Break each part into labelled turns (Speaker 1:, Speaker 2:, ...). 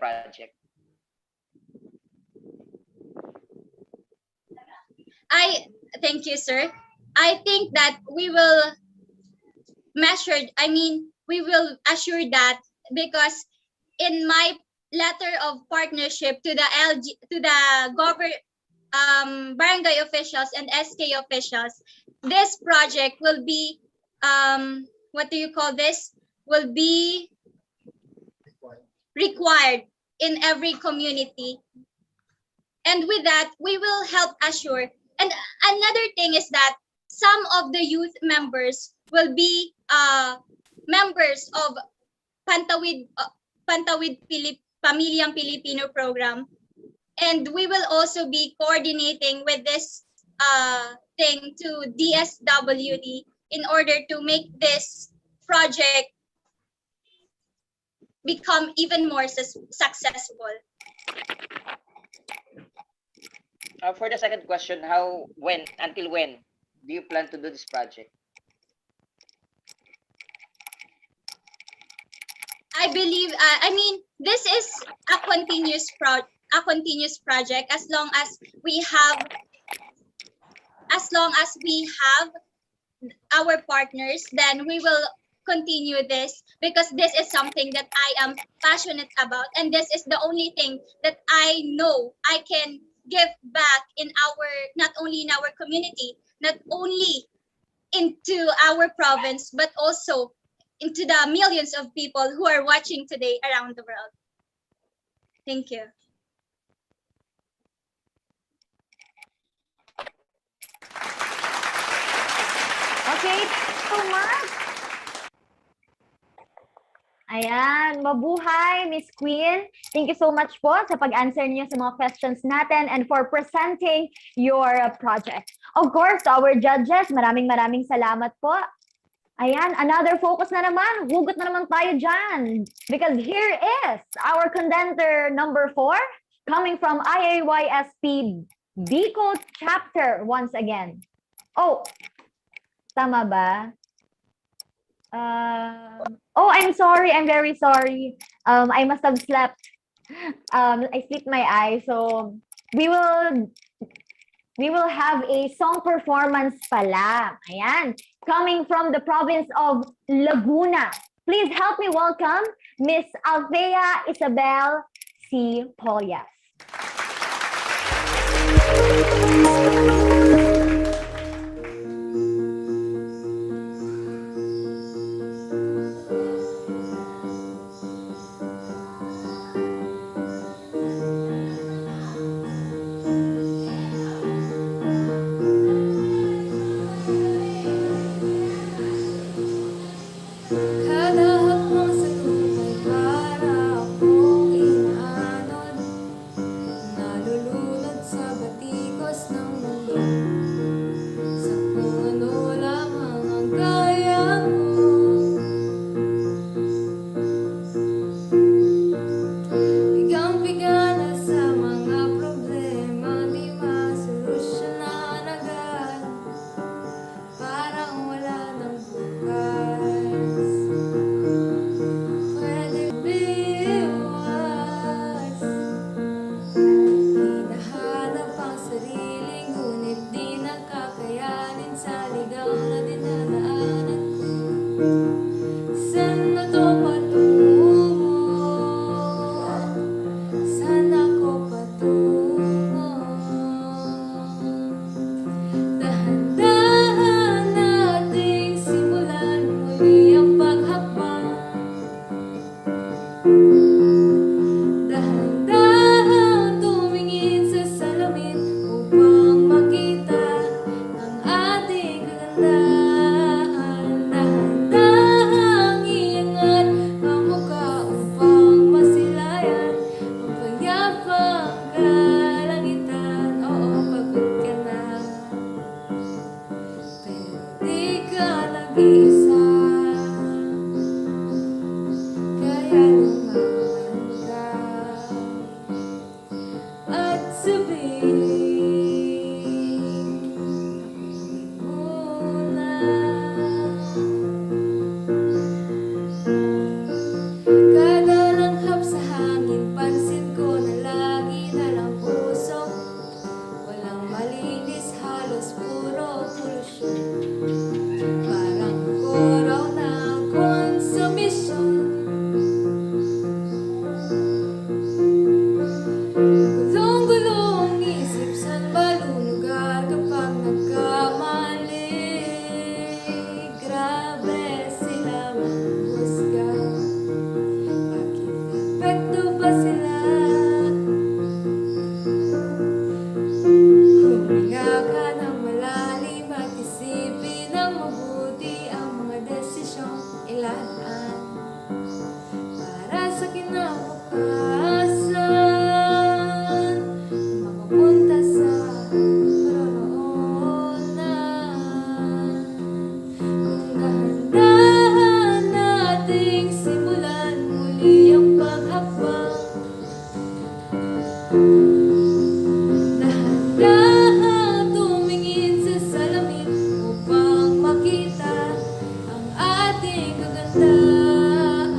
Speaker 1: project?
Speaker 2: Thank you, sir. I think that we will we will assure that, because in my letter of partnership to the barangay officials and SK officials, this project will be what do you call this? Will be required in every community. And with that, we will help assure. And another thing is that some of the youth members will be members of Pantawid Pamilyang Pilipino program. And we will also be coordinating with this thing to DSWD in order to make this project become even more successful.
Speaker 1: For the second question, until when do you plan to do this project?
Speaker 2: I believe, this is a continuous project as long as we have our partners, then we will continue this, because this is something that I am passionate about, and this is the only thing that I know I can give back not only in our community, not only into our province, but also into the millions of people who are watching today around the world. Thank you.
Speaker 3: Okay, thanks so much. Ayan, mabuhay, Miss Queen. Thank you so much po sa pag-answer niyo sa mga questions natin and for presenting your project. Of course, our judges, maraming salamat po. Ayan, another focus na naman. Hugot na naman tayo dyan. Because here is our contender number 4, coming from IAYSP Bicol chapter once again. Oh, tama ba? I'm sorry. I'm very sorry. I must have slept. I slipped my eye. So we will have a song performance pala. Ayan. Coming from the province of Laguna. Please help me welcome Miss Althea Isabel C. Polias.
Speaker 4: Nalulunod sa batikos ng mundo. Dahan-dahan tumingin sa salamin upang makita ang ating kagandahan.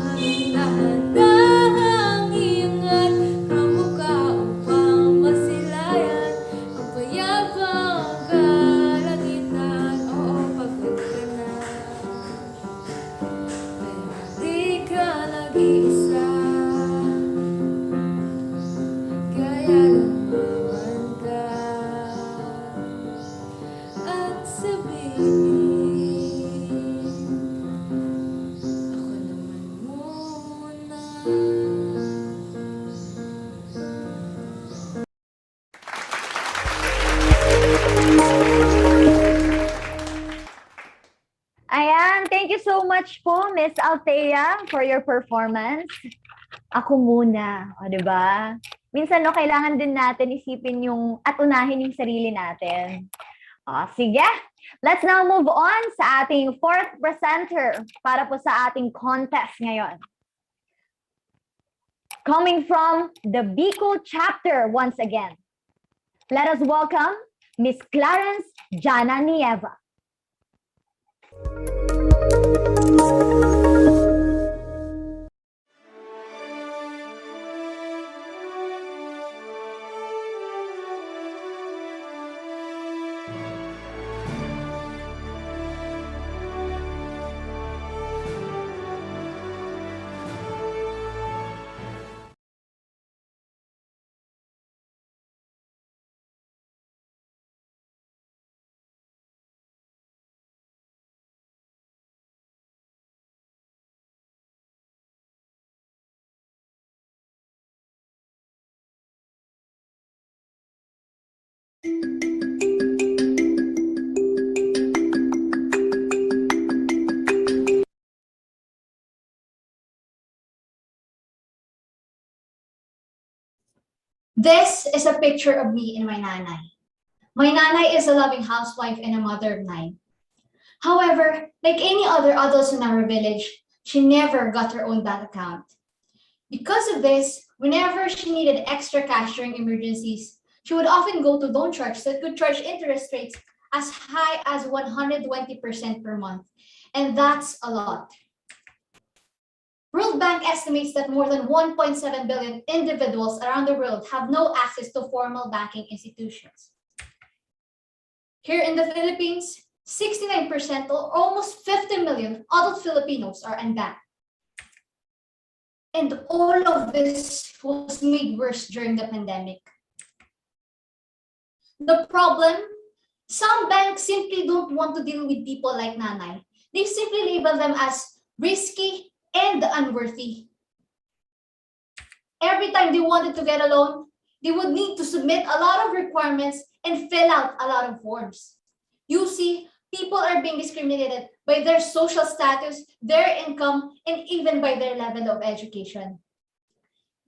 Speaker 4: Dahan-dahang iangat ang mukha upang masilayan ang payapang kalangitan. Oo, pagod ka na, pero di ka nag-iisa. Kaya lumaban ka at sabihin, ako naman muna.
Speaker 3: Ayan, thank you so much po, Miss Althea, for your performance. Ako muna, o, diba? Minsan, no, kailangan din natin isipin yung, at unahin yung sarili natin. O, sige, let's now move on sa ating fourth presenter para po sa ating contest ngayon. Coming from the Bicol chapter once again, let us welcome Miss Clarence Jana Nieva.
Speaker 5: This is a picture of me and my nanay. My nanay is a loving housewife and a mother of 9. However, like any other adults in our village, she never got her own bank account. Because of this, whenever she needed extra cash during emergencies, she would often go to loan sharks that could charge interest rates as high as 120% per month. And that's a lot. World Bank estimates that more than 1.7 billion individuals around the world have no access to formal banking institutions. Here in the Philippines, 69% or almost 50 million adult Filipinos are unbanked. And all of this was made worse during the pandemic. The problem, some banks simply don't want to deal with people like Nanay. They simply label them as risky and unworthy. Every time they wanted to get a loan, they would need to submit a lot of requirements and fill out a lot of forms. You see, people are being discriminated by their social status, their income, and even by their level of education.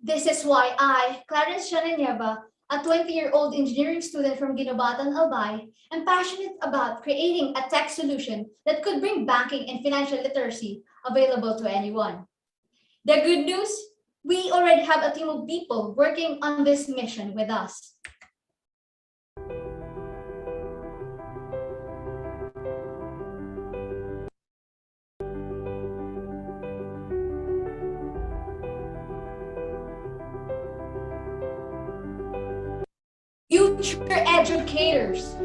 Speaker 5: This is why I, Clarence Nieva, a 20-year-old engineering student from Ginobatan, Albay, am passionate about creating a tech solution that could bring banking and financial literacy available to anyone. The good news, we already have a team of people working on this mission with us. Future educators,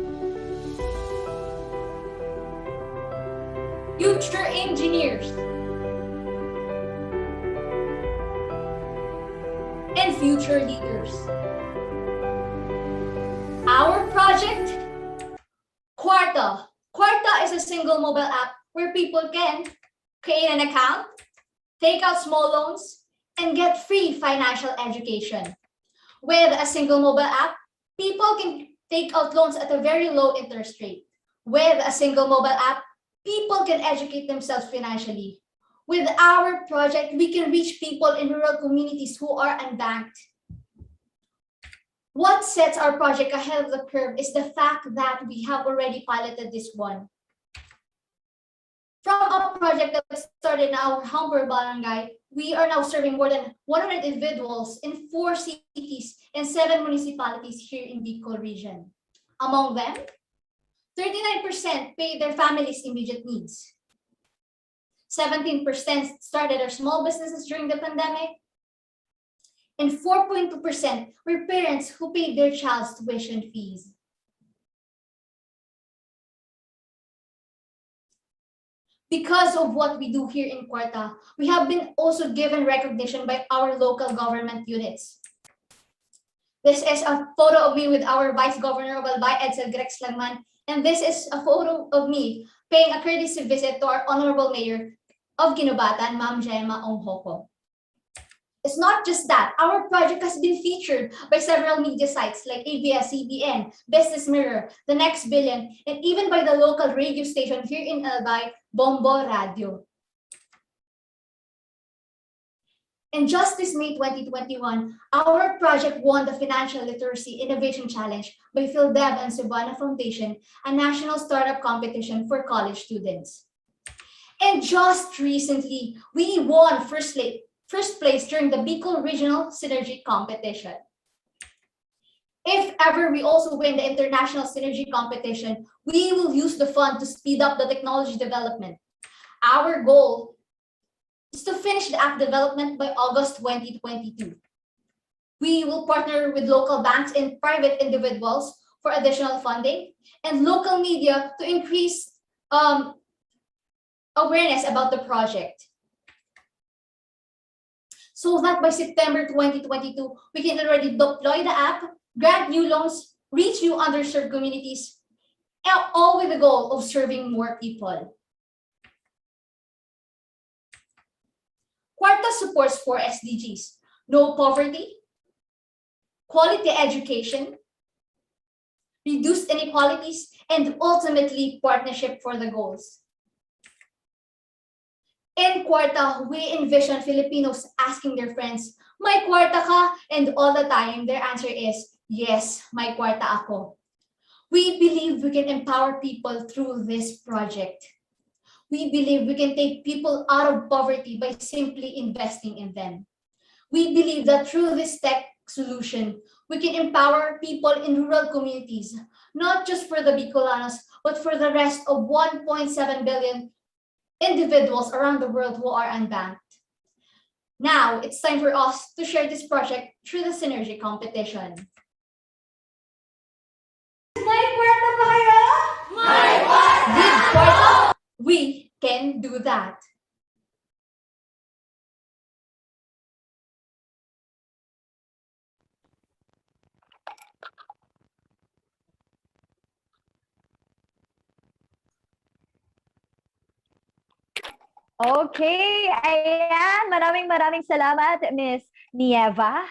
Speaker 5: future engineers, and future leaders. Our project, Kwarta. Kwarta is a single mobile app where people can create an account, take out small loans, and get free financial education. With a single mobile app, people can take out loans at a very low interest rate. With a single mobile app, people can educate themselves financially. With our project, we can reach people in rural communities who are unbanked. What sets our project ahead of the curve is the fact that we have already piloted this one. From a project that started in our humble barangay, we are now serving more than 100 individuals in 4 cities in 7 municipalities here in Bicol region. Among them, 39% pay their family's immediate needs. 17% started their small businesses during the pandemic. And 4.2% were parents who paid their child's tuition fees. Because of what we do here in Cuarta, we have been also given recognition by our local government units. This is a photo of me with our Vice Governor of Albay, Edsel Grex Langman, and this is a photo of me paying a courtesy visit to our Honorable Mayor of Ginubatan, Ma'am Gemma Onghoko. It's not just that, our project has been featured by several media sites like ABS-CBN, Business Mirror, The Next Billion, and even by the local radio station here in Albay, Bombo Radio. And just this May 2021, our project won the Financial Literacy Innovation Challenge by PhilDev and Cebuana Foundation, a national startup competition for college students. And just recently, we won first place during the Bicol Regional Synergy Competition. If ever we also win the International Synergy Competition, we will use the fund to speed up the technology development. Our goal is to finish the app development by August 2022. We will partner with local banks and private individuals for additional funding and local media to increase awareness about the project, so that by September 2022, we can already deploy the app, grant new loans, reach new underserved communities, and all with the goal of serving more people. Cuarta supports 4 SDGs: no poverty, quality education, reduced inequalities, and ultimately partnership for the goals. In Cuarta, we envision Filipinos asking their friends, "May kwarta ka?" And all the time, their answer is, "Yes, may kwarta ako." We believe we can empower people through this project. We believe we can take people out of poverty by simply investing in them. We believe that through this tech solution, we can empower people in rural communities, not just for the Bicolanos, but for the rest of 1.7 billion individuals around the world who are unbanked. Now, it's time for us to share this project through the Synergy Competition. May kwarta ba kayo? May kwarta! With kwarta, we can do that.
Speaker 3: Okay, ayan. Maraming salamat, Miss Nieva.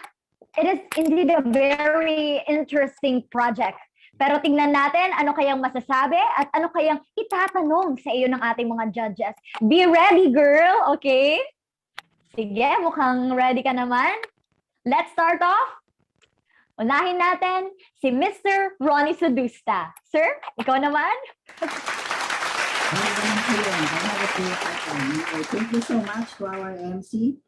Speaker 3: It is indeed a very interesting project. Pero tingnan natin ano kayang masasabi at ano kayang itatanong sa iyo ng ating mga judges. Be ready, girl, okay? Sige, mukhang ready ka naman. Let's start off. Unahin natin si Mr. Ronnie Sudusta. Sir, ikaw naman?
Speaker 6: Thank you so much to our MC.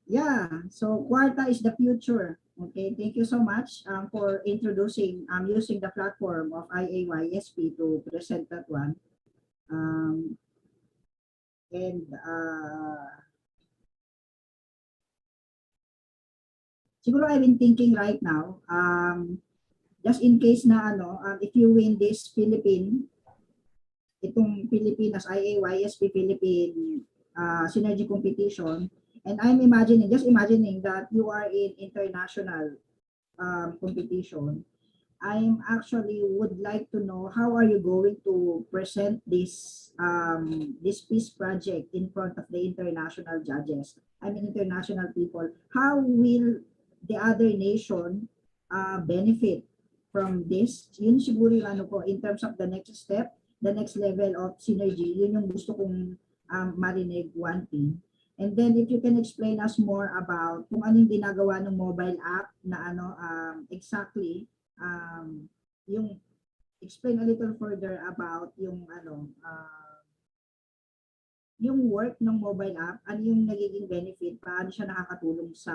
Speaker 6: Yeah, so Cuarta is the future. Okay, thank you so much for introducing, using the platform of IAYSP to present that one. Siguro I've been thinking right now, just in case na if you win this itong Pilipinas IAYSP Philippine Synergy Competition, and I'm just imagining that you are in international competition. I'm actually would like to know how are you going to present this peace project in front of the international judges, international people. How will the other nation benefit from this? Yun siguro yung in terms of the next step, the next level of synergy, yun yung gusto kong marinig, one thing. And then if you can explain us more about kung anong ginagawa ng mobile app na exactly, yung explain a little further about yung yung work ng mobile app, ano yung nagiging benefit, paano siya nakakatulong sa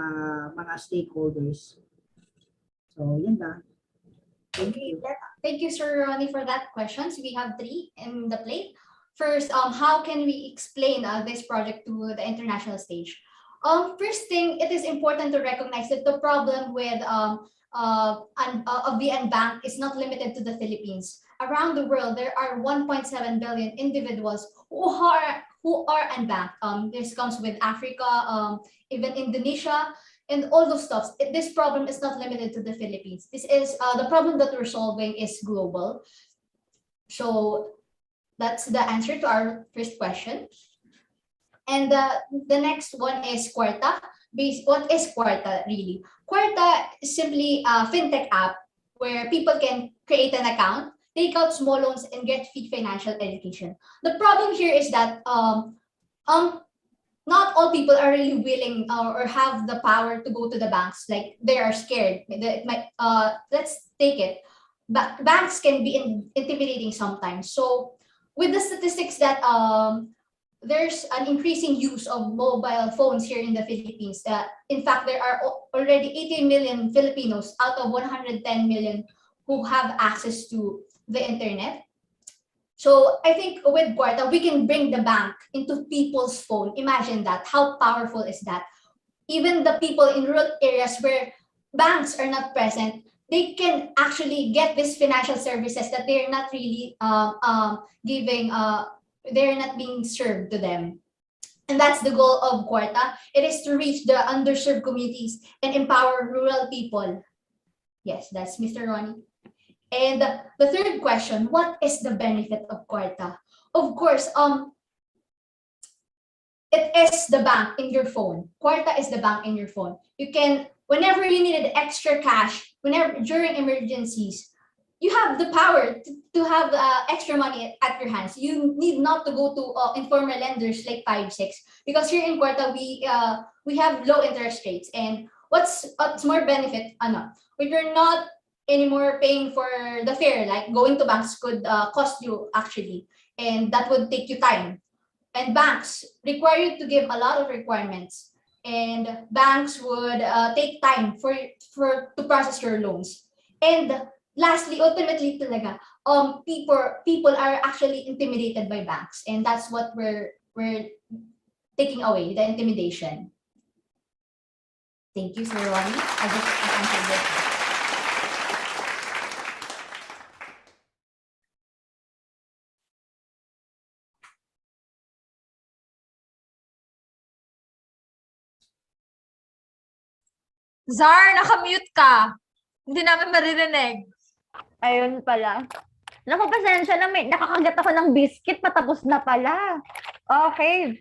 Speaker 6: mga stakeholders. So, yan lang. Thank
Speaker 5: Okay,
Speaker 6: you.
Speaker 5: thank you, Sir Ronnie, for that questions. We have 3 in the plate. First, how can we explain this project to the international stage? First thing, it is important to recognize that the problem with of the unbanked is not limited to the Philippines. Around the world, there are 1.7 billion individuals who are unbanked. This comes with Africa, even Indonesia, and all those stuff. This problem is not limited to the Philippines. This is the problem that we're solving is global. So that's the answer to our first question. And the next one is Quarta. What is Quarta really? Quarta is simply a fintech app where people can create an account, take out small loans, and get free financial education. The problem here is that not all people are really willing or have the power to go to the banks. Like they are scared. Let's take it. Banks can be intimidating sometimes. So with the statistics that there's an increasing use of mobile phones here in the Philippines. In fact, there are already 80 million Filipinos out of 110 million who have access to the internet. So I think with Quarta, we can bring the bank into people's phone. Imagine that. How powerful is that? Even the people in rural areas where banks are not present, they can actually get these financial services that they're not really giving they're not being served to them. And that's the goal of Quarta. It is to reach the underserved communities and empower rural people. Yes, that's Mr. Ronnie. And the third question, what is the benefit of Quarta? Of course, it is the bank in your phone. Quarta is the bank in your phone. You can, whenever you needed extra cash, whenever during emergencies, you have the power to have extra money at your hands. You need not to go to informal lenders like 5-6 because here in Quarta we have low interest rates. And what's more benefit? When you're not anymore paying for the fare, like going to banks could cost you actually, and that would take you time. And banks require you to give a lot of requirements, and banks would take time to process your loans. And lastly, ultimately talaga, people are actually intimidated by banks, and that's what we're taking away, the intimidation. Thank you, Sir Ronnie. I just answered this.
Speaker 7: Zar, nakamute ka. Hindi namin maririnig.
Speaker 3: Ayun pala. Naku, pasensya na, nakakagat ako ng biscuit, patapos na pala. Okay.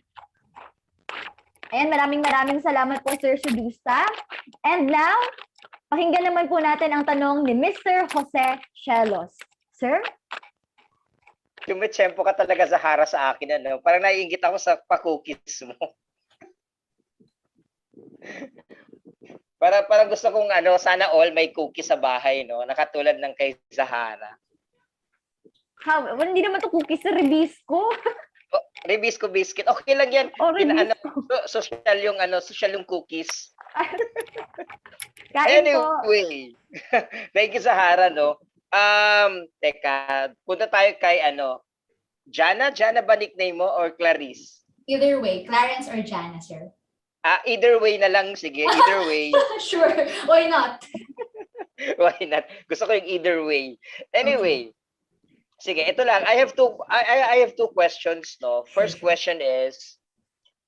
Speaker 3: Ayan, maraming salamat po, Sir Sudusta. And now, pakinggan naman po natin ang tanong ni Mr. Jose Chelos. Sir?
Speaker 1: Tumitsempo ka talaga, Zahara, sa akin. Parang naiingit ako sa pa-cookies mo. Parang gusto kong sana all may cookies sa bahay, no? Nakatulad ng kay Zahara.
Speaker 3: Hindi naman to cookies, Ribisco.
Speaker 1: Ribisco biscuit. Okay lang yan.
Speaker 3: Ribisco.
Speaker 1: Social yung cookies.
Speaker 3: Kain po.
Speaker 1: Anyway. Thank you, Zahara, no? Teka, punta tayo kay Jana? Jana ba nickname mo or Clarice?
Speaker 5: Either way, Clarence or Jana, sir.
Speaker 1: Either way na lang, sige. Either way.
Speaker 5: Sure, why not?
Speaker 1: Why not? Gusto ko yung either way. Anyway, sige, ito lang. I have two questions, no. First question is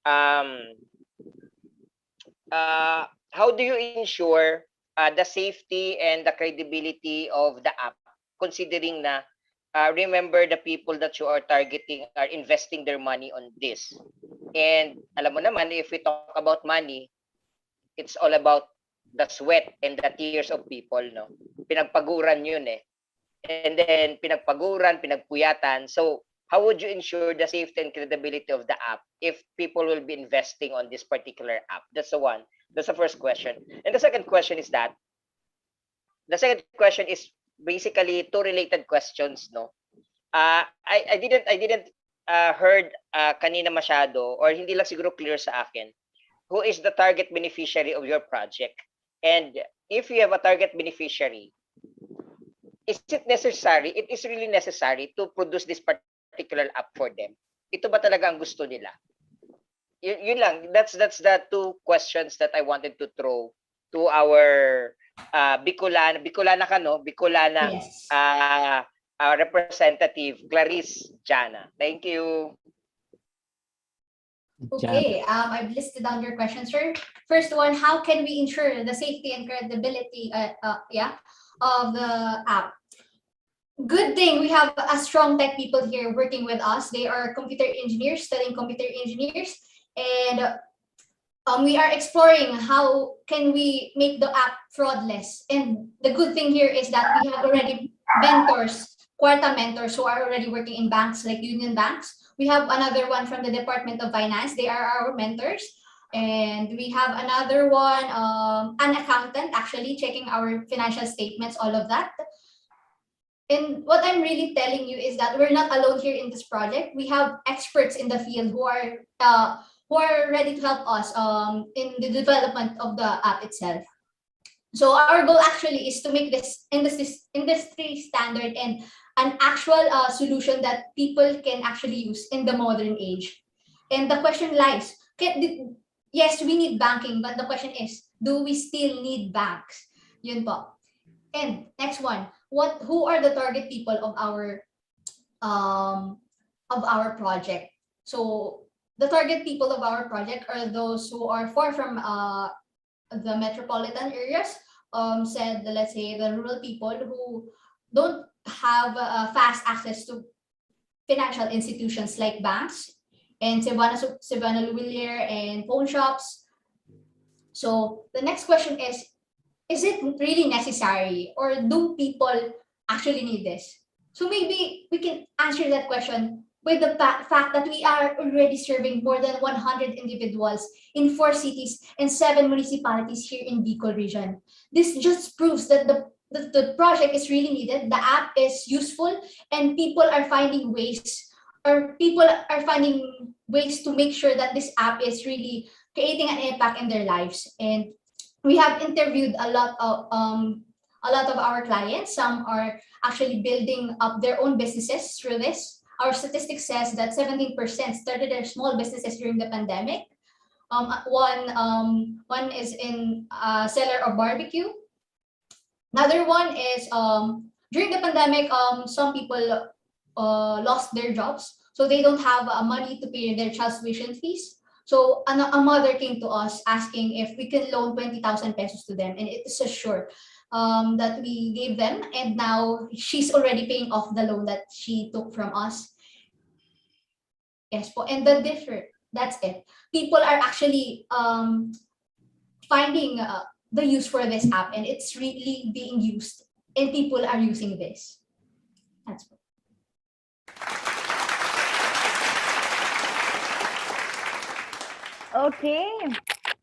Speaker 1: how do you ensure the safety and the credibility of the app, considering na remember the people that you are targeting are investing their money on this. And alam mo naman, if we talk about money, it's all about the sweat and the tears of people, no? Pinagpaguran yun eh. And then pinagpaguran, pinagpuyatan. So how would you ensure the safety and credibility of the app if people will be investing on this particular app? That's the one. That's the first question. And the second question is basically two related questions, no? I didn't heard kanina masyado, or hindi lang siguro clear sa akin, who is the target beneficiary of your project. And if you have a target beneficiary, is it necessary? It is really necessary to produce this particular app for them. Ito ba talaga ang gusto nila? Yun lang. That's the two questions that I wanted to throw to our Bicolana ka, no? Bicolana
Speaker 5: Yes.
Speaker 1: representative Clarice Jana. Thank you.
Speaker 5: Okay, I've listed down your questions, sir. First one, how can we ensure the safety and credibility of the app? Good thing we have a strong tech people here working with us. They are computer engineers, studying computer engineers, and we are exploring how can we make the app fraudless. And the good thing here is that we have already mentors, Quarta mentors who are already working in banks like Union Banks. We have another one from the Department of Finance. They are our mentors. And we have another one, an accountant actually checking our financial statements, all of that. And what I'm really telling you is that we're not alone here in this project. We have experts in the field who are ready to help us in the development of the app itself. So our goal actually is to make this industry standard and an actual solution that people can actually use in the modern age. And the question lies, yes, we need banking, but the question is, do we still need banks? Yun po. And next one, who are the target people of our project? So the target people of our project are those who are far from the metropolitan areas, let's say the rural people who don't have fast access to financial institutions like banks and Cebuana Luwilier and phone shops. So the next question is it really necessary, or do people actually need this? So maybe we can answer that question with the fact that we are already serving more than 100 individuals in 4 cities and 7 municipalities here in Bicol region. This just proves that the project is really needed, the app is useful, and people are finding ways to make sure that this app is really creating an impact in their lives. And we have interviewed a lot of our clients. Some are actually building up their own businesses through this. Our statistics says that 17% started their small businesses during the pandemic. One is in seller of barbecue. Another one is during the pandemic, some people lost their jobs, so they don't have money to pay their child's tuition fees. So a mother came to us asking if we can loan 20,000 pesos to them, and it is assured that we gave them, and now she's already paying off the loan that she took from us. Yes, po. And that's it. People are actually finding the use for this app, and it's really being used, and people are using this. That's it.
Speaker 3: Okay.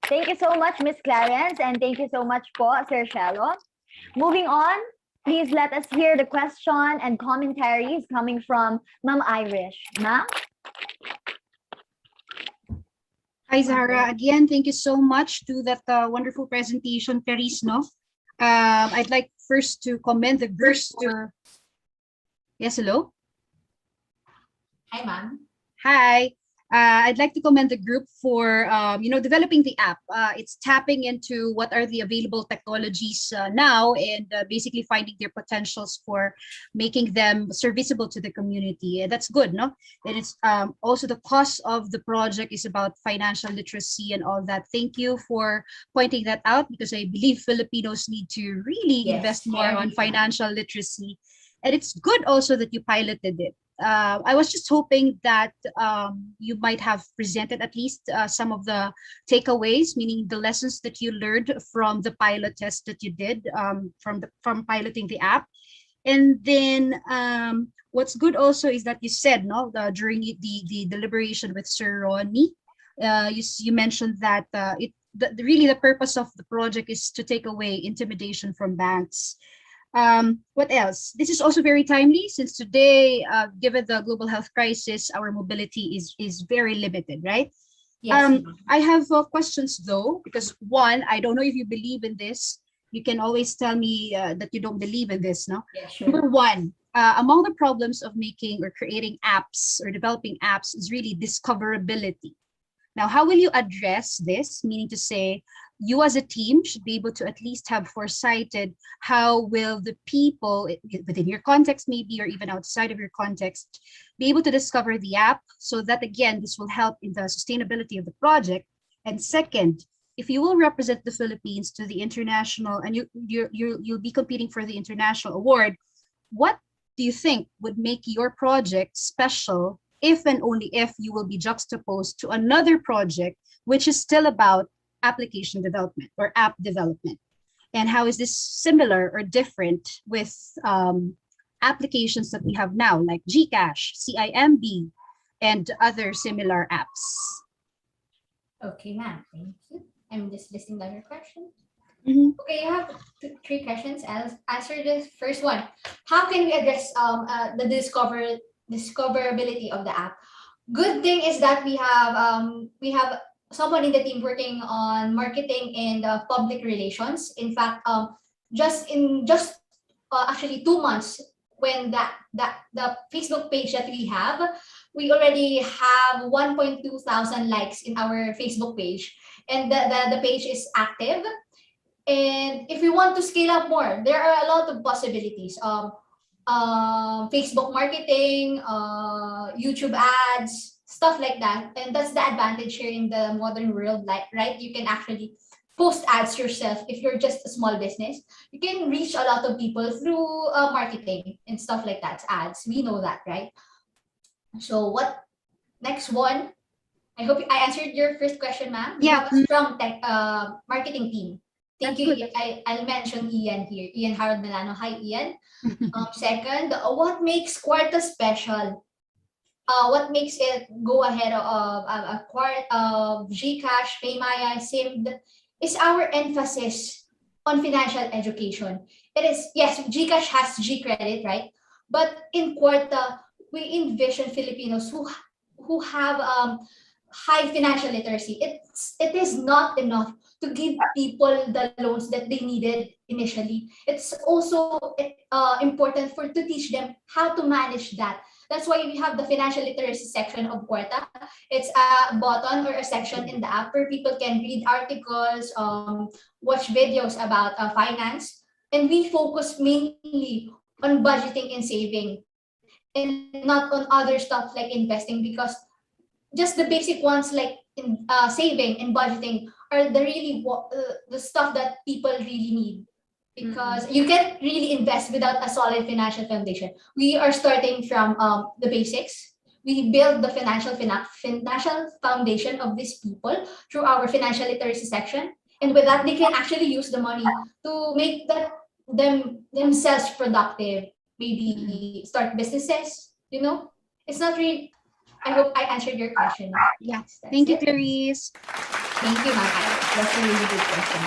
Speaker 3: Thank you so much, Miss Clarence, and thank you so much po, Sir Shello. Moving on, please let us hear the question and commentaries coming from Ma'am Irish. Ma'am?
Speaker 8: Hi, Zahra. Again, thank you so much to that wonderful presentation, Clarice, no? I'd like first to commend the group for... Yes, hello?
Speaker 5: Hi, ma'am.
Speaker 8: Hi. I'd like to commend the group for, developing the app. It's tapping into what are the available technologies now, and basically finding their potentials for making them serviceable to the community. And that's good, no? And it's also the cost of the project is about financial literacy and all that. Thank you for pointing that out, because I believe Filipinos need to really invest more on financial literacy. And it's good also that you piloted it. I was just hoping that you might have presented at least some of the takeaways, meaning the lessons that you learned from the pilot test that you did from piloting the app. And then what's good also is that you said, no, during the deliberation with Sir Ronnie, you mentioned that really the purpose of the project is to take away intimidation from banks. What else? This is also very timely since today, given the global health crisis, our mobility is very limited, right?
Speaker 5: Yes, ma'am.
Speaker 8: I have questions though, because one, I don't know if you believe in this. You can always tell me that you don't believe in this, no?
Speaker 5: Yeah, sure.
Speaker 8: Number one, among the problems of making or creating apps or developing apps is really discoverability. Now, how will you address this? Meaning to say, you as a team should be able to at least have foresighted how will the people within your context maybe, or even outside of your context, be able to discover the app, so that again, this will help in the sustainability of the project. And second, if you will represent the Philippines to the international, and you'll be competing for the international award, what do you think would make your project special if and only if you will be juxtaposed to another project which is still about application development or app development? And how is this similar or different with applications that we have now, like GCash, CIMB, and other similar apps?
Speaker 5: Okay, ma'am. Thank you. I'm just listing down your questions.
Speaker 8: Mhm.
Speaker 5: Okay, you have three questions. I'll answer the first one. How can we address the discoverability of the app? Good thing is that we have someone in the team working on marketing and public relations. In fact, just actually 2 months, when the Facebook page that we already have 1.2 thousand likes in our Facebook page, and the page is active. And if we want to scale up more, there are a lot of possibilities. Facebook marketing, YouTube ads, stuff like that. And that's the advantage here in the modern world, like, right? You can actually post ads yourself if you're just a small business. You can reach a lot of people through marketing and stuff like that, ads. We know that, right? So what next one? I hope I answered your first question, ma'am. We
Speaker 8: Yeah.
Speaker 5: have a strong tech marketing team. Thank
Speaker 8: That's
Speaker 5: you.
Speaker 8: good.
Speaker 5: I'll mention Ian here. Ian Harold Milano. Hi, Ian. Second, what makes Quarta special? What makes it go ahead of GCash, Paymaya, SIMD is our emphasis on financial education. It is, yes, GCash has G credit, right? But in Quarta, we envision Filipinos who have high financial literacy. It is not enough to give people the loans that they needed initially. It's also important to teach them how to manage that. That's why we have the financial literacy section of Quarta. It's a button or a section in the app where people can read articles, watch videos about finance, and we focus mainly on budgeting and saving, and not on other stuff like investing, because just the basic ones like in saving and budgeting are the stuff that people really need, because you can't really invest without a solid financial foundation. We are starting from the basics. We build the financial foundation of these people through our financial literacy section, and with that they can actually use the money to make themselves productive, maybe start businesses. It's not really. I hope I answered your question.
Speaker 8: Yeah.
Speaker 5: That's
Speaker 8: Thank you,
Speaker 5: it.
Speaker 8: Clarice.
Speaker 5: Thank you, ma'am. That's a really good question.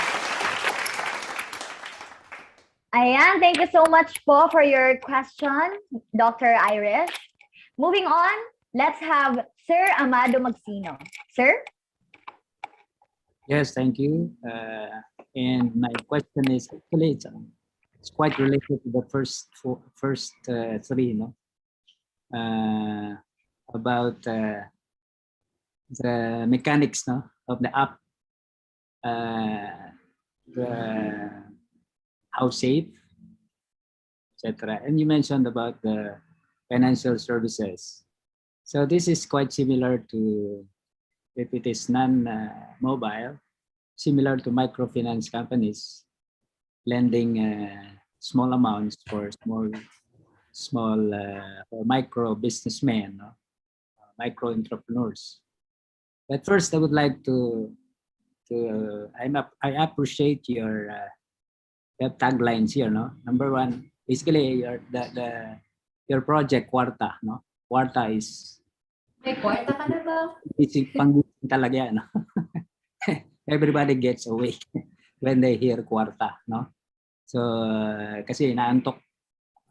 Speaker 3: Ayan, thank you so much po for your question, Dr. Iris. Moving on, let's have Sir Amado Magsino. Sir?
Speaker 9: Yes, thank you. And my question is actually it's quite related to the first three, about the mechanics, of the app, how safe, etc. And you mentioned about the financial services. So this is quite similar to, if it is non-mobile, similar to microfinance companies lending small amounts for small or micro businessmen, micro entrepreneurs. But first, I would like I appreciate your taglines here, Number one, basically your project Quarta, Quarta is
Speaker 5: May kwarta ka na ba?
Speaker 9: pang-gising talaga yan, Everybody gets awake when they hear Quarta, So, kasi inaantok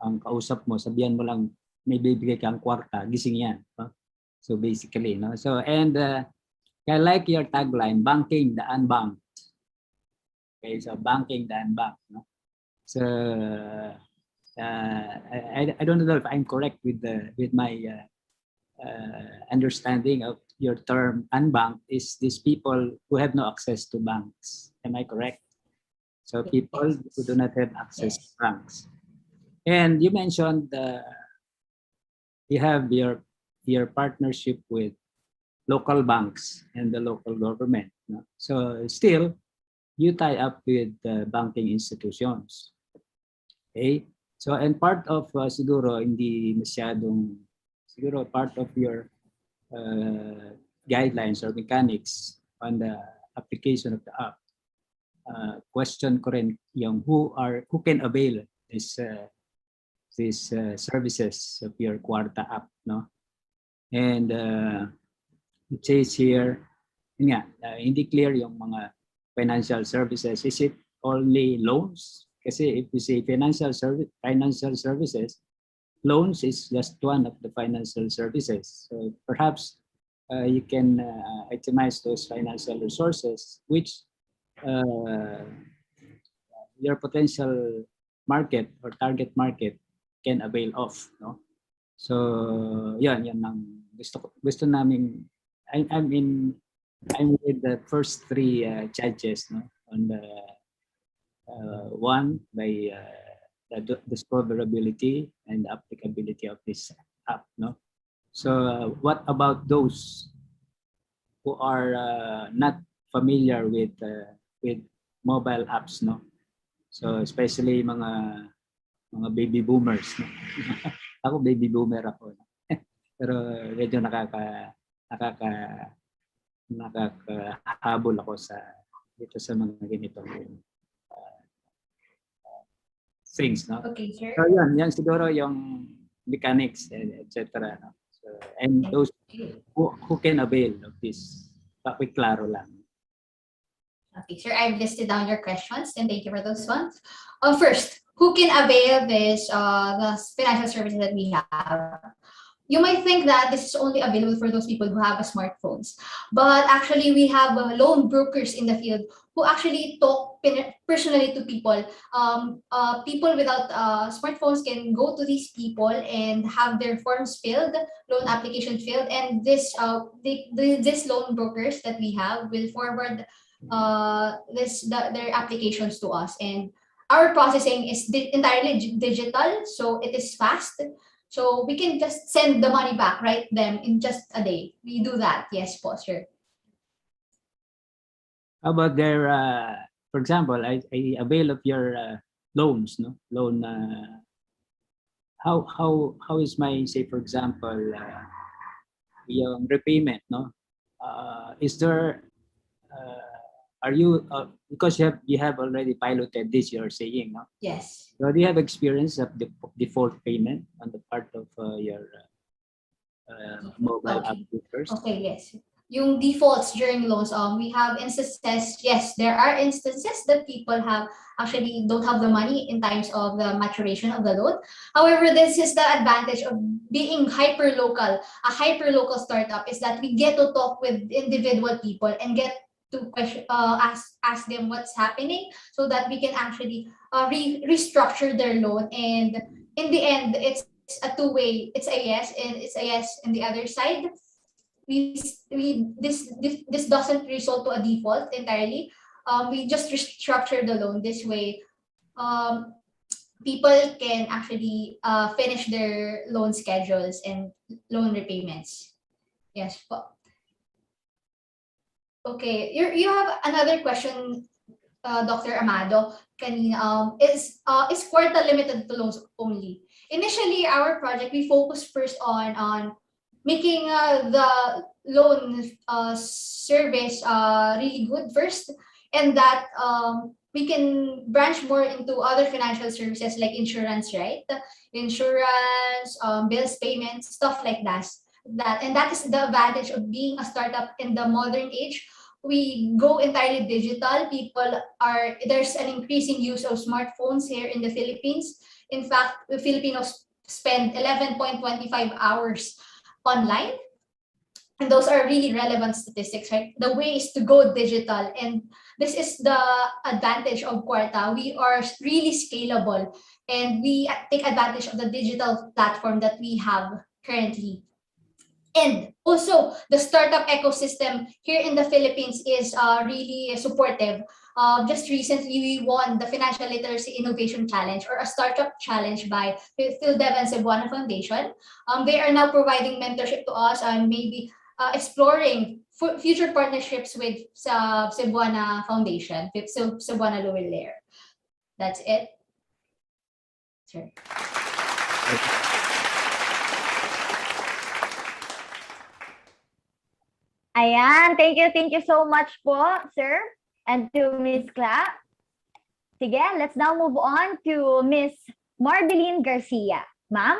Speaker 9: ang kausap mo, sabihan mo lang may bibigay kang kwarta, gising yan. No? So basically, no? So, and I like your tagline, banking the unbanked. Okay, so banking the unbanked. No? So, I don't know if I'm correct with my understanding of your term unbanked is these people who have no access to banks. Am I correct? So people who do not have access to banks. And you mentioned you have your partnership with local banks and the local government. No? So still, you tie up with banking institutions. Okay? So, and part of siguro, hindi masyadong, siguro part of your guidelines or mechanics on the application of the app, question ko rin yung who can avail these services of your Kwarta app, no? And it says here, yun nga, hindi clear yung mga financial services. Is it only loans? Kasi if you say financial services, loans is just one of the financial services. So perhaps you can itemize those financial resources, which your potential market or target market can avail of, no? So yan ang gusto namin. I'm with the first three judges, no, on the one by the discoverability and applicability of this app, no. So what about those who are not familiar with mobile apps, no? So especially mga baby boomers, no? Ako baby boomer ako, no? Pero medyo nakakahabol ako dito sa mga ganitong things, no?
Speaker 5: Okay, sir.
Speaker 9: So yan siguro yung mechanics, etc. No? So, and those who can avail of this, pakiklaro lang.
Speaker 5: Okay, sir, I've listed down your questions and thank you for those ones. First, who can avail this the financial services that we have? You might think that this is only available for those people who have smartphones, but actually we have loan brokers in the field who actually talk personally to people. People without smartphones can go to these people and have their forms filled, loan application filled, and this loan brokers that we have will forward their applications to us, and our processing is entirely digital, so it is fast. So we can just send the money back, right, them in just a day. We do that, yes, po, sir.
Speaker 9: How about their, for example, I avail of your loans, no? Loan. How is my, say, for example, yung repayment, no? Is there? Are you because you have already piloted this? You're saying, no?
Speaker 5: Yes.
Speaker 9: So do you have experience of the default payment on the part of your mobile app users?
Speaker 5: Okay, yes. Yung defaults during loans, we have instances, yes, there are instances that people actually don't have the money in times of the maturation of the loan. However, this is the advantage of being hyper-local. A hyper-local startup is that we get to talk with individual people and get to ask them what's happening so that we can actually restructure their loan, and in the end it's a two-way. It's a yes and it's a yes in the other side. This doesn't result to a default entirely. We just restructure the loan this way. People can actually finish their loan schedules and loan repayments. Yes. Okay, you have another question, Dr. Amado. Is Kwarta limited to loans only? Initially, our project, we focused first on making the loan service really good first, and that we can branch more into other financial services like insurance, right? Insurance, bills payments, stuff like that. And that is the advantage of being a startup in the modern age. we go entirely digital. There's an increasing use of smartphones here in the Philippines. In fact, the Filipinos spend 11.25 hours online. And those are really relevant statistics, right? The way is to go digital. And this is the advantage of Quarta. We are really scalable and we take advantage of the digital platform that we have currently. And also, the startup ecosystem here in the Philippines is really supportive. Just recently, we won the Financial Literacy Innovation Challenge or a startup challenge by PhilDev and Cebuana Foundation. They are now providing mentorship to us and maybe exploring future partnerships with Cebuana Foundation, with Cebuana Lower Layer. That's it. Sure.
Speaker 3: Ayan, thank you so much po, sir, and to Miss Cla. Sige, let's now move on to Miss Marbeline Garcia. Ma'am?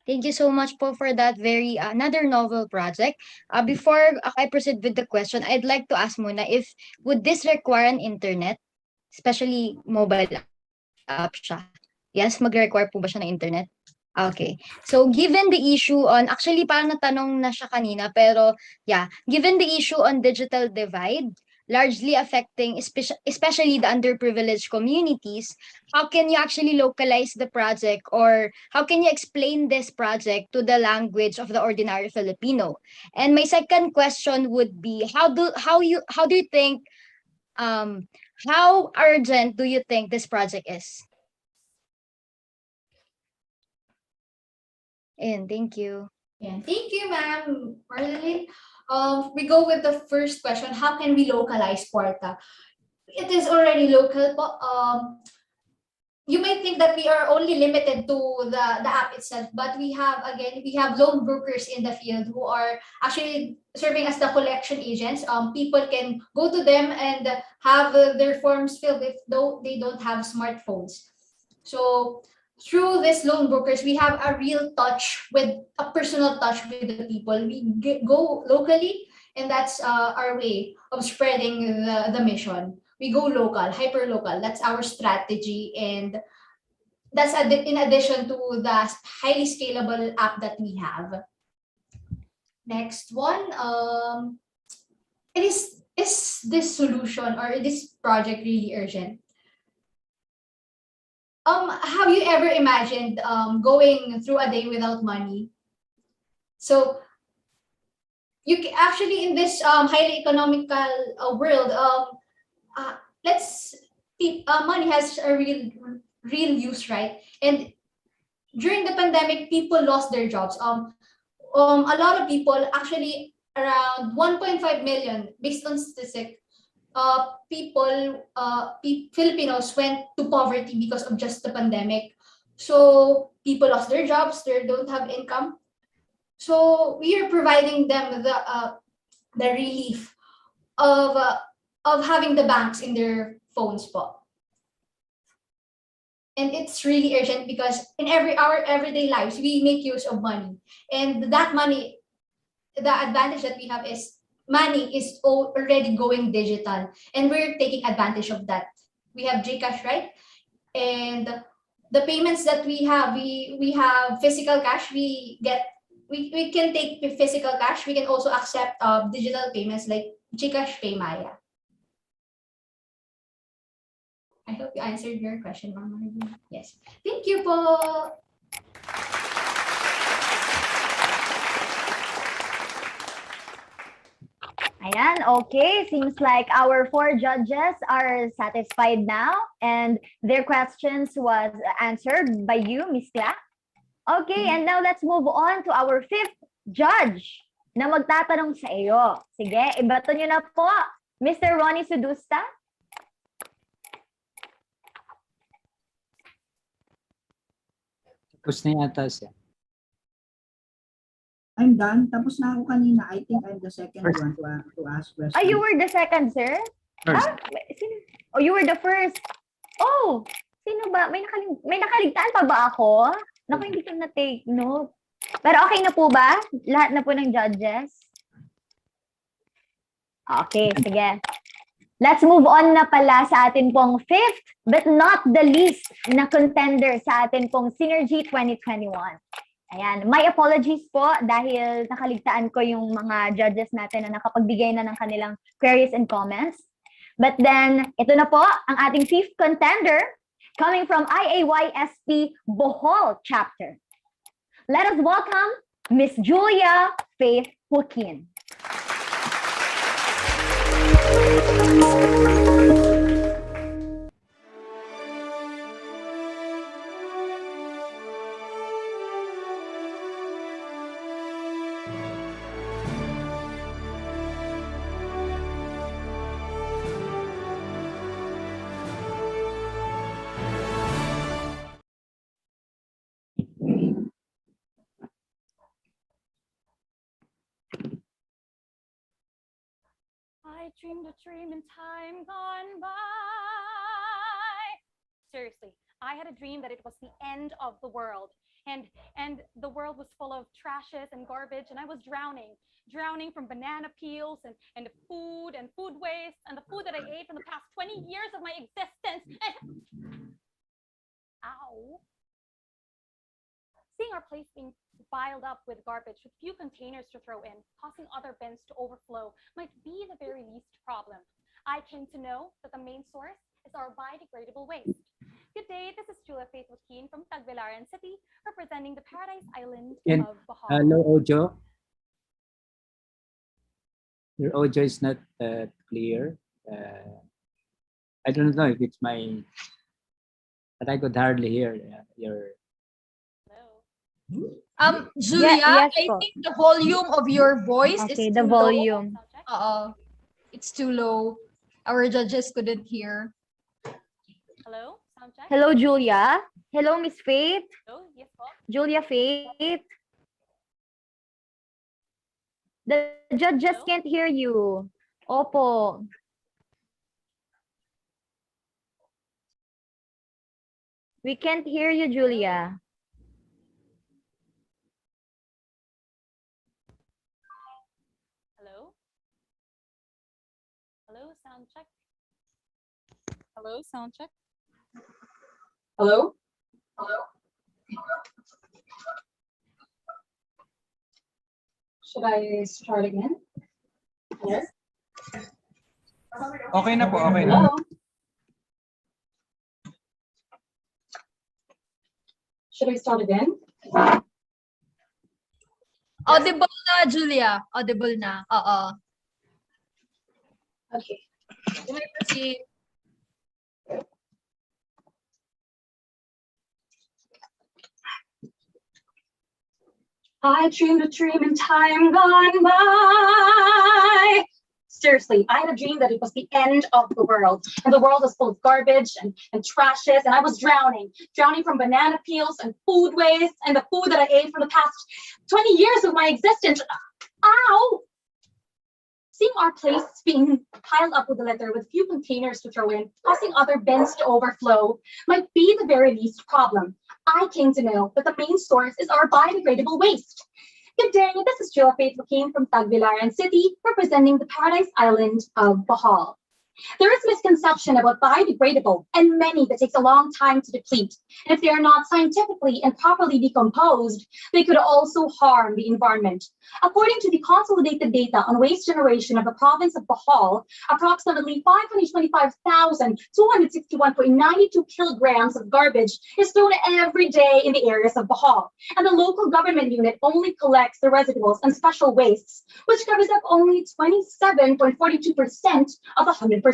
Speaker 10: Thank you so much po for that very another novel project. Before I proceed with the question, I'd like to ask muna if would this require an internet, especially mobile app siya? Yes, magre-require po ba siya ng internet? Okay. So given the issue on, actually parang natanong na siya kanina, pero yeah, given the issue on digital divide, largely affecting especially the underprivileged communities, how can you actually localize the project or how can you explain this project to the language of the ordinary Filipino? And my second question would be, how do you think, how urgent do you think this project is? And thank you.
Speaker 5: Yeah, thank you, ma'am. Marlene. We go with the first question. How can we localize Quarta? It is already local. You might think that we are only limited to the app itself, but we have loan brokers in the field who are actually serving as the collection agents. People can go to them and have their forms filled if though they don't have smartphones. So through these loan brokers, we have a real touch with a personal touch with the people. We go locally, and that's our way of spreading the mission. We go local, hyper local. That's our strategy, and that's in addition to the highly scalable app that we have. Next one, is this solution or this project really urgent? Have you ever imagined going through a day without money? So you can actually, in this highly economical world, money has a real use, right? And during the pandemic, people lost their jobs. A lot of people, actually around 1.5 million, based on statistics, Filipinos went to poverty because of just the pandemic. So people lost their jobs, they don't have income. So we are providing them the relief of having the banks in their phones po. And it's really urgent because in our everyday lives, we make use of money. And that money, the advantage that we have is money is already going digital, and we're taking advantage of that. We have GCash, right? And the payments that we have physical cash. We can take physical cash. We can also accept digital payments like GCash, PayMaya. I hope you answered your question, Mama. Yes. Thank you po.
Speaker 3: Ayan, okay. Seems like our 4 judges are satisfied now and their questions was answered by you, Miss Cla. Okay, and now let's move on to our 5th judge na magtatanong sa iyo. Sige, ibato nyo na po, Mr. Ronnie Sudusta.
Speaker 9: Tapos na yata siya.
Speaker 6: I'm done. Tapos na ako kanina. I think I'm the second one to ask questions.
Speaker 3: Oh, you were the second, sir?
Speaker 9: First.
Speaker 3: Oh, you were the first. Oh, sino ba? May nakaligtaan pa ba ako? Naku, hindi ko na-take note. Pero okay na po ba? Lahat na po ng judges? Okay, sige. Let's move on na pala sa atin pong fifth but not the least na contender sa atin pong Synergy 2021. Ayan, my apologies po dahil nakaligtaan ko yung mga judges natin na nakapagbigay na ng kanilang queries and comments. But then, ito na po ang ating fifth contender coming from IAYSP Bohol chapter. Let us welcome Miss Julia Faith Joaquin.
Speaker 11: I dreamed a dream in time gone by. Seriously, I had a dream that it was the end of the world, and the world was full of trashes and garbage, and I was drowning from banana peels and food waste and the food that I ate from the past 20 years of my existence. Ow. Seeing our place being piled up with garbage with few containers to throw in, causing other bins to overflow, might be the very least problem. I came to know that the main source is our biodegradable waste. Good day, this is Julia Faith Joaquin from Tagbilaran City, representing the Paradise Island of Bohol.
Speaker 9: Hello, Ojo. Your audio is not clear. I don't know if it's my, but I could hardly hear your.
Speaker 7: Julia,
Speaker 3: yes
Speaker 7: I
Speaker 3: po.
Speaker 7: think the volume of your voice
Speaker 3: Okay,
Speaker 7: is
Speaker 3: the
Speaker 7: too
Speaker 3: volume.
Speaker 7: low. It's too low. Our judges couldn't hear.
Speaker 11: Hello, sound check.
Speaker 3: Hello, Julia. Hello, Miss Faith.
Speaker 11: Hello, yes po.
Speaker 3: Julia Faith. The judges can't hear you. Opo. We can't hear you, Julia.
Speaker 11: Hello? Hello, sound check. Hello, sound check.
Speaker 12: Hello? Hello? Should I start again? Yes?
Speaker 13: Okay na po, okay na.
Speaker 12: Hello? Should I start again?
Speaker 7: Audible na, Julia. Audible na.
Speaker 12: Okay.
Speaker 7: You may proceed.
Speaker 12: I dreamed a dream in time gone by. Seriously, I had a dream that it was the end of the world, and the world was full of garbage and trashes, and I was drowning from banana peels and food waste and the food that I ate for the past 20 years of my existence. Ow! Seeing our place being piled up with a litter with few containers to throw in, causing other bins to overflow, might be the very least problem. I came to know that the main source is our biodegradable waste. Good day, this is Julia Faith Joaquin from Tagbilaran City, representing the Paradise Island of Bohol. There is misconception about biodegradable and many that takes a long time to deplete. And if they are not scientifically and properly decomposed, they could also harm the environment. According to the consolidated data on waste generation of the province of Bohol, approximately 525,261.92 kilograms of garbage is thrown every day in the areas of Bohol. And the local government unit only collects the residuals and special wastes, which covers up only 27.42% of the 100%.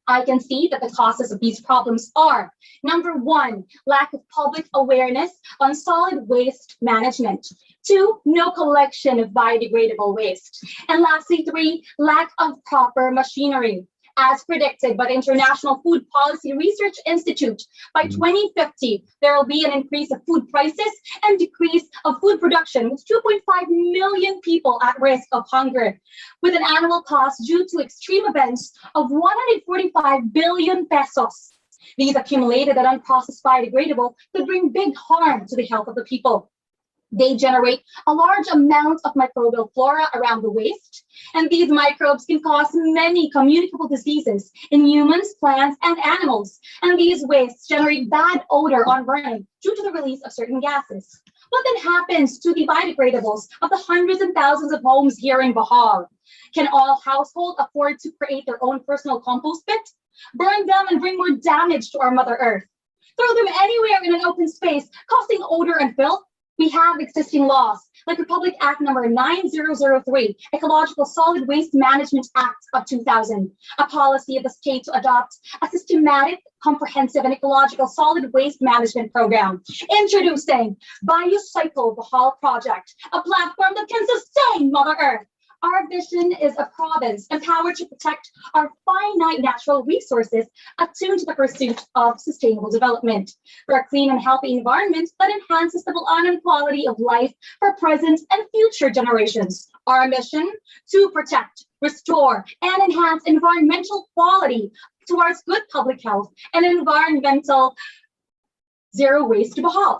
Speaker 12: I can see that the causes of these problems are: number one, lack of public awareness on solid waste management; two, no collection of biodegradable waste; and lastly, three, lack of proper machinery. As predicted by the International Food Policy Research Institute, by 2050, there will be an increase of food prices and decrease of food production, with 2.5 million people at risk of hunger, with an annual cost due to extreme events of 145 billion pesos. These accumulated and unprocessed biodegradable could bring big harm to the health of the people. They generate a large amount of microbial flora around the waste, and these microbes can cause many communicable diseases in humans, plants, and animals. And these wastes generate bad odor on burning due to the release of certain gases. What then happens to the biodegradables of the hundreds and thousands of homes here in Bohol? Can all households afford to create their own personal compost pit? Burn them and bring more damage to our Mother Earth. Throw them anywhere in an open space, causing odor and filth? We have existing laws, like Republic Act number 9003, Ecological Solid Waste Management Act of 2000, a policy of the state to adopt a systematic, comprehensive, and ecological solid waste management program. Introducing BioCycle Bohol Project, a platform that can sustain Mother Earth. Our vision is a province empowered to protect our finite natural resources, attuned to the pursuit of sustainable development for a clean and healthy environment that enhances the well-being and quality of life for present and future generations. Our mission: to protect, restore, and enhance environmental quality towards good public health and environmental zero waste to Bohol.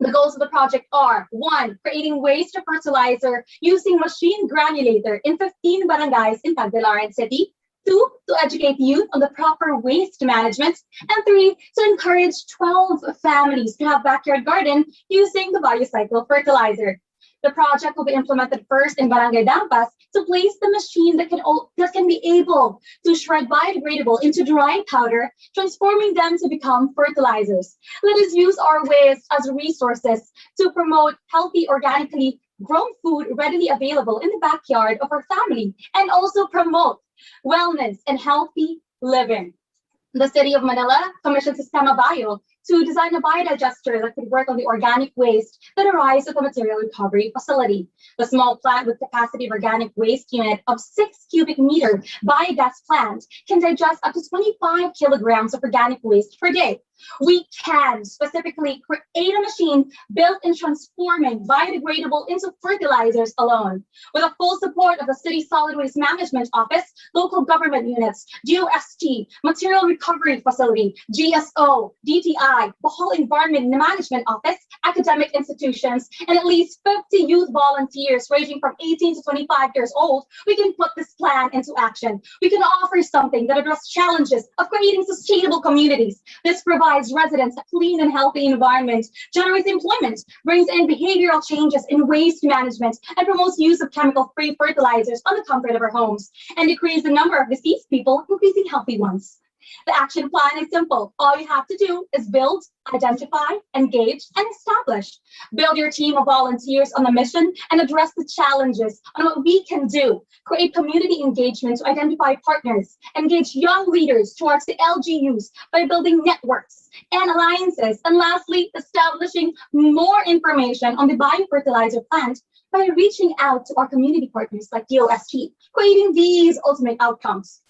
Speaker 12: The goals of the project are: 1, creating waste to fertilizer using machine granulator in 15 barangays in Tagbilaran City. 2, to educate youth on the proper waste management. And 3, to encourage 12 families to have backyard garden using the BioCycle fertilizer. The project will be implemented first in Barangay Dampas to place the machine that can be able to shred biodegradable into dry powder, transforming them to become fertilizers. Let us use our waste as resources to promote healthy, organically grown food readily available in the backyard of our family, and also promote wellness and healthy living. The City of Manila commissioned Sistema Bio to design a biodigester that could work on the organic waste that arises at the material recovery facility. The small plant with capacity of organic waste unit of 6 cubic meter biogas plant can digest up to 25 kilograms of organic waste per day. We can specifically create a machine built in transforming biodegradable into fertilizers alone. With the full support of the City Solid Waste Management Office, local government units, GOST, Material Recovery Facility, GSO, DTI, Bohol Environment Management Office, academic institutions, and at least 50 youth volunteers ranging from 18 to 25 years old, we can put this plan into action. We can offer something that addresses challenges of creating sustainable communities. This provides residents a clean and healthy environment, generates employment, brings in behavioral changes in waste management, and promotes use of chemical-free fertilizers on the comfort of our homes, and decrease the number of deceased people, increasing healthy ones. The action plan is simple. All you have to do is build, identify, engage, and establish. Build your team of volunteers on the mission and address the challenges on what we can do. Create community engagement to identify partners. Engage young leaders towards the LGUs by building networks and alliances. And lastly, establishing more information on the biofertilizer plant by reaching out to our community partners like DOST, creating these ultimate outcomes.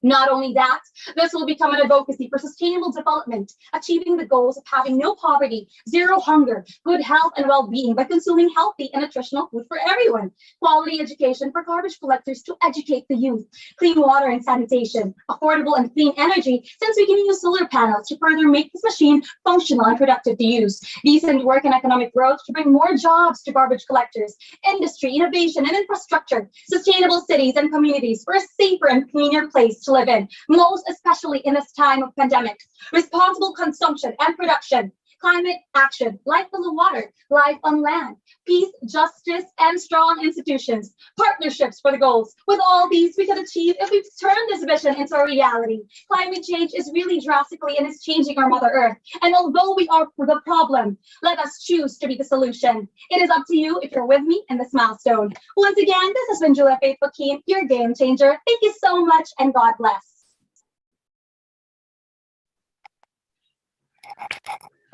Speaker 12: Not only that, this will become an advocacy for sustainable development, achieving the goals of having no poverty, zero hunger, good health and well-being by consuming healthy and nutritional food for everyone, quality education for garbage collectors to educate the youth, clean water and sanitation, affordable and clean energy, since we can use solar panels to further make this machine functional and productive to use, decent work and economic growth to bring more jobs to garbage collectors, industry, innovation and infrastructure, sustainable cities and communities for a safer and cleaner place to live in, most especially in this time of pandemic. Responsible consumption and production, climate action, life on the water, life on land, peace, justice, and strong institutions, partnerships for the goals. With all these, we can achieve if we turn this vision into a reality. Climate change is really drastically and is changing our Mother Earth. And although we are the problem, let us choose to be the solution. It is up to you if you're with me in this milestone. Once again, this has been Julia Faith Joaquin, your game changer. Thank you so much and God bless.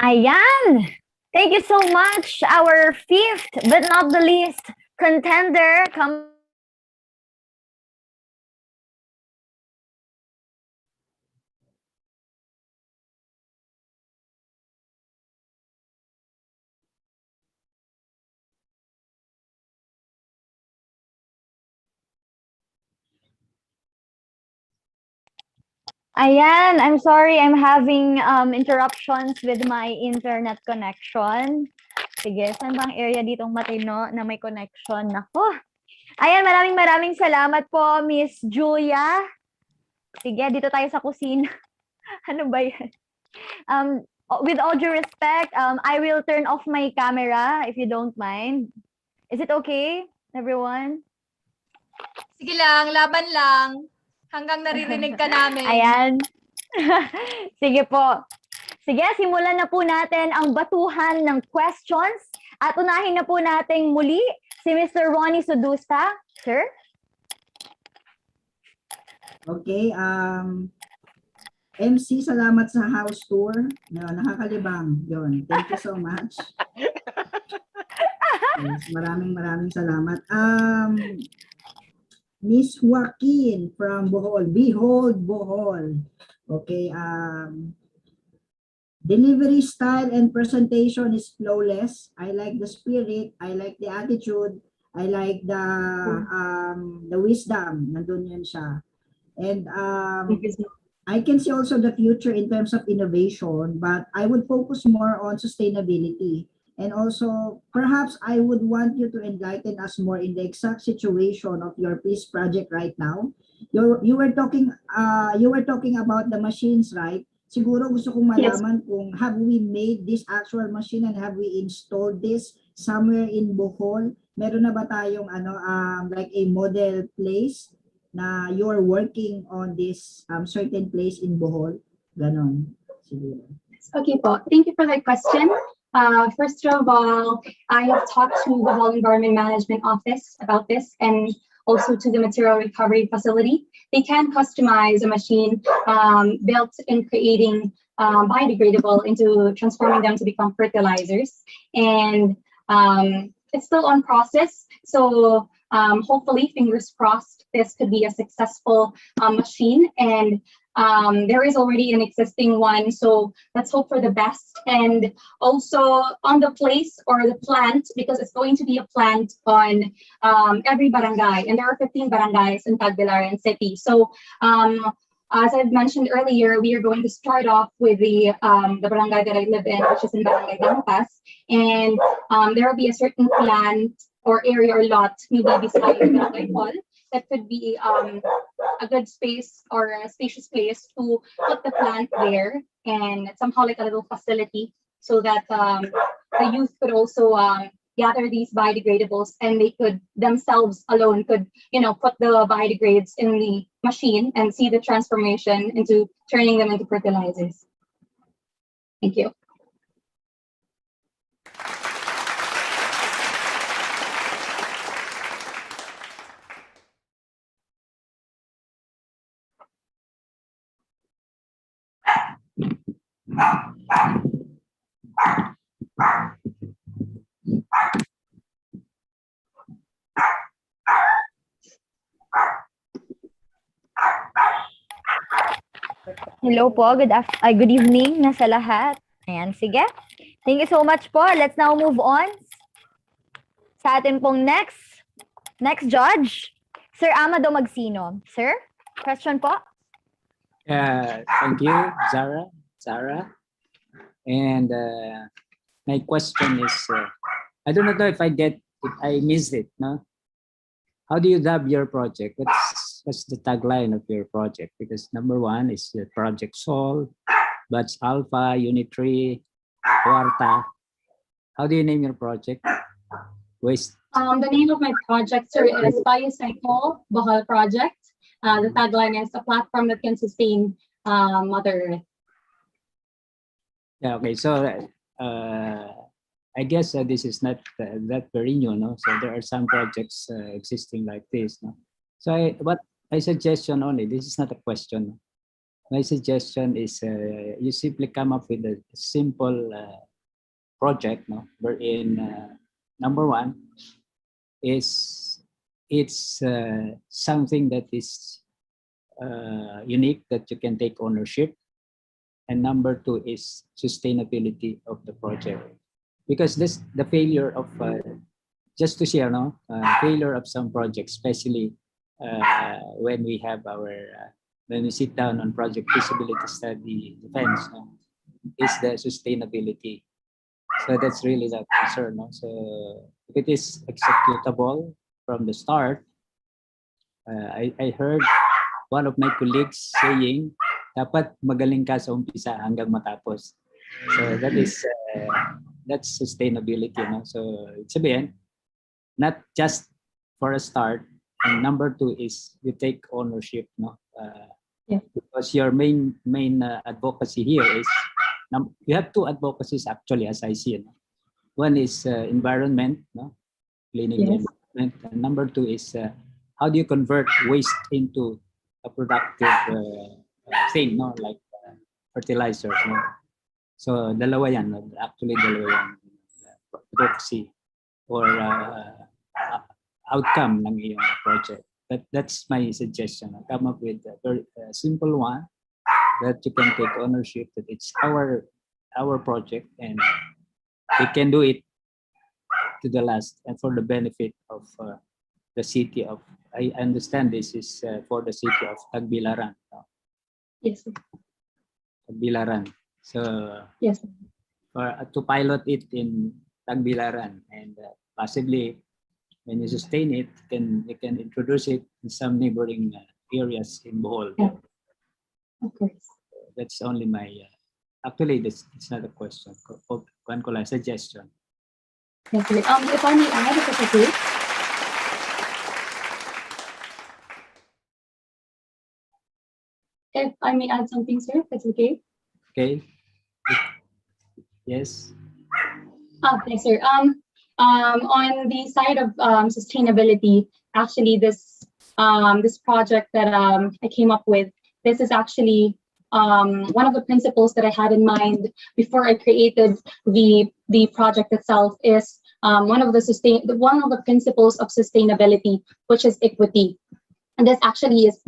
Speaker 3: Ayan! Thank you so much, our fifth but not the least contender. Ayan, I'm sorry, I'm having interruptions with my internet connection. Sige, saan ba ang area ditong matino na may connection? Nako. Ayan, maraming salamat po, Miss Julia. Sige, dito tayo sa kusina. Ano ba yan? With all due respect, I will turn off my camera if you don't mind. Is it okay, everyone?
Speaker 7: Sige lang, laban lang. Hanggang naririnig ka namin.
Speaker 3: Ayan. Sige po. Sige, simulan na po natin ang batuhan ng questions. At unahin na po natin muli si Mr. Ronnie Sudusta. Sir?
Speaker 6: Okay, MC, salamat sa house tour. No, nakakalibang. Yun. Thank you so much. Yes, maraming salamat. Miss Joaquin from Bohol. Behold, Bohol. Okay, delivery style and presentation is flawless. I like the spirit. I like the attitude. I like the wisdom. Nandun yun siya. And I can see also the future in terms of innovation, but I would focus more on sustainability. And also, perhaps I would want you to enlighten us more in the exact situation of your peace project right now. You were talking about the machines, right? Siguro gusto kong malaman kung have we made this actual machine and have we installed this somewhere in Bohol? Meron na ba tayong like a model place na you're working on this certain place in Bohol? Ganon. Siguro.
Speaker 12: Okay po. Thank you for that question. First of all, I have talked to the Bohol Environment Management Office about this and also to the material recovery facility. They can customize a machine built in creating biodegradable into transforming them to become fertilizers. And it's still on process. So hopefully, fingers crossed, this could be a successful machine. And there is already an existing one, so let's hope for the best. And also on the place or the plant, because it's going to be a plant on every barangay, and there are 15 barangays in Tagbilaran City. So as I've mentioned earlier, we are going to start off with the barangay that I live in, which is in Barangay Dampas, and there will be a certain plant or area or lot, maybe beside the barangay hall, that could be a good space or a spacious place to put the plant there, and somehow like a little facility so that the youth could also gather these biodegradables, and they could themselves alone could, you know, put the biodegrades in the machine and see the transformation into turning them into fertilizers. Thank you.
Speaker 3: Hello po, good evening na sa lahat. Ayan, sige. Thank you so much po. Let's now move on sa atin pong next judge, Sir Amado Magsino. Sir, question po?
Speaker 9: Thank you, Zara. And my question is, I don't know if I missed it, no? How do you dub your project? What's the tagline of your project? Because number one is the Project Sol, Batch Alpha, Unit 3, Cuarta. How do you name your project? Waste.
Speaker 12: The name of my project, sir, is Biocycle Bohol Project. The tagline is a platform that can sustain Mother Earth.
Speaker 9: Yeah, okay. So I guess this is not that very new, no? So there are some projects existing like this, no? So my suggestion only, this is not a question. My suggestion is you simply come up with a simple project, no? Wherein number one is it's something that is unique that you can take ownership, and number two is sustainability of the project. Because the failure of just to share, no, failure of some projects, especially when we have when we sit down on project feasibility study defense, no, is the sustainability. So that's really the concern. No? So if it is executable from the start, I heard one of my colleagues saying, dapat magaling ka sa umpisa hanggang matapos. So that is that's sustainability. No? So it's sabihin, not just for a start. And number two is you take ownership. No?
Speaker 12: Yeah.
Speaker 9: Because your main advocacy here is you have two advocacies actually, as I see it. One is environment, no, cleaning the
Speaker 12: Yes.
Speaker 9: environment, and number two is how do you convert waste into a productive thing, no, like fertilizers. No? So dalawa yan, no? Actually dalawa yan, advocacy or outcome ng iyong project. That's my suggestion. Come up with a very simple one that you can take ownership, that it's our project and we can do it to the last and for the benefit of the city of, I understand this is for the city of Tagbilaran. No?
Speaker 12: Yes.
Speaker 9: Tagbilaran. So
Speaker 12: Yes.
Speaker 9: to pilot it in Tagbilaran and possibly when you sustain it, you can introduce it in some neighboring areas in Bohol.
Speaker 12: Yeah. Of course.
Speaker 9: That's only my, actually it's not a question, kuan ko lang, suggestion.
Speaker 12: Yes. If I may add, if that's okay. If I may add something, sir, if that's okay.
Speaker 9: Okay. Yes.
Speaker 12: Thanks, sir. On the side of sustainability, actually, this project that I came up with, this is actually one of the principles that I had in mind before I created the project itself. Is one of the principles of sustainability, which is equity. And this actually is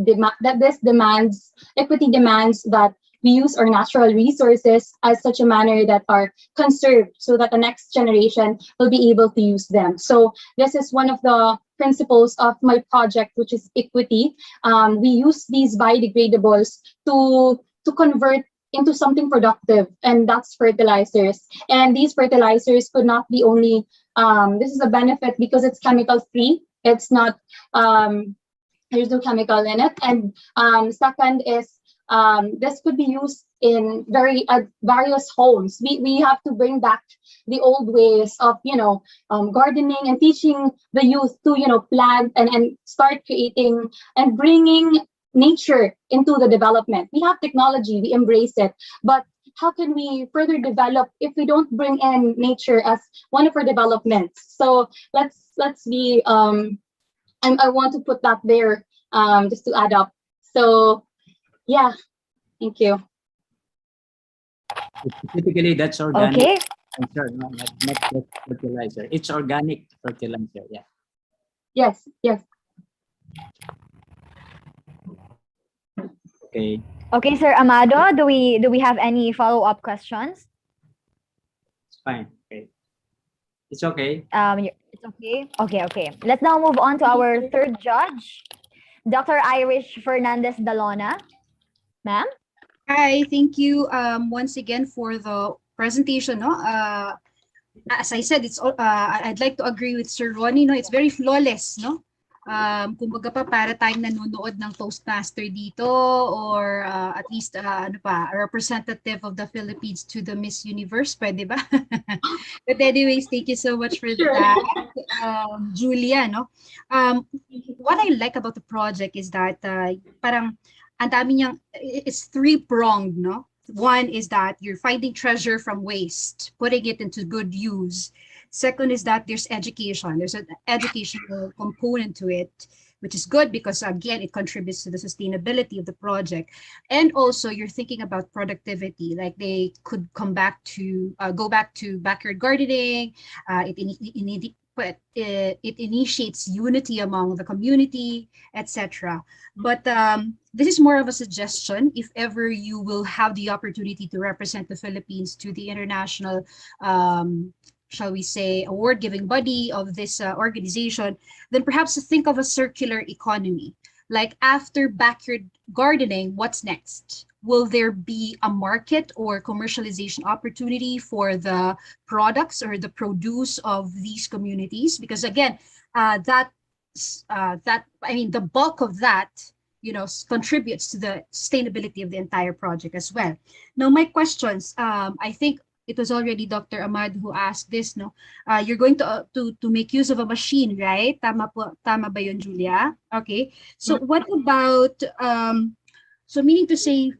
Speaker 12: equity demands that we use our natural resources as such a manner that are conserved so that the next generation will be able to use them. So this is one of the principles of my project, which is equity. We use these biodegradables to convert into something productive, and that's fertilizers. And these fertilizers could not be only, this is a benefit because it's chemical free. It's not, there's no chemical in it. And second is, this could be used in various homes. We have to bring back the old ways of gardening and teaching the youth to plant and start creating and bringing nature into the development. We have technology, we embrace it, but how can we further develop if we don't bring in nature as one of our developments? So let's be I want to put that there just to add up. So yeah, thank you.
Speaker 9: Typically, that's organic.
Speaker 3: Okay.
Speaker 9: Not just fertilizer. It's organic fertilizer. Yeah.
Speaker 12: Yes. Yes.
Speaker 9: Okay.
Speaker 3: Okay, Sir Amado, do we have any follow-up questions?
Speaker 9: It's fine. Okay. It's okay.
Speaker 3: It's okay. Okay. Let's now move on to our third judge, Dr. Irish Fernandez Dalona. Ma'am?
Speaker 8: Hi, thank you once again for the presentation. No, as I said, I'd like to agree with Sir Ronnie. No, it's very flawless. No, kumbaga pa para tayong nanonood ng Toastmaster dito, or at least a representative of the Philippines to the Miss Universe, pwede ba? But anyways, thank you so much for that, Julia. No, what I like about the project is that parang ang dami niyang, it's three-pronged, no? One is that you're finding treasure from waste, putting it into good use. Second is that there's education. There's an educational component to it, which is good because, again, it contributes to the sustainability of the project. And also, you're thinking about productivity, like they could go back to backyard gardening. It initiates unity among the community, etc. But this is more of a suggestion. If ever you will have the opportunity to represent the Philippines to the international, shall we say, award-giving body of this organization, then perhaps think of a circular economy. Like after backyard gardening, what's next? will there be a market or commercialization opportunity for the products or the produce of these communities? Because again, that I mean, the bulk of that, contributes to the sustainability of the entire project as well. Now, my questions, I think it was already Dr. Ahmad who asked this, no? You're going to make use of a machine, right? Tama ba yun, Julia? Okay. So what about, so meaning to say,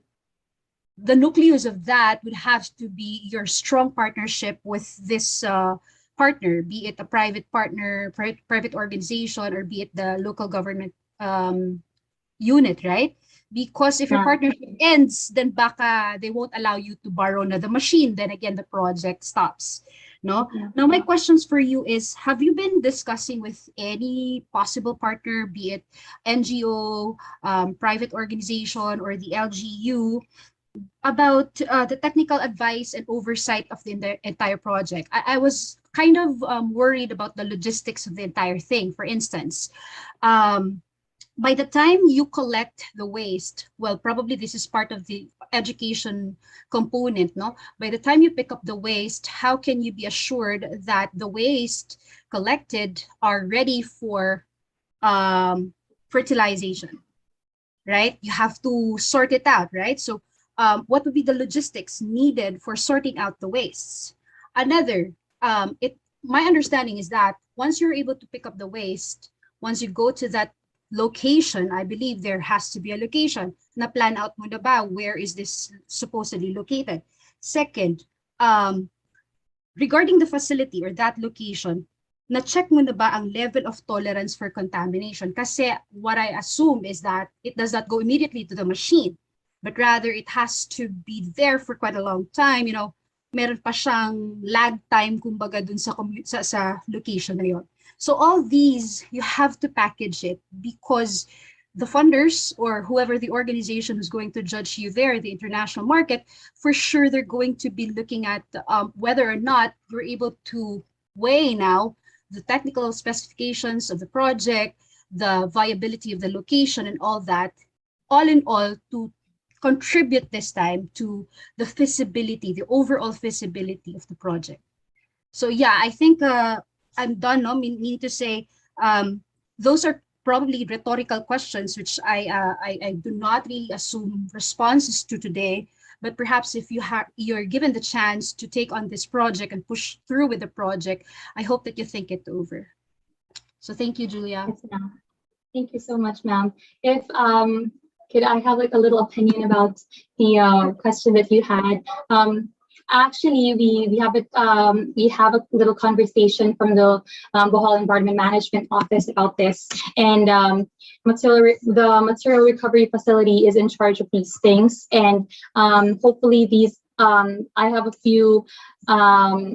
Speaker 8: the nucleus of that would have to be your strong partnership with this partner, be it a private partner, private organization, or be it the local government unit, right? Because if your partnership ends, then baka they won't allow you to borrow the machine. Then again, the project stops. No. Now, my questions for you is: have you been discussing with any possible partner, be it NGO, private organization, or the LGU, about the technical advice and oversight of the entire project? I was kind of worried about the logistics of the entire thing. For instance, by the time you collect the waste, well, probably this is part of the education component, no? By the time you pick up the waste, how can you be assured that the waste collected are ready for fertilization, right? You have to sort it out, right? So what would be the logistics needed for sorting out the wastes? Another, my understanding is that once you're able to pick up the waste, once you go to that location, I believe there has to be a location. Na plan out mo na ba where is this supposedly located? Second, regarding the facility or that location, na-check mo na ba ang level of tolerance for contamination? Kasi what I assume is that it does not go immediately to the machine, but rather it has to be there for quite a long time. Meron pa siyang lag time, kumbaga, dun sa location na yun. So all these, you have to package it, because the funders or whoever the organization who's going to judge you there, the international market, for sure they're going to be looking at whether or not you're able to weigh now the technical specifications of the project, the viability of the location, and all that, all in all, to contribute this time to the feasibility, the overall feasibility of the project. So yeah, I think I'm done, no? Meaning to say, those are probably rhetorical questions, which I do not really assume responses to today. But perhaps if you're given the chance to take on this project and push through with the project, I hope that you think it over. So thank you, Julia.
Speaker 12: Yes, ma'am. Thank you so much, ma'am. If could I have like a little opinion about the question that you had? Actually, we have a little conversation from the Bohol Environment Management Office about this, and the material recovery facility is in charge of these things, and hopefully these I have a few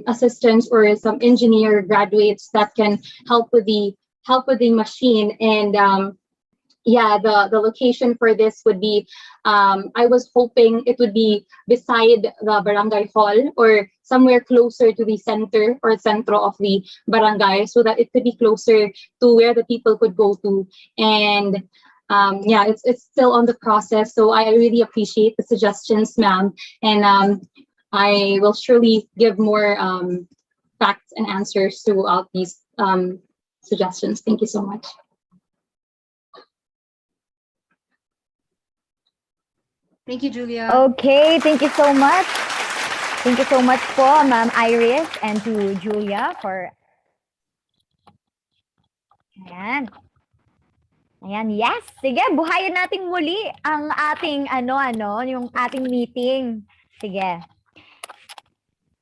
Speaker 12: assistants or some engineer graduates that can help with the machine. And yeah, the location for this would be, I was hoping it would be beside the barangay hall or somewhere closer to the center or centro of the barangay, so that it could be closer to where the people could go to. And yeah, it's still on the process. So I really appreciate the suggestions, ma'am. And I will surely give more facts and answers throughout these suggestions. Thank you so much.
Speaker 8: Thank you, Julia.
Speaker 3: Okay, thank you so much. Thank you so much po, Ma'am Iris, and to Julia for... Ayan. Ayan, yes. Sige, buhayin natin muli ang ating yung ating meeting. Sige.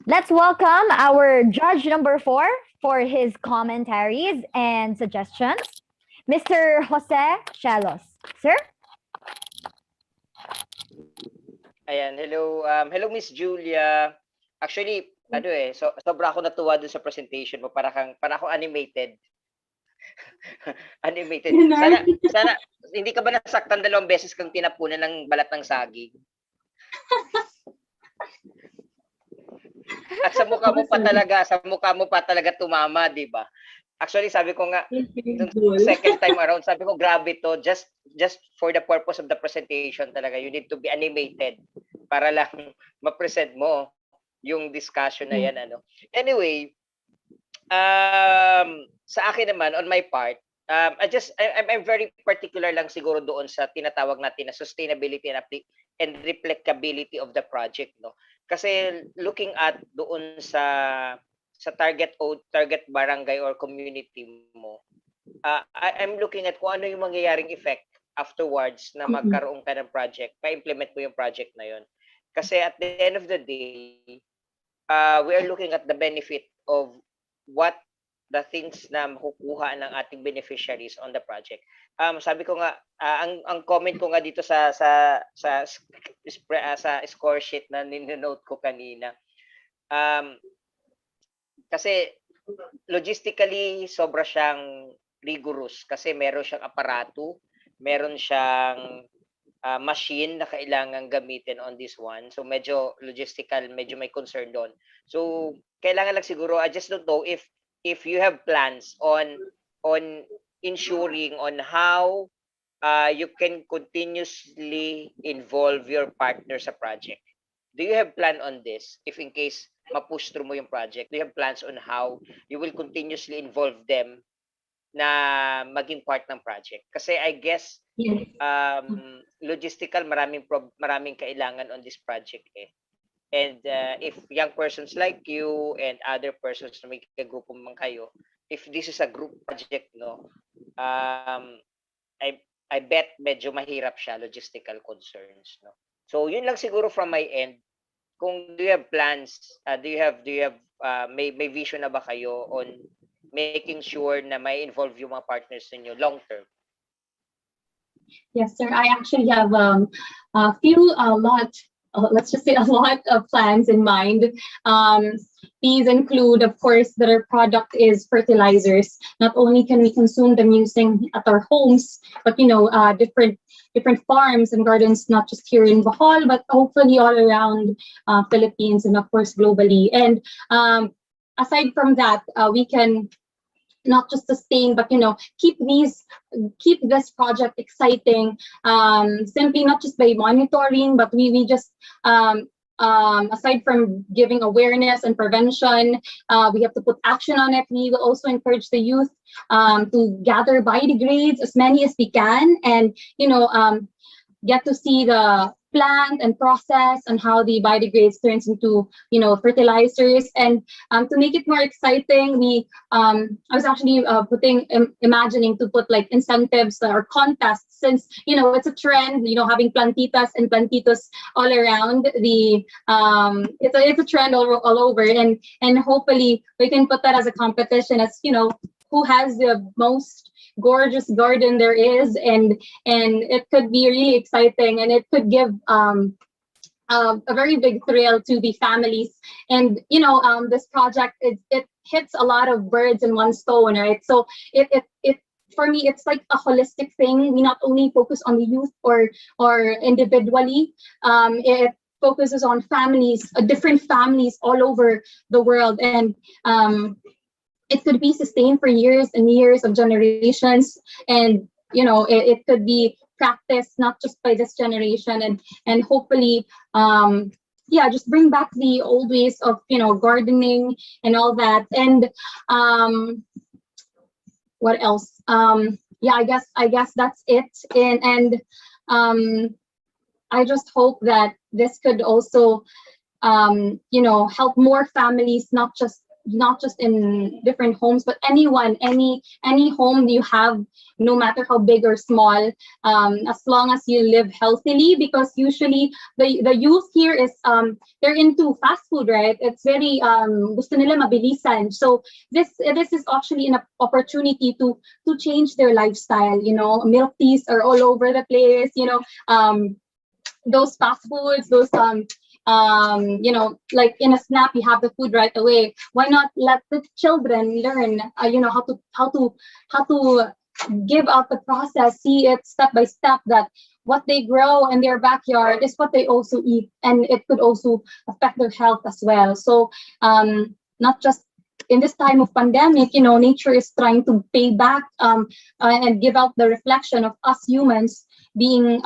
Speaker 3: Let's welcome our judge number 4 for his commentaries and suggestions, Mr. Jose Chalos. Sir?
Speaker 1: Ayan, hello. Hello, Miss Julia. Actually, sobra ako natuwa dun sa presentation mo. Para ako animated. Animated. Sana, hindi ka ba nasaktan 2 beses kang tinapunan ng balat ng saging? At sa mukha mo pa talaga tumama, di ba? Actually, sabi ko nga,
Speaker 12: Very
Speaker 1: nung
Speaker 12: cool.
Speaker 1: second time around, sabi ko, grabe to. Just for the purpose of the presentation talaga, you need to be animated para lang ma-present mo yung discussion na yan. Ano. Anyway, sa akin naman, on my part, I'm very particular lang siguro doon sa tinatawag natin na sustainability and replicability of the project, no? Kasi looking at doon sa target barangay or community mo, I'm looking at kung ano yung mangyayaring effect afterwards na magkaroon ka ng project, ma-implement mo yung project na yon. Kasi at the end of the day, we are looking at the benefit of what the things na makukuha ng ating beneficiaries on the project. Sabi ko nga, ang comment ko nga dito sa score sheet na ninonote ko kanina, kasi logistically sobra siyang rigorous kasi meron siyang aparato, meron siyang machine na kailangan gamitin on this one. So medyo logistical, medyo may concern doon. So kailangan lang siguro, I just don't know if you have plans on ensuring on how you can continuously involve your partner sa project. Do you have plan on this? If in case ma-push through mo yung project, do you have plans on how you will continuously involve them na maging part ng project? Kasi I guess logistical maraming kailangan on this project eh. And if young persons like you and other persons na may kagrupo man kayo, if this is a group project, no, I bet medyo mahirap siya, logistical concerns, no. So yun lang siguro from my end. Kung do you have plans, do you have may vision na ba kayo on making sure na may involve yung mga partners ninyo long term?
Speaker 12: Yes, sir. I actually have let's just say a lot of plans in mind. These include, of course, that our product is fertilizers. Not only can we consume them using at our homes, but different farms and gardens, not just here in Bohol, but hopefully all around Philippines and of course globally. And aside from that, we can not just sustain, but keep this project exciting. Simply not just by monitoring, but we just aside from giving awareness and prevention, we have to put action on it. We will also encourage the youth to gather biodegrades as many as we can, and get to see the plant and process and how the biodegrades turns into fertilizers. And to make it more exciting, I was actually imagining to put like incentives or contests, since it's a trend, having plantitas and plantitos all around the it's a trend all over, and hopefully we can put that as a competition as who has the most gorgeous garden there is, and it could be really exciting, and it could give a very big thrill to the families. And this project, it hits a lot of birds in one stone, right? So it for me, it's like a holistic thing. We not only focus on the youth or individually, it focuses on families, different families all over the world, and it could be sustained for years and years of generations, and it could be practiced not just by this generation, and hopefully just bring back the old ways of gardening and all that. And what else? I guess that's it. And I just hope that this could also help more families, not just in different homes, but anyone, any home you have, no matter how big or small, as long as you live healthily. Because usually the youth here is they're into fast food, right? It's very gusto nila mabilisan. So this is actually an opportunity to change their lifestyle. Milk teas are all over the place. Those fast foods, those like in a snap, you have the food right away. Why not let the children learn, how to give out the process, see it step by step, that what they grow in their backyard is what they also eat, and it could also affect their health as well. So not just in this time of pandemic, nature is trying to pay back and give out the reflection of us humans being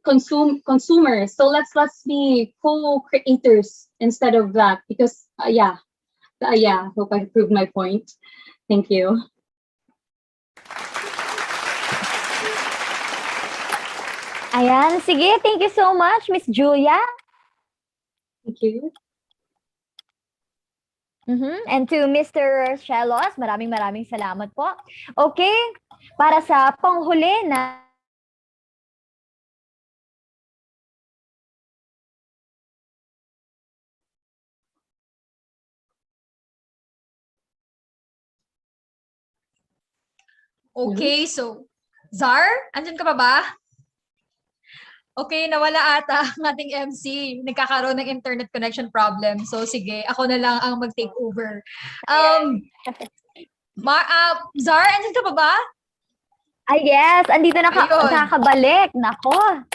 Speaker 12: consumers. So let's be co-creators instead of that, because hope I proved my point. Thank you.
Speaker 3: Ayan, sige, thank you so much, Miss Julia.
Speaker 12: Thank you.
Speaker 3: And to Mr. Shelos, maraming salamat po. Okay, para sa panghuli na
Speaker 7: Okay, so Zar, andyan ka pa ba? Okay, nawala ata ang ating MC. Nagkakaroon ng internet connection problem. So sige, ako na lang ang mag-take over. Zar, andyan ka pa ba?
Speaker 3: Ay, yes, andito na
Speaker 7: Ayun.
Speaker 3: nakakabalik. Nako.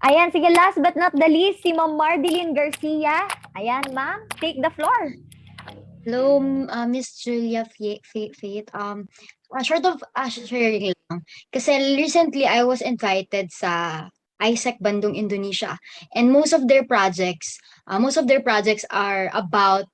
Speaker 3: Ayan, sige, last but not the least, si Ma'am Mardeline Garcia. Ayan, ma'am, take the floor.
Speaker 10: Hello, Miss Julia Faith. Short of sharing lang. Kasi recently, I was invited sa IAYSP Bandung, Indonesia. And most of their projects are about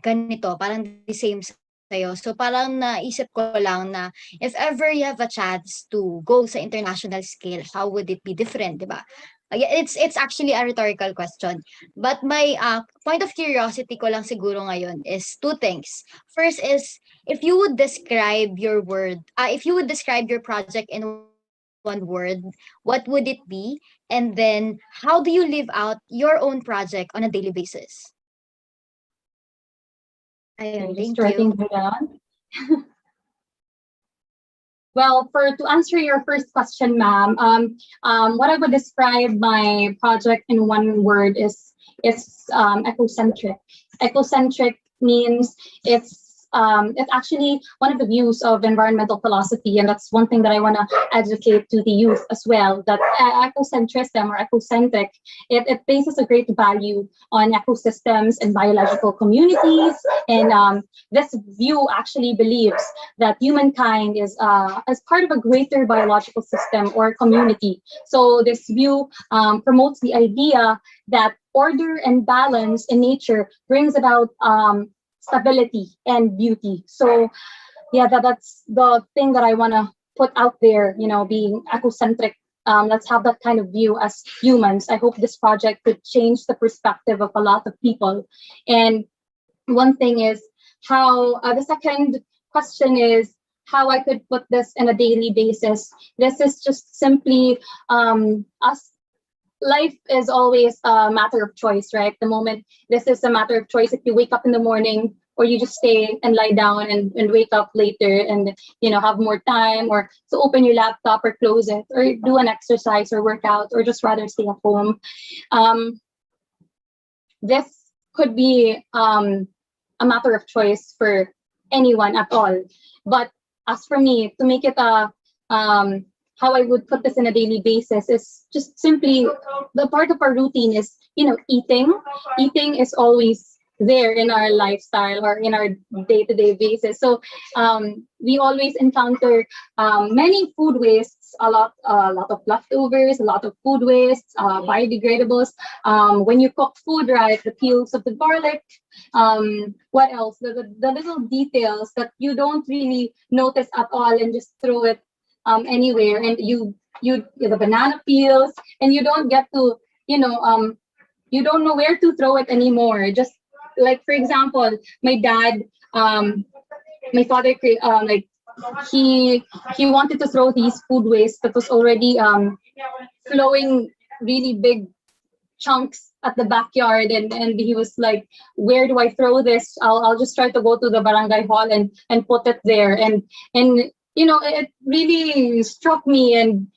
Speaker 10: ganito, parang the same sa'yo. So parang naisip ko lang na if ever you have a chance to go sa international scale, how would it be different, di ba? It's actually a rhetorical question. But my point of curiosity ko lang siguro ngayon is two things. First is, if you would describe your project in one word, what would it be? And then, how do you live out your own project on a daily basis? Ayun, thank you.
Speaker 12: Well, to answer your first question, ma'am, what I would describe my project in one word is ecocentric. Ecocentric means it's actually one of the views of environmental philosophy, and that's one thing that I want to educate to the youth as well, that ecocentrism or ecocentric, it places a great value on ecosystems and biological communities, and this view actually believes that humankind is as part of a greater biological system or community. So this view promotes the idea that order and balance in nature brings about stability and beauty. So yeah, that's the thing that I want to put out there, being ecocentric. Let's have that kind of view as humans. I hope this project could change the perspective of a lot of people. And one thing is how, the second question is how I could put this in a daily basis. This is just simply us. Life is always a matter of choice, right? The moment this is a matter of choice, if you wake up in the morning or you just stay and lie down and wake up later and have more time, or to open your laptop or close it or do an exercise or work out or just rather stay at home. This could be a matter of choice for anyone at all. But as for me, to make it how I would put this in a daily basis is just simply the part of our routine is, eating. Eating is always there in our lifestyle or in our day-to-day basis. So we always encounter many food wastes, a lot of leftovers, a lot of food wastes, biodegradables. When you cook food, right, the peels of the garlic, what else? The little details that you don't really notice at all and just throw it anywhere, and you the banana peels, and you don't get to you don't know where to throw it anymore. Just like, for example, my dad, my father, like he wanted to throw these food waste that was already flowing really big chunks at the backyard, and he was like, where do I throw this? I'll just try to go to the barangay hall and put it there, and it really struck me. And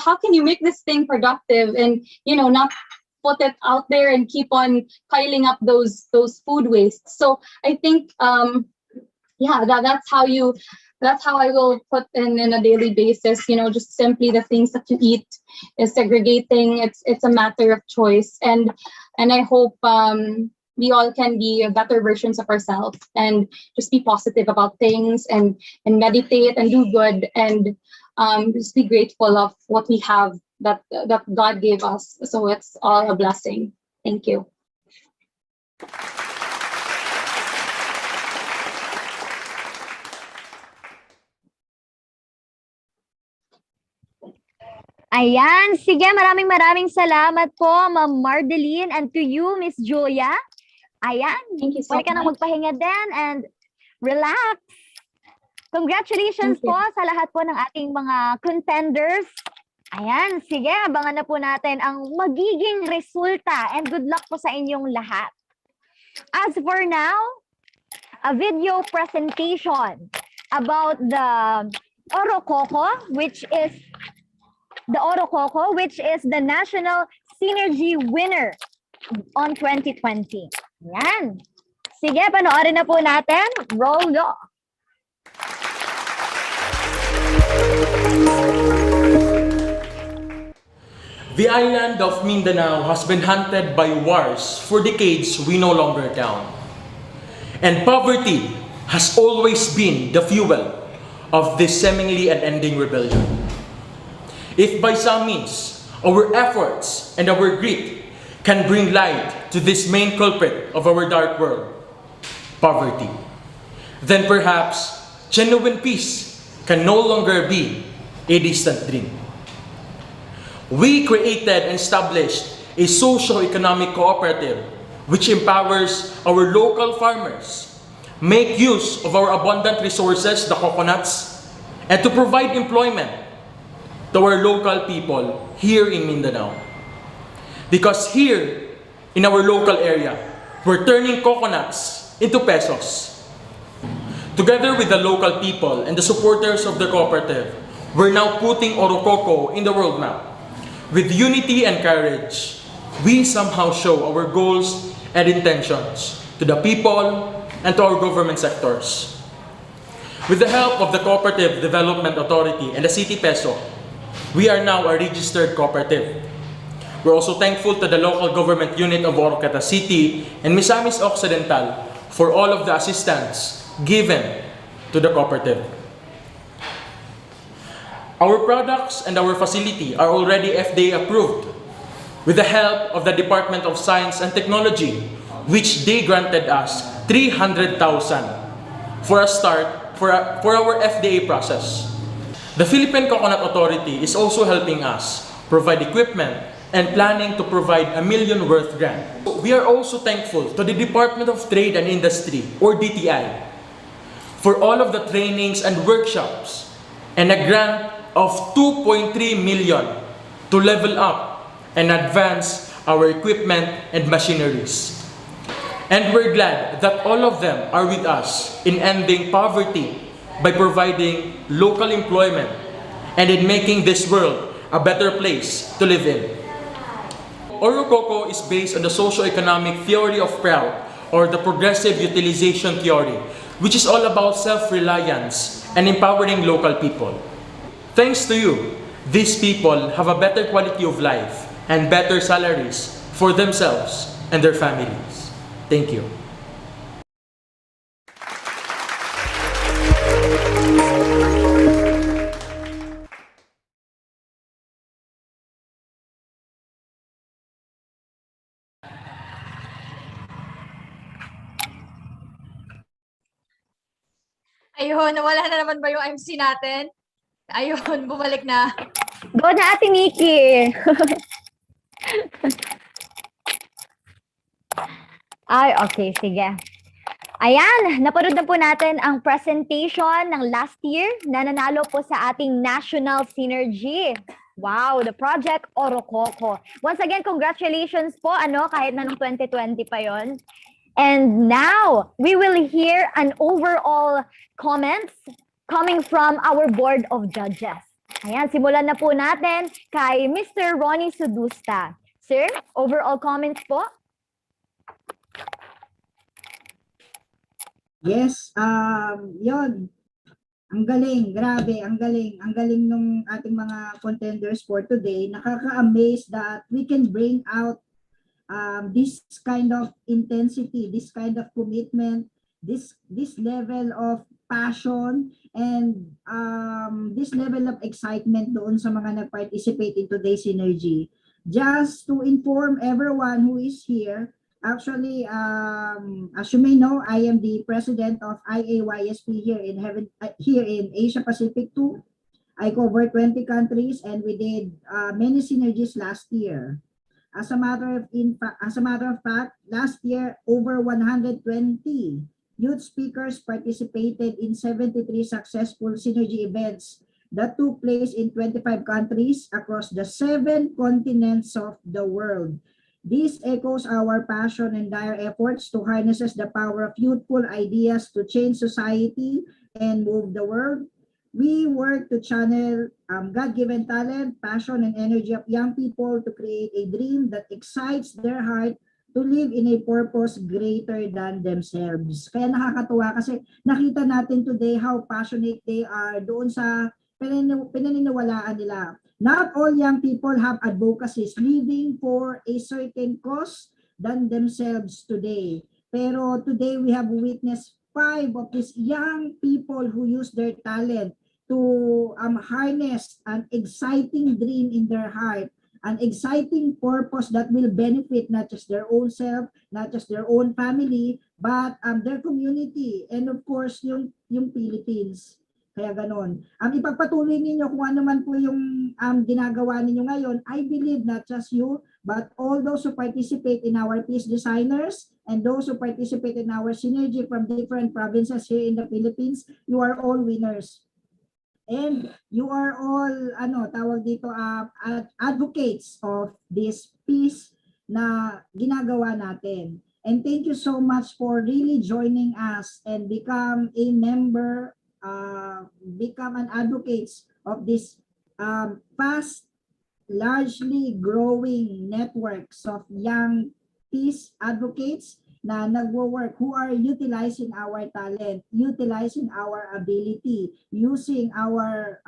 Speaker 12: how can you make this thing productive and not put it out there and keep on piling up those food wastes? So I think that's how I will put in a daily basis, just simply the things that you eat is segregating. It's a matter of choice, and I hope we all can be better versions of ourselves and just be positive about things and meditate and do good and just be grateful of what we have that God gave us. So it's all a blessing. Thank you.
Speaker 3: Ayan, sige, maraming salamat po, Ma'am Mardeline, and to you, Miss Julia. Ayan,
Speaker 12: Thank you so
Speaker 3: pwede ka na
Speaker 12: much.
Speaker 3: magpahinga din and relax. Congratulations
Speaker 12: Thank you.
Speaker 3: po sa lahat po ng ating mga contenders. Ayan, sige, abangan na po natin ang magiging resulta and good luck po sa inyong lahat. As for now, a video presentation about the Orococo, which is the National Synergy winner on 2020. Yan. Sige, panoorin na po natin. Roll off.
Speaker 13: The island of Mindanao has been hunted by wars for decades we no longer count. And poverty has always been the fuel of this seemingly unending rebellion. If by some means our efforts and our grit can bring light to this main culprit of our dark world, poverty, then perhaps genuine peace can no longer be a distant dream. We created and established a socio-economic cooperative which empowers our local farmers, make use of our abundant resources, the coconuts, and to provide employment to our local people here in Mindanao. Because here, in our local area, we're turning coconuts into pesos. Together with the local people and the supporters of the cooperative, we're now putting Orococo in the world map. With unity and courage, we somehow show our goals and intentions to the people and to our government sectors. With the help of the Cooperative Development Authority and the City Peso, we are now a registered cooperative. We're also thankful to the local government unit of Oroqueta City and Misamis Occidental for all of the assistance given to the cooperative. Our products and our facility are already FDA approved with the help of the Department of Science and Technology, which they granted us 300,000 for a start for our FDA process. The Philippine Coconut Authority is also helping us provide equipment and planning to provide $1 million worth grant. We are also thankful to the Department of Trade and Industry, or DTI, for all of the trainings and workshops and a grant of 2.3 million to level up and advance our equipment and machineries. And we're glad that all of them are with us in ending poverty by providing local employment and in making this world a better place to live in. Orococo is based on the socio-economic theory of PROUD, or the progressive utilization theory, which is all about self-reliance and empowering local people. Thanks to you, these people have a better quality of life and better salaries for themselves and their families. Thank you.
Speaker 7: Ayun, nawala na naman ba yung MC natin? Ayun, bumalik na.
Speaker 3: Go na, Ate Nikki! Ay, okay, sige. Ayan, napanood na po natin ang presentation ng last year na nanalo po sa ating National Synergy. Wow, the Project Orococo. Once again, congratulations po, kahit na nung 2020 pa yon. And now, we will hear an overall comments coming from our Board of Judges. Ayan, simulan na po natin kay Mr. Ronnie Sudusta. Sir, overall comments po?
Speaker 6: Yes, yon. Ang galing, grabe, ang galing. Ang galing nung ating mga contenders for today. Nakaka-amaze that we can bring out this kind of intensity, this kind of commitment, this level of passion, and this level of excitement doon sa mga nag-participate in today's Synergy. Just to inform everyone who is here, actually, as you may know, I am the president of IAYSP here in Asia Pacific 2. I covered 20 countries, and we did many synergies last year. As a matter of fact, last year over 120 youth speakers participated in 73 successful synergy events that took place in 25 countries across the 7 continents of the world. This echoes our passion and dire efforts to harness the power of youthful ideas to change society and move the world. We work to channel God-given talent, passion, and energy of young people to create a dream that excites their heart to live in a purpose greater than themselves. Kaya nakakatuwa kasi nakita natin today how passionate they are doon sa pinaniniwalaan nila. Not all young people have advocacies living for a certain cause than themselves today. Pero today we have witnessed 5 of these young people who use their talent to harness an exciting dream in their heart, an exciting purpose that will benefit not just their own self, not just their own family, but their community, and of course, yung Philippines. Kaya ganon. Ipagpatuloy ninyo kung ano man po yung ginagawa ninyo ngayon. I believe not just you, but all those who participate in our peace designers and those who participate in our synergy from different provinces here in the Philippines, you are all winners. And you are all, advocates of this peace na ginagawa natin. And thank you so much for really joining us and become a member, become an advocate of this fast, largely growing networks of young peace advocates na nagwo-work, who are utilizing our talent, utilizing our ability, using our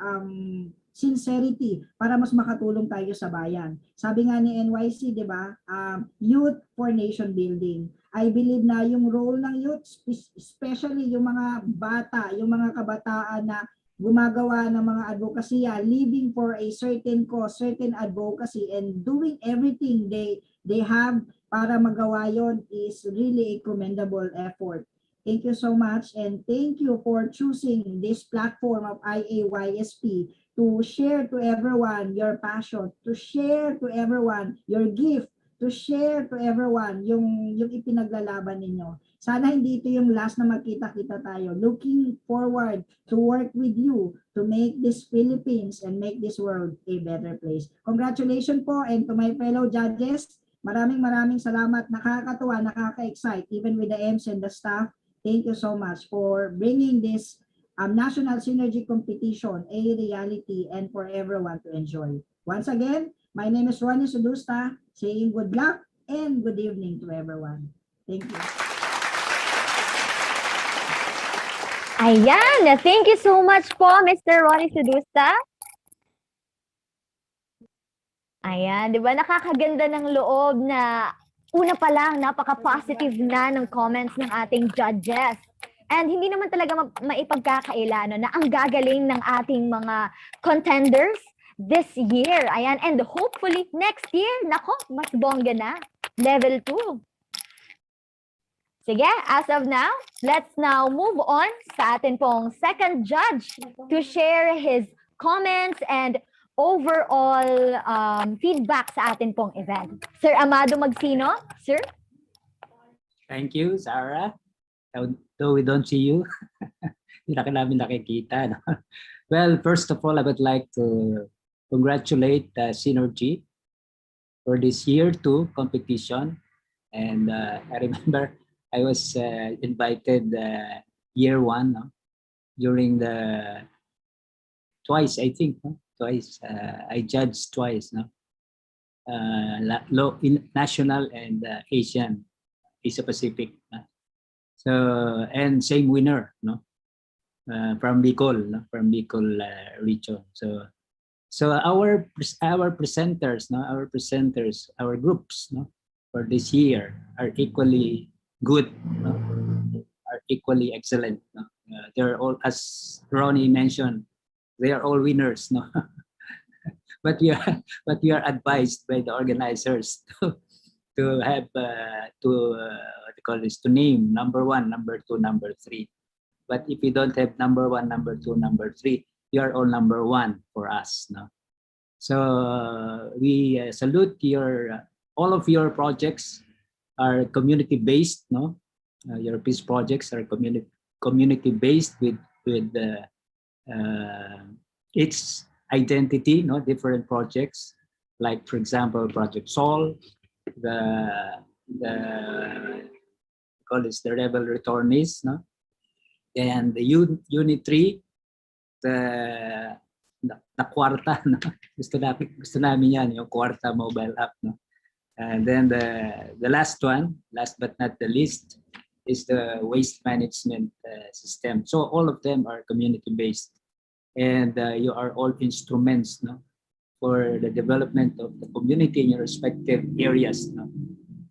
Speaker 6: sincerity para mas makatulong tayo sa bayan. Sabi nga ni NYC, di ba, youth for nation building. I believe na yung role ng youth, especially yung mga bata, yung mga kabataan na gumagawa ng mga advokasya, living for a certain cause, certain advocacy, and doing everything they have para magawa yon is really a commendable effort. Thank you so much, and thank you for choosing this platform of IAYSP to share to everyone your passion, to share to everyone your gift, to share to everyone yung ipinaglalaban ninyo. Sana hindi ito yung last na magkita-kita tayo. Looking forward to work with you to make this Philippines and make this world a better place. Congratulations po, and to my fellow judges, maraming salamat. Nakakatuwa, nakaka-excite, even with the MC and the staff. Thank you so much for bringing this National Synergy Competition a reality and for everyone to enjoy. Once again, my name is Ronnie Sudusta, saying good luck and good evening to everyone. Thank you.
Speaker 3: Ayan, thank you so much po, Mr. Ronnie Sudusta. Ayan, di ba nakakaganda ng loob na una pa lang, napaka-positive na ng comments ng ating judges. And hindi naman talaga maipagkakaila na ang gagaling ng ating mga contenders this year. Ayan, and hopefully next year, nako, mas bongga na. Level 2. Sige, as of now, let's now move on sa atin pong second judge to share his comments and overall feedback sa atin pong event. Sir Amado Magsino, sir?
Speaker 9: Thank you, Sarah. Though we don't see you, hindi na namin nakikita. No? Well, first of all, I would like to congratulate Synergy for this year 2 competition. And I remember I was invited year 1, no? During the twice, I think, no? Twice. I judged twice, no? National and Asian, Asia Pacific. No? So, and same winner, no? From Bicol, no? From Bicol region. So our presenters, no? Our presenters, our groups, no? for this year are equally good, no? Are equally excellent. No? They're all, as Ronnie mentioned, they are all winners. No? but we are advised by the organizers to have what you call this, to name number one, number two, number three. But if you don't have number one, number two, number three, you are all number one for us. No? So we salute your all of your projects are community based. No, your peace projects are community based with its identity. No, different projects like, for example, Project Sol, the call this the Rebel Returnees. No, and the Unit 3, the Kwarta, no? gusto namin yan, yung Kwarta mobile app. No? And then the last one, last but not the least, is the waste management system. So all of them are community-based. And you are all instruments, no, for the development of the community in your respective areas. No?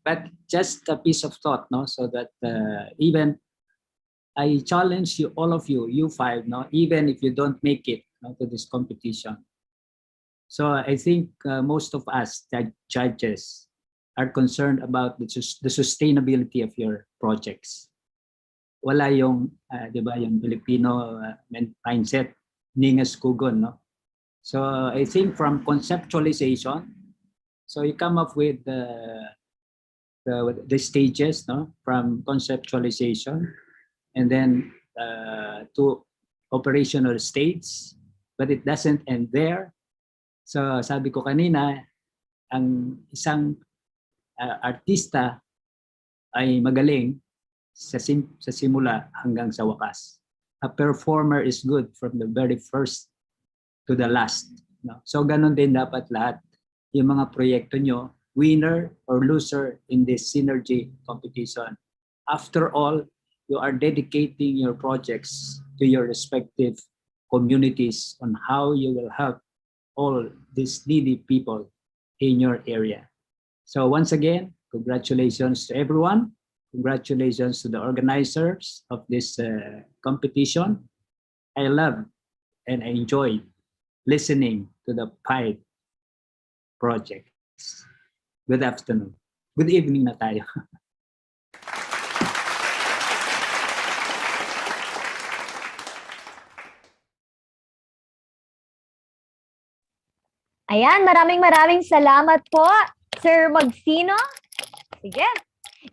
Speaker 9: But just a piece of thought, no, so that even I challenge you, all of you, you five, no, even if you don't make it, no, to this competition. So I think most of us, judges, are concerned about the sustainability of your projects. Wala yung, di ba, yung Filipino mindset, ningas kugon, no? So I think from conceptualization, so you come up with the stages, no, from conceptualization, and then to operational states, but it doesn't end there. So sabi ko kanina, ang isang artista ay magaling sa simula hanggang sa wakas. A performer is good from the very first to the last. No? So ganun din dapat lahat. Yung mga proyekto nyo, winner or loser in this synergy competition. After all, you are dedicating your projects to your respective communities on how you will help all these needy people in your area. So once again, congratulations to everyone. Congratulations to the organizers of this competition. I love and I enjoy listening to the 5 projects. Good afternoon. Good evening na tayo.
Speaker 3: Ayan, maraming salamat po, Sir Magsino. Sige.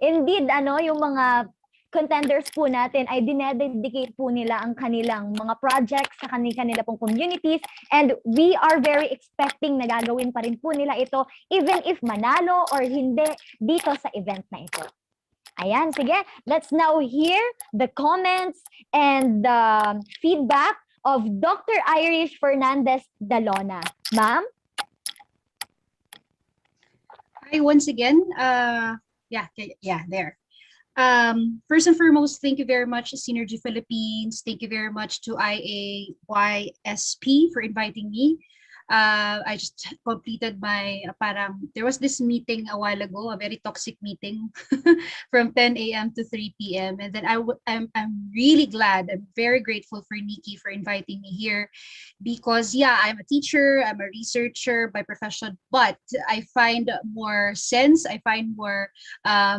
Speaker 3: Indeed, yung mga contenders po natin ay dinededicate po nila ang kanilang mga projects sa kanila pong communities, and we are very expecting na gagawin pa rin po nila ito even if manalo or hindi dito sa event na ito. Ayan, sige. Let's now hear the comments and the feedback of Dr. Irish Fernandez Dalona. Ma'am?
Speaker 8: Hi, once again. There. First and foremost, thank you very much, Synergy Philippines. Thank you very much to IAYSP for inviting me. I just completed my there was this meeting a while ago, a very toxic meeting from 10 a.m. to 3 p.m. And then I'm really glad, I'm very grateful for Nikki for inviting me here, because I'm a teacher, I'm a researcher by profession, but I find more sense, I find more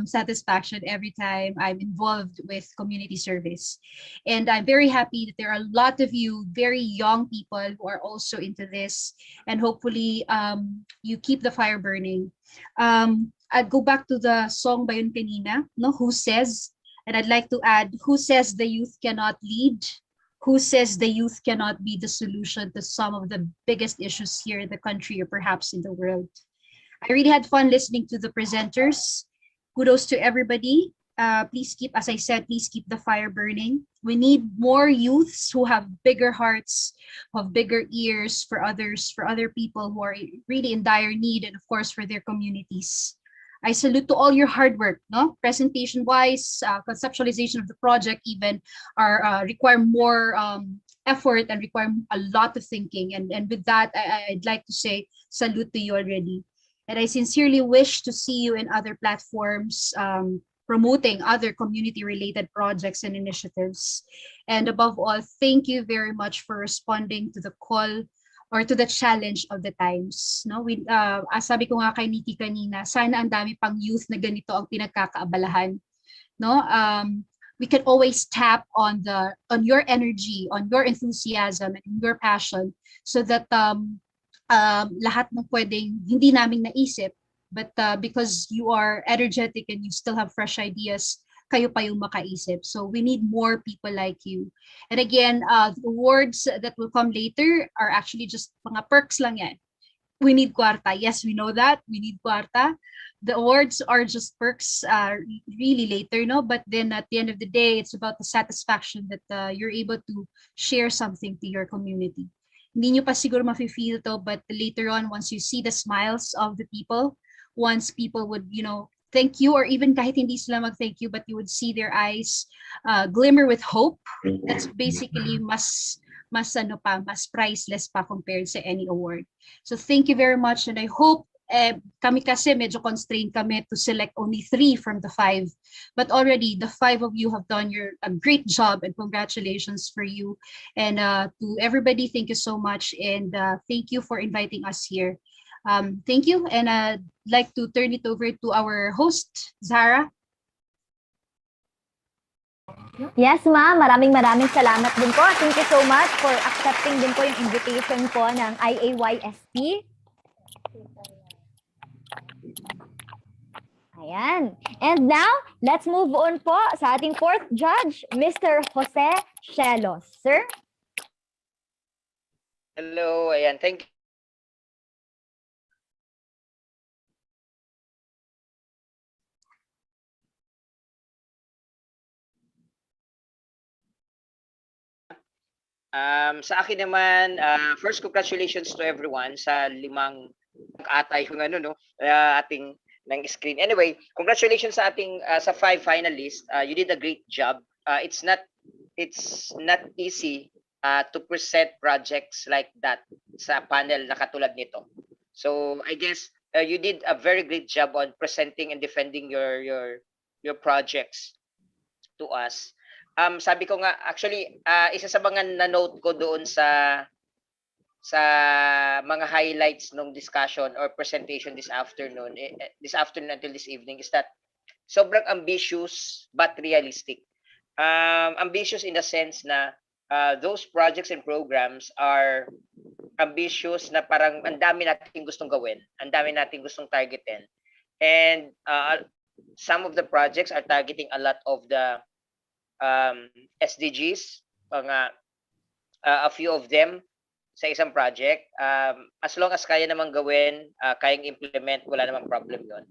Speaker 8: satisfaction every time I'm involved with community service. And I'm very happy that there are a lot of you very young people who are also into this. And hopefully you keep the fire burning. I'd go back to the song by yun kanina, no? Who says? And I'd like to add, who says the youth cannot lead? Who says the youth cannot be the solution to some of the biggest issues here in the country or perhaps in the world? I really had fun listening to the presenters. Kudos to everybody. Please keep, as I said, please keep the fire burning. We need more youths who have bigger hearts, who have bigger ears for others, for other people who are really in dire need, and of course for their communities. I salute to all your hard work, no? Presentation-wise, conceptualization of the project even require more effort and require a lot of thinking. And with that, I'd like to say salute to you already. And I sincerely wish to see you in other platforms promoting other community-related projects and initiatives. And above all, thank you very much for responding to the call or to the challenge of the times. No, sabi ko nga kay Nikki kanina, sana ang dami pang youth na ganito ang pinagkakaabalahan. No, we can always tap on your energy, on your enthusiasm, and your passion, so that lahat ng pwedeng hindi namin naisip, but because you are energetic and you still have fresh ideas, kayo pa yung makaisip. So we need more people like you. And again, the awards that will come later are actually just mga perks lang yan. We need kwarta. Yes, we know that. We need kwarta. The awards are just perks really later, no? But then at the end of the day, it's about the satisfaction that you're able to share something to your community. Hindi nyo pa siguro mafe-feel to, but later on, once you see the smiles of the people, once people would, thank you, or even kahit hindi sila mag-thank you, but you would see their eyes glimmer with hope. That's basically mas priceless pa compared sa any award. So thank you very much, and I hope kami kasi medyo constrained kami to select only 3 from the 5, but already the 5 of you have done a great job, and congratulations for you. And to everybody, thank you so much, and thank you for inviting us here. Thank you, and I'd like to turn it over to our host, Zara.
Speaker 3: Yes, ma'am. Maraming salamat din po. Thank you so much for accepting din po yung invitation po ng IAYSP. Ayan. And now, let's move on po sa ating 4th judge, Mr. Jose Shelos. Sir?
Speaker 1: Hello, ayan. Thank you. Sa akin naman, first, congratulations to everyone sa 5 ata yung ating ng screen. Anyway, congratulations sa ating sa 5 finalists. You did a great job. It's not easy to present projects like that sa panel na katulad nito. So I guess you did a very great job on presenting and defending your projects to us. Sabi ko nga, actually, isa sa mga na-note ko doon sa mga highlights ng discussion or presentation this afternoon until this evening is that sobrang ambitious but realistic. Ambitious in the sense na those projects and programs are ambitious na parang ang dami nating gustong gawin, ang dami nating gustong targetin. And some of the projects are targeting a lot of the SDGs, a few of them sa isang project. As long as kaya namang gawin, kayang implement, wala namang problem yon.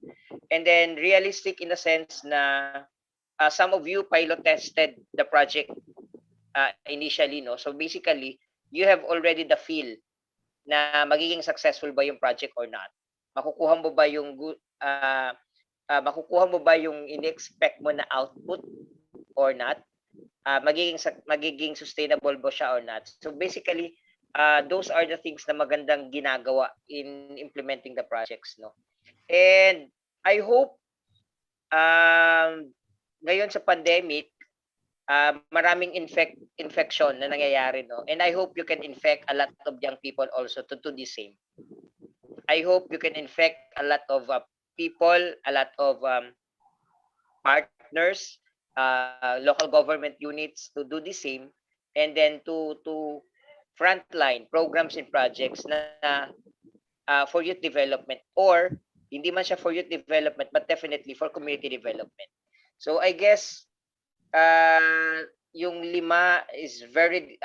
Speaker 1: And then realistic in the sense na some of you pilot tested the project initially, no? So basically, you have already the feel na magiging successful ba yung project or not. Makukuha mo ba yung in-expect mo na output or not? Magiging sustainable ba siya or not? So basically, those are the things na magandang ginagawa in implementing the projects, no? And I hope ngayon sa pandemic, maraming infection na nangyayari, no? And I hope you can infect a lot of young people also to do the same. I hope you can infect a lot of people, a lot of partners, local government units to do the same, and then to frontline programs and projects na for youth development, or hindi man siya for youth development but definitely for community development. So I guess yung 5 is very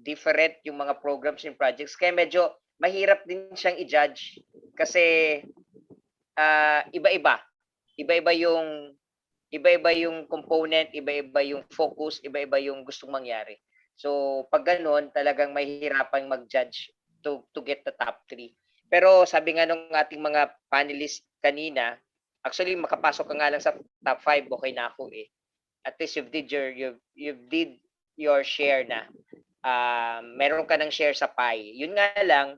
Speaker 1: different yung mga programs and projects, kaya medyo mahirap din siyang i-judge kasi iba-iba yung component, iba-iba yung focus, iba-iba yung gustong mangyari. So pag ganoon, talagang mahihirapan mag-judge to get the top 3. Pero sabi nga nung ating mga panelists kanina, actually makapasok ka nga lang sa top 5, okay na ako eh. At least you did your share na. Meron ka ng share sa pie. Yun nga lang,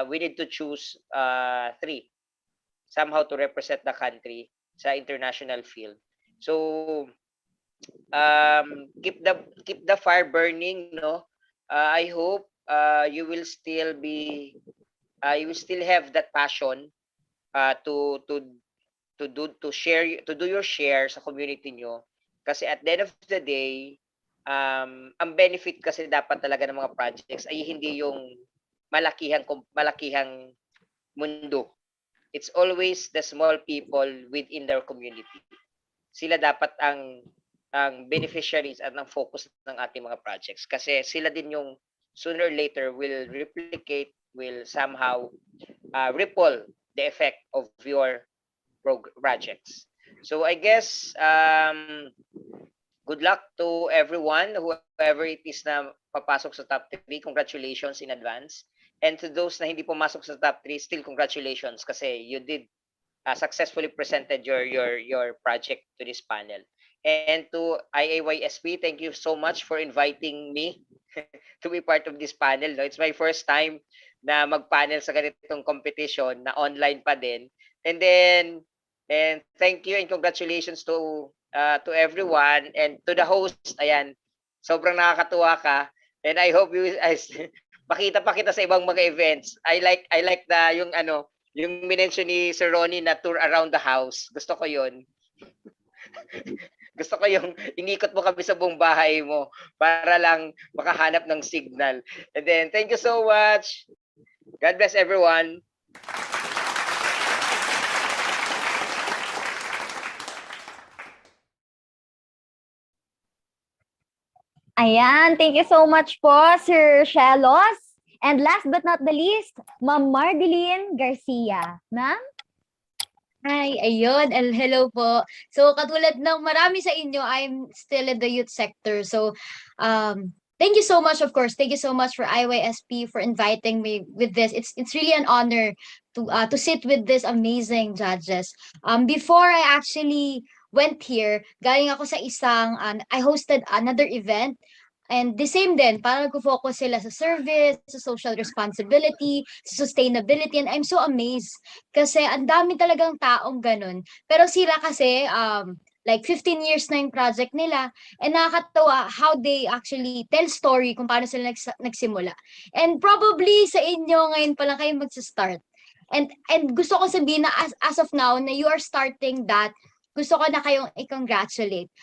Speaker 1: we need to choose 3 somehow to represent the country sa international field. So keep the fire burning, no. I hope you will still be you will still have that passion to do your share sa community nyo, kasi at the end of the day ang benefit kasi dapat talaga ng mga projects ay hindi yung malakihang mundo. It's always the small people within their community. Sila dapat ang beneficiaries at ang focus ng ating mga projects, kasi sila din yung sooner or later will replicate, will somehow ripple the effect of your projects. So I guess good luck to everyone, whoever it is na papasok sa top 3. Congratulations in advance. And to those na hindi pumasok sa top 3, still congratulations, kasi you did successfully presented your project to this panel. And to IAYSP, thank you so much for inviting me to be part of this panel. No? It's my first time na mag-panel sa ganitong competition na online pa din. And thank you and congratulations to everyone and to the host. Ayan, sobrang nakakatuwa ka. And I hope you makita pa kita sa ibang mga events. I like yung minention ni Sir Ronnie na tour around the house. Gusto ko 'yon. Gusto ko yung inikot mo kami sa buong bahay mo para lang makahanap ng signal. And then thank you so much. God bless everyone.
Speaker 3: Ayan, thank you so much po, Sir Shelos. And last but not the least, Ma'am Mardeline Garcia. Ma'am?
Speaker 10: Hi, ayun. Hello po. So, katulad ng marami sa inyo, I'm still in the youth sector. So, thank you so much, of course. Thank you so much for IAYSP for inviting me with this. It's really an honor to sit with these amazing judges. Before I actually went here, galing ako sa I hosted another event. And the same din, parang nag-focus sila sa service, sa social responsibility, sa sustainability. And I'm so amazed kasi ang dami talagang taong ganun. Pero sila kasi, like 15 years na yung project nila, and nakakatawa how they actually tell story kung paano sila nagsimula. And probably sa inyo ngayon pa lang kayo magsa-start. And gusto ko sabihin na as of now, na you are starting that, gusto ko na kayong i-congratulate.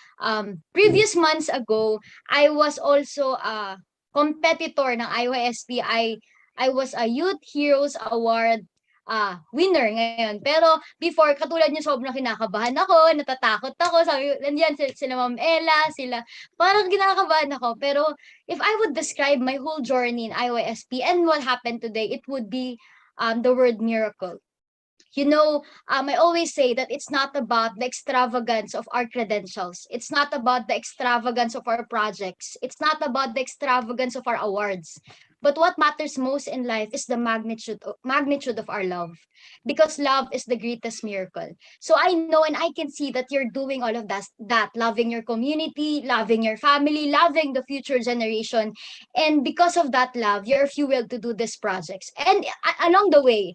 Speaker 10: Previous months ago, I was also a competitor ng IAYSP. I was a Youth Heroes Award winner ngayon. Pero before, katulad niyo, sobrang kinakabahan ako, natatakot ako. Sabi, nandiyan sila Ma'am Ella, parang kinakabahan ako. Pero if I would describe my whole journey in IAYSP and what happened today, it would be the word miracle. You know, I always say that it's not about the extravagance of our credentials. It's not about the extravagance of our projects. It's not about the extravagance of our awards. But what matters most in life is the magnitude of our love. Because love is the greatest miracle. So I know and I can see that you're doing all of that, loving your community, loving your family, loving the future generation. And because of that love, you're fueled to do these projects. And along the way,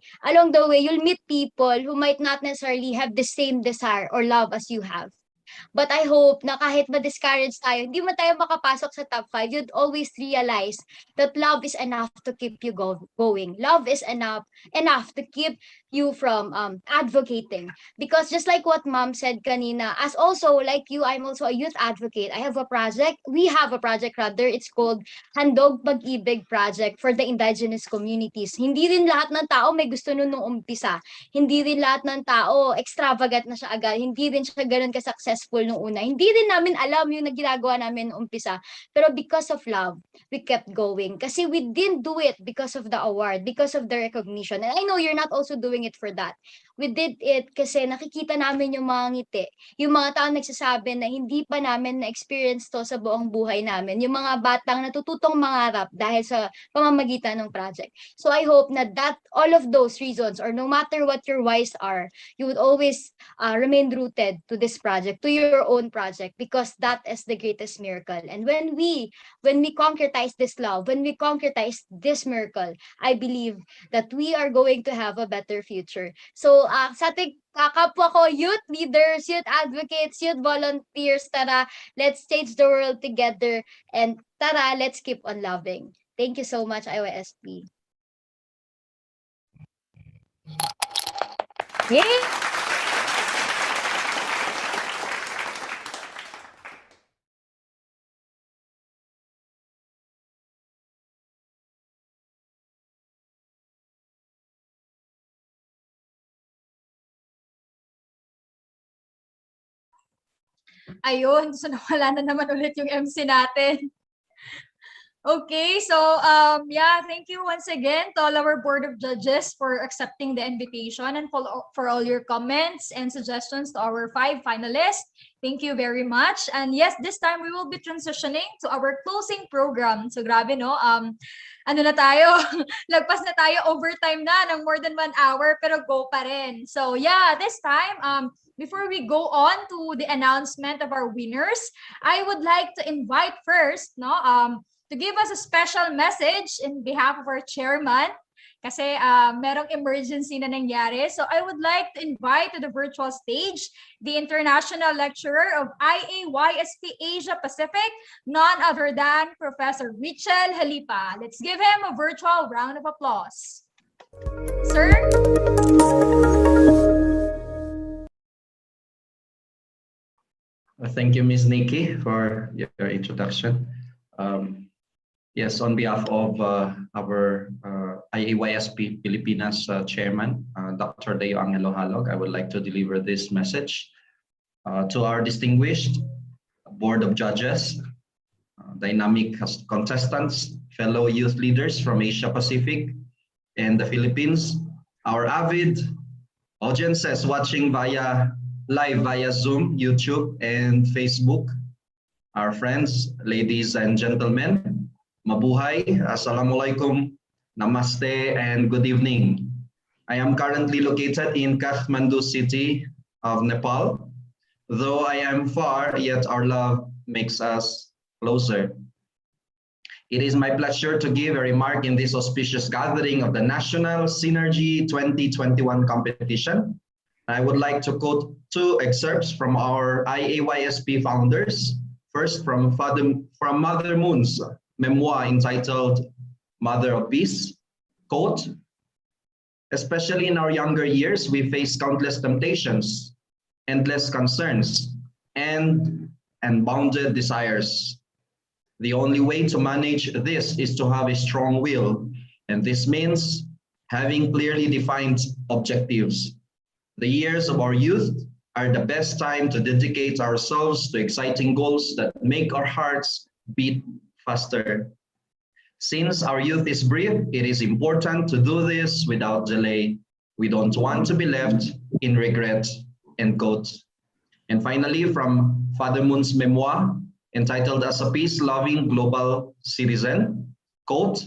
Speaker 10: you'll meet people who might not necessarily have the same desire or love as you have. But I hope na kahit ma-discourage tayo, hindi man tayo makapasok sa top 5, you'd always realize that love is enough to keep you going. Love is enough to keep you from advocating. Because just like what Mom said kanina, as also like you, I'm also a youth advocate. We have a project rather, it's called Handog Pag-ibig Project for the indigenous communities. Hindi rin lahat ng tao may gusto nun nung umpisa. Hindi rin lahat ng tao extravagant na siya agad. Hindi rin siya ganun ka-successful nung una. Hindi rin namin alam yung ginagawa namin nung umpisa. Pero because of love, we kept going. Kasi we didn't do it because of the award, because of the recognition. And I know you're not also doing it for that. we did it kasi nakikita namin yung mga ngiti, yung mga tao nagsasabi na hindi pa namin na-experience to sa buong buhay namin, yung mga batang natututong mangarap dahil sa pamamagitan ng project. So I hope na all of those reasons, or no matter what your whys are, you would always remain rooted to this project, to your own project, because that is the greatest miracle. And when we concretize this love, when we concretize this miracle, I believe that we are going to have a better future. So sa ating kapwa ko, youth leaders, youth advocates, youth volunteers, tara, let's change the world together, and tara, let's keep on loving. Thank you so much, IAYSP.
Speaker 3: Yay!
Speaker 7: Ayun, so nawala na naman ulit yung MC natin. Okay, so yeah, thank you once again to all our board of judges for accepting the invitation and for all your comments and suggestions to our 5 finalists. Thank you very much. And yes, this time we will be transitioning to our closing program. So grabe, no? Ano na tayo? Lagpas na tayo, overtime na ng more than 1 hour, pero go pa rin. So yeah, this time, before we go on to the announcement of our winners, I would like to invite first, no, to give us a special message in behalf of our chairman, kasi merong emergency na nangyari. So I would like to invite to the virtual stage the International Lecturer of IAYSP Asia Pacific, none other than Professor Richel Halipa. Let's give him a virtual round of applause. Sir?
Speaker 14: Thank you, Ms. Nikki, for your introduction. Yes, on behalf of our IAYSP Pilipinas Chairman, Dr. Deo Angelo Halog, I would like to deliver this message to our distinguished Board of Judges, dynamic contestants, fellow youth leaders from Asia Pacific and the Philippines, our avid audiences watching live via Zoom, YouTube, and Facebook, our friends, ladies and gentlemen, mabuhay, assalamualaikum, namaste, and good evening. I am currently located in Kathmandu city of Nepal. Though I am far, yet our love makes us closer. It is my pleasure to give a remark in this auspicious gathering of the National Synergy 2021 competition. I would like to quote 2 excerpts from our IAYSP founders. First, from Mother Moon's memoir entitled Mother of Peace. Quote, especially in our younger years, we face countless temptations, endless concerns, and unbounded desires. The only way to manage this is to have a strong will, and this means having clearly defined objectives. The years of our youth are the best time to dedicate ourselves to exciting goals that make our hearts beat faster. Since our youth is brief, it is important to do this without delay. We don't want to be left in regret, end quote. And finally, from Father Moon's memoir entitled As a Peace-Loving Global Citizen, quote,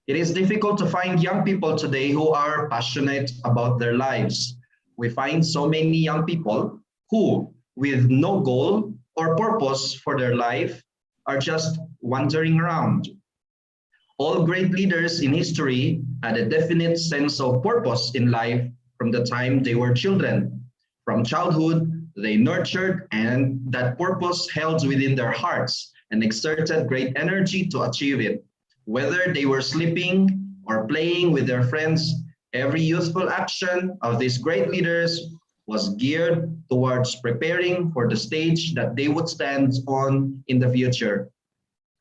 Speaker 14: it is difficult to find young people today who are passionate about their lives. We find so many young people who, with no goal or purpose for their life, are just wandering around. All great leaders in history had a definite sense of purpose in life from the time they were children. From childhood, they nurtured and that purpose held within their hearts and exerted great energy to achieve it. Whether they were sleeping or playing with their friends, every youthful action of these great leaders was geared towards preparing for the stage that they would stand on in the future.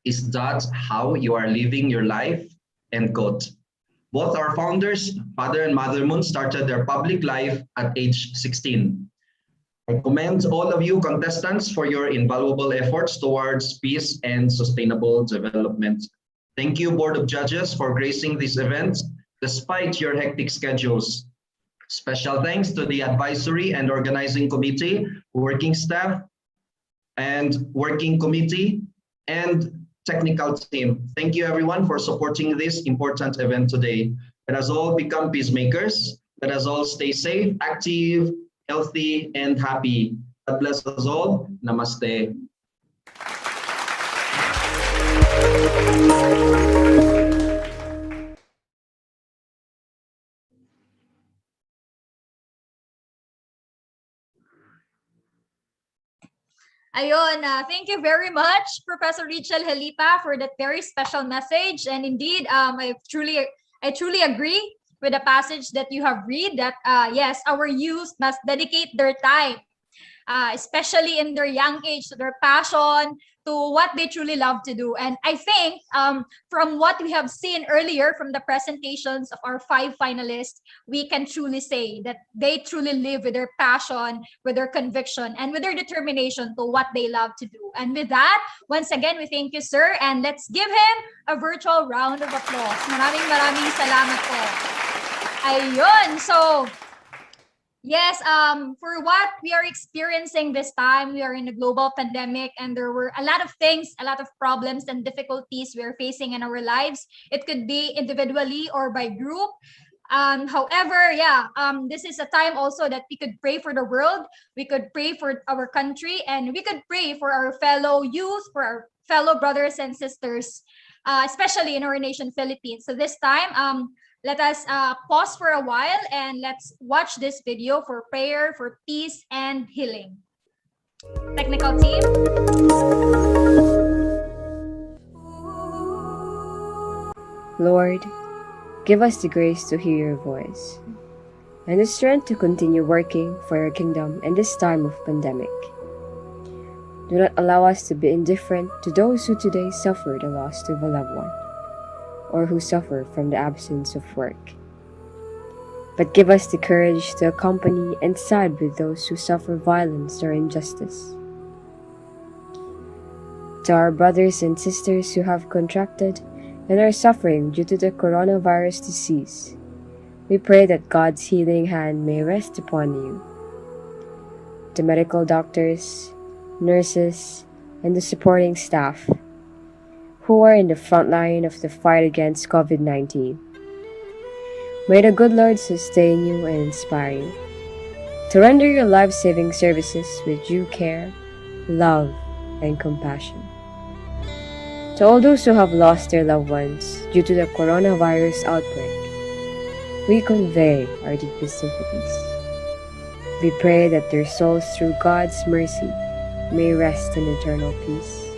Speaker 14: Is that how you are living your life? End quote. Both our founders, Father and Mother Moon, started their public life at age 16. I commend all of you contestants for your invaluable efforts towards peace and sustainable development. Thank you, Board of Judges, for gracing this event despite your hectic schedules. Special thanks to the advisory and organizing committee, working staff, and working committee, and technical team. Thank you everyone for supporting this important event today. Let us all become peacemakers. Let us all stay safe, active, healthy, and happy. God bless us all. Namaste.
Speaker 7: Ayun, thank you very much, Professor Richel Helipa, for that very special message. And indeed, I truly agree with the passage that you have read, that yes, our youth must dedicate their time, especially in their young age, to their passion, to what they truly love to do. And I think from what we have seen earlier from the presentations of our 5 finalists, we can truly say that they truly live with their passion, with their conviction, and with their determination to what they love to do. And with that, once again, we thank you, sir, and let's give him a virtual round of applause. Maraming salamat po. Ayun, so yes, for what we are experiencing this time, we are in a global pandemic, and there were a lot of things, a lot of problems and difficulties we are facing in our lives. It could be individually or by group. However, this is a time also that we could pray for the world, we could pray for our country, and we could pray for our fellow youth, for our fellow brothers and sisters, especially in our nation, Philippines. So this time, let us pause for a while and let's watch this video for prayer, for peace and healing. Technical team.
Speaker 15: Lord, give us the grace to hear your voice and the strength to continue working for your kingdom in this time of pandemic. Do not allow us to be indifferent to those who today suffer the loss of a loved one, or who suffer from the absence of work. But give us the courage to accompany and side with those who suffer violence or injustice. To our brothers and sisters who have contracted and are suffering due to the coronavirus disease, we pray that God's healing hand may rest upon you. The medical doctors, nurses, and the supporting staff who are in the front line of the fight against COVID-19. May the good Lord sustain you and inspire you to render your life-saving services with due care, love, and compassion. To all those who have lost their loved ones due to the coronavirus outbreak, we convey our deepest sympathies. We pray that their souls, through God's mercy, may rest in eternal peace.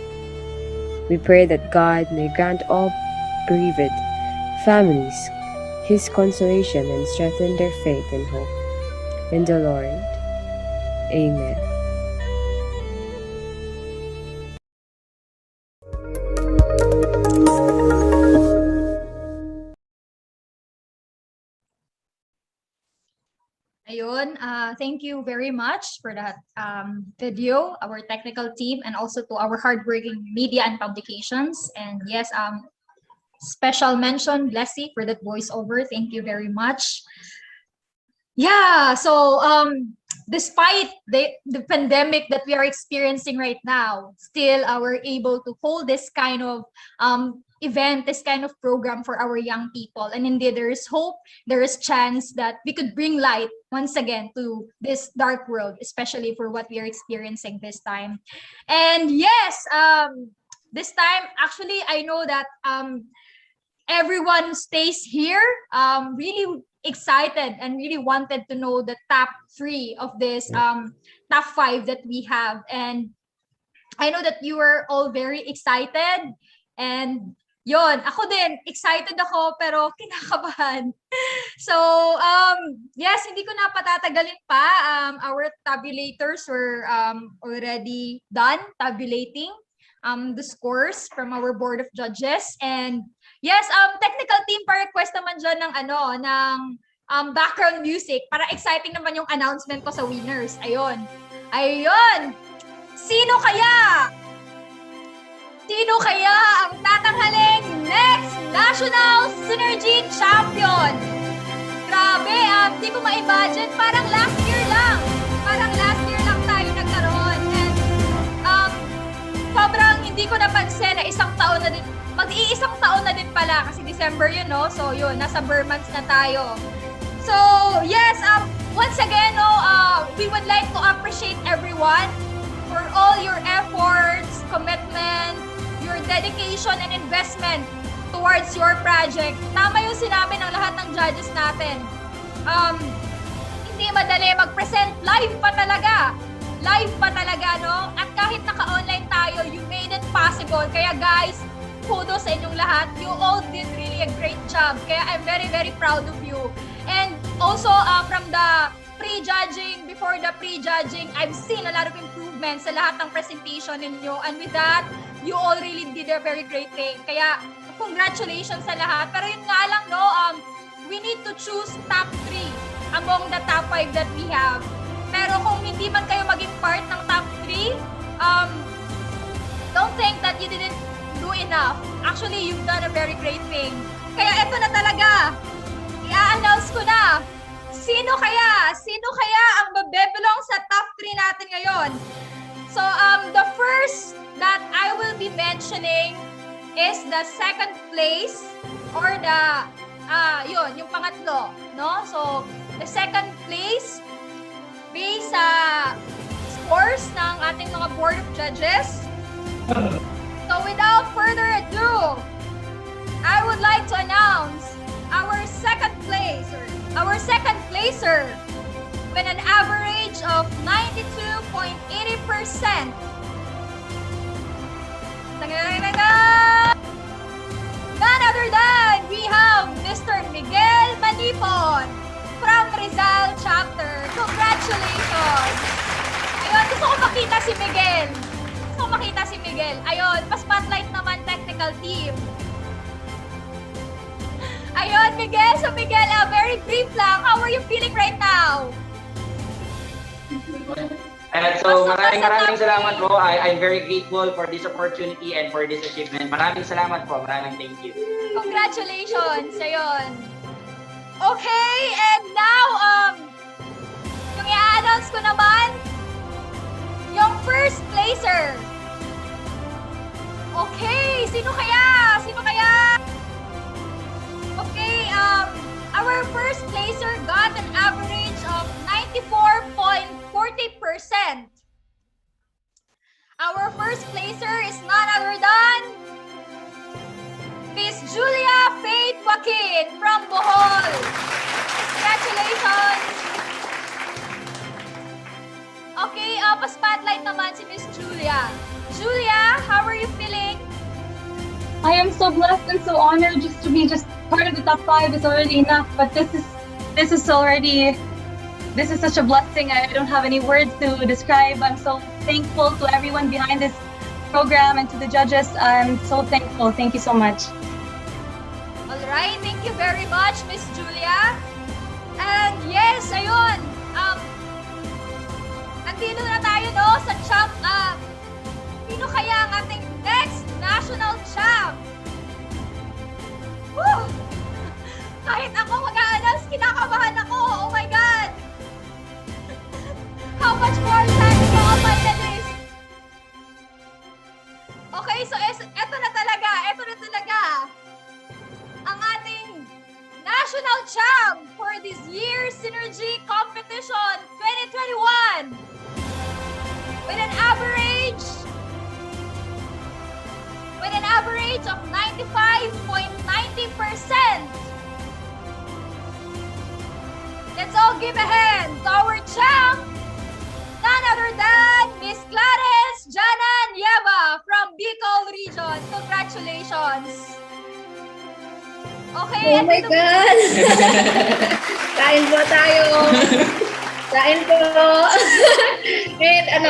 Speaker 15: We pray that God may grant all bereaved families His consolation and strengthen their faith and hope in the Lord. Amen.
Speaker 7: Ayun, thank you very much for that video, our technical team, and also to our hardworking media and publications. And yes, special mention, Blessy, for that voiceover. Thank you very much. Yeah, so despite the pandemic that we are experiencing right now, still we're able to hold this kind of event, this kind of program for our young people. And indeed, there is hope, there is chance that we could bring light once again to this dark world, especially for what we are experiencing this time. And yes, this time, actually, I know that everyone who stays here really excited and really wanted to know the top 3 of this top 5 that we have. And I know that you were all very excited, and yon, ako din, excited ako pero kinakabahan. So, yes, hindi ko na patatagalin pa. Our tabulators were already done tabulating the scores from our board of judges. And yes, technical team, pa-request naman dyan ng background music para exciting naman yung announcement ko sa winners. Ayun. Ayun! Sino kaya? Sino kaya ang tatanghaling next National Synergy Champion? Grabe, di ko ma-budget. Parang last year lang. Parang last year lang tayo nagkaroon. And sobrang hindi ko napansin na isang taon na din. Mag-iisang taon na din pala kasi December yun, no? So yun, nasa Burr months na tayo. So yes, once again, no, we would like to appreciate everyone for all your efforts, commitment, your dedication and investment towards your project. Tama yung sinabi ng lahat ng judges natin. Hindi madali mag-present, live pa talaga. Live pa talaga, no? At kahit naka-online tayo, you made it possible. Kaya guys, kudos sa inyong lahat. You all did really a great job. Kaya I'm very, very proud of you. And also, from the pre-judging, before the pre-judging, I've seen a lot of improvements sa lahat ng presentation ninyo. And with that, you all really did a very great thing. Kaya, congratulations sa lahat. Pero yun nga lang, no, we need to choose top 3 among the top 5 that we have. Pero kung hindi man kayo maging part ng top 3, don't think that you didn't do enough. Actually, you've done a very great thing. Kaya ito na talaga. I-announce ko na. Sino kaya ang mabebelong sa top 3 natin ngayon? So, the first that I will be mentioning is the second place or the, yun, yung pangatlo, no? So, the second place based sa scores ng ating mga board of judges. So, without further ado, I would like to announce our second placer with an average of 92.80%. None other than we have Mr. Miguel Manipon from Rizal Chapter. Congratulations! Ayun, gusto ko makita si Miguel. Ayun, pa-spotlight naman technical team. Ayun, Miguel. So, Miguel, very brief lang. How are you feeling right now?
Speaker 16: So, maraming salamat po. I'm very grateful for this opportunity and for this achievement. Maraming salamat po. Maraming thank you.
Speaker 7: Congratulations. Ayun. Okay, and now, yung i-announce ko naman, yung first placer. Okay, sino kaya? Okay, our first placer got an average of 94.40%. Our first placer is none other than Miss Julia Faith Joaquin from Bohol. Congratulations! Okay, pa-spotlight naman si Miss Julia. Julia, how are you feeling?
Speaker 12: I am so blessed and so honored just to be part of the top 5 is already enough, but this is such a blessing. I don't have any words to describe. I'm so thankful to everyone behind this program and to the judges. I'm so thankful. Thank you so much.
Speaker 7: All right, thank you very much, Miss Julia. And yes, ayun. Andito na tayo, no, sa champ. Sino kaya ang ating next national champ? Woo! Kahit ako mag-a-announce, kinakabahan ako. Oh my God! How much more time to go on my list? Okay, so eto na talaga. Ang ating national champ for this year's Synergy Competition 2021 with an average of 95.90%. Let's all give a hand to our champ, none other than Miss Clarence Jana Nieva from Bicol Region. Congratulations! Okay.
Speaker 17: Oh my God! Kain po tayo! Kain po! And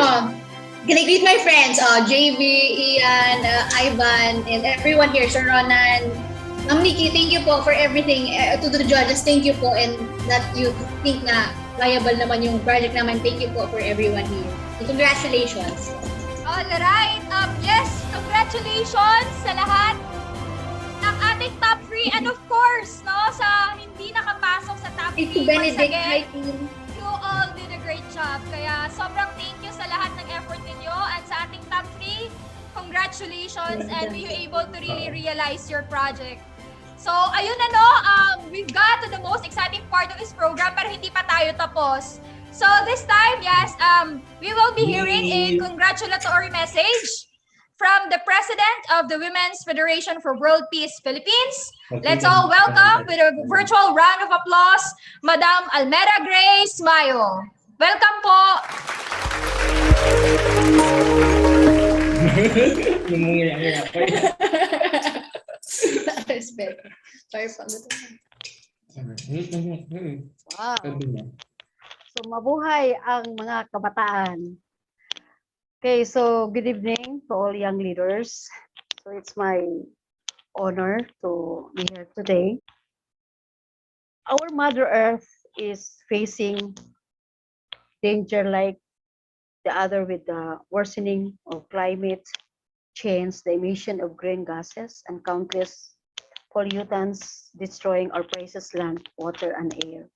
Speaker 17: gonna-greet my friends, JV, Ian, Ivan, and everyone here, Sir Ronan. Ma'am Nikki, thank you po for everything. To the judges, thank you po, and that you think na viable naman yung project naman. Thank you po for everyone here. And congratulations.
Speaker 7: All right. Yes, congratulations sa lahat ng ating top 3. And of course, no, sa hindi nakapasok sa top 3,
Speaker 17: Thank you,
Speaker 7: once
Speaker 17: Benedict.
Speaker 7: again,
Speaker 17: Hi, team.
Speaker 7: you all did a great job. Kaya sobrang thank you sa lahat ng effort ninyo. And sa ating top 3, congratulations, and were you able to really realize your project. So, ayun na no, we've got to the most exciting part of this program, pero hindi pa tayo tapos. So this time, yes, we will be hearing a congratulatory message from the President of the Women's Federation for World Peace Philippines. Let's all welcome with a virtual round of applause, Madam Almera Grace Mayo. Welcome po.
Speaker 18: Wow. So mabuhay ang mga kabataan. Okay, so good evening to all young leaders. So it's my honor to be here today. Our Mother Earth is facing danger like the other with the worsening of climate change, the emission of green gases, and countless pollutants destroying our precious land, water, and air.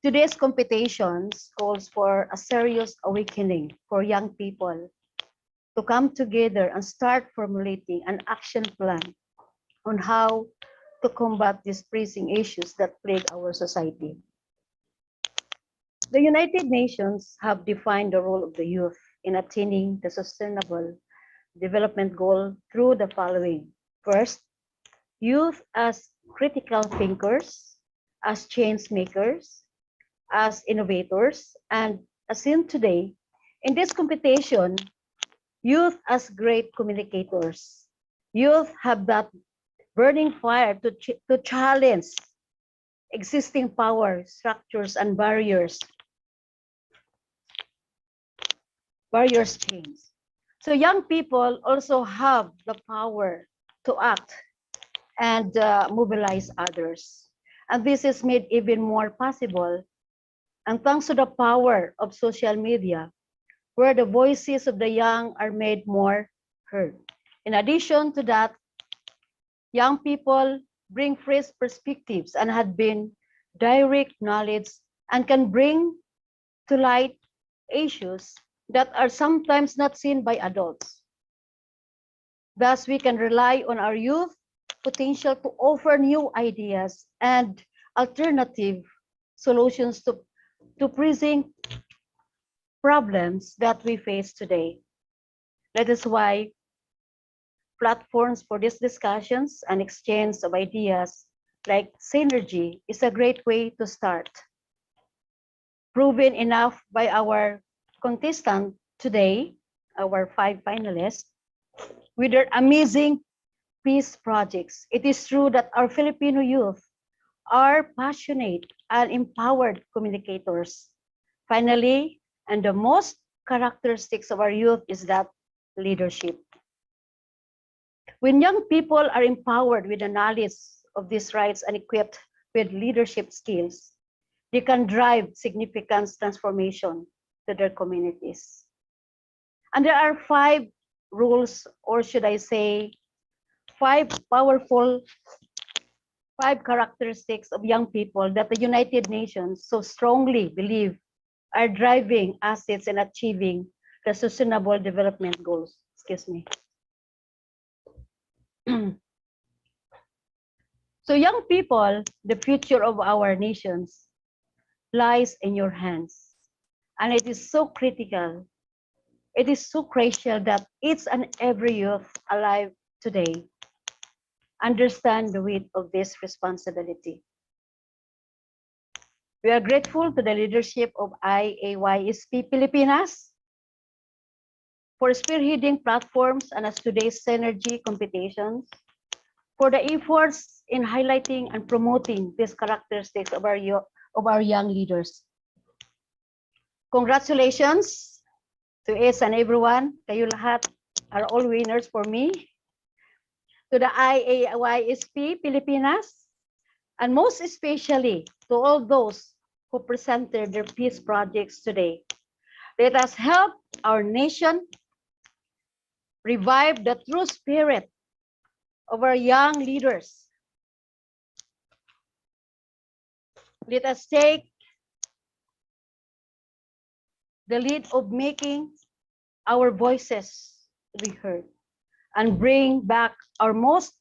Speaker 18: Today's competitions calls for a serious awakening for young people to come together and start formulating an action plan on how to combat these pressing issues that plague our society. The United Nations have defined the role of the youth in attaining the sustainable development goal through the following. First, youth as critical thinkers, as change makers, as innovators, and as seen today, in this competition, youth as great communicators. Youth have that burning fire to challenge existing power structures and barriers change. So young people also have the power to act and mobilize others. And this is made even more possible and thanks to the power of social media, where the voices of the young are made more heard. In addition to that, young people bring fresh perspectives and had been direct knowledge and can bring to light issues that are sometimes not seen by adults. Thus, we can rely on our youth potential to offer new ideas and alternative solutions to pressing problems that we face today. That is why platforms for these discussions and exchange of ideas like synergy is a great way to start. Proven enough by our contestant today, our 5 finalists, with their amazing peace projects. It is true that our Filipino youth are passionate and empowered communicators. Finally, and the most characteristics of our youth is that leadership. When young people are empowered with the knowledge of these rights and equipped with leadership skills, they can drive significant transformation to their communities. And there are 5 rules, or should I say, 5 characteristics of young people that the United Nations so strongly believe are driving assets in achieving the Sustainable Development Goals. Excuse me. So young people, the future of our nations lies in your hands. And it is so critical. It is so crucial that each and every youth alive today understand the weight of this responsibility. We are grateful to the leadership of IAYSP Pilipinas for spearheading platforms and as today's NERGY competitions, for the efforts in highlighting and promoting these characteristics of our young leaders. Congratulations to each and everyone. Kayo lahat are all winners for me. To the IAYSP Pilipinas, and most especially to all those who presented their peace projects today. Let us help our nation revive the true spirit of our young leaders let us take the lead of making our voices to be heard and bring back our most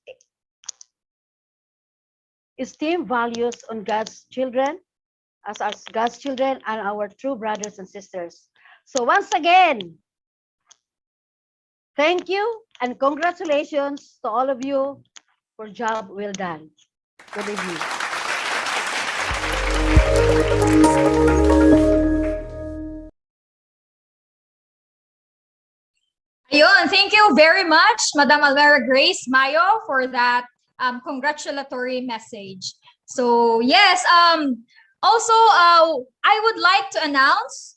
Speaker 18: esteemed values on God's children, as God's children and our true brothers and sisters. So once again, thank you and congratulations to all of you for job well done. Good evening.
Speaker 7: Ayun, thank you very much, Madam Almera Grace Mayo, for that congratulatory message. So yes, also I would like to announce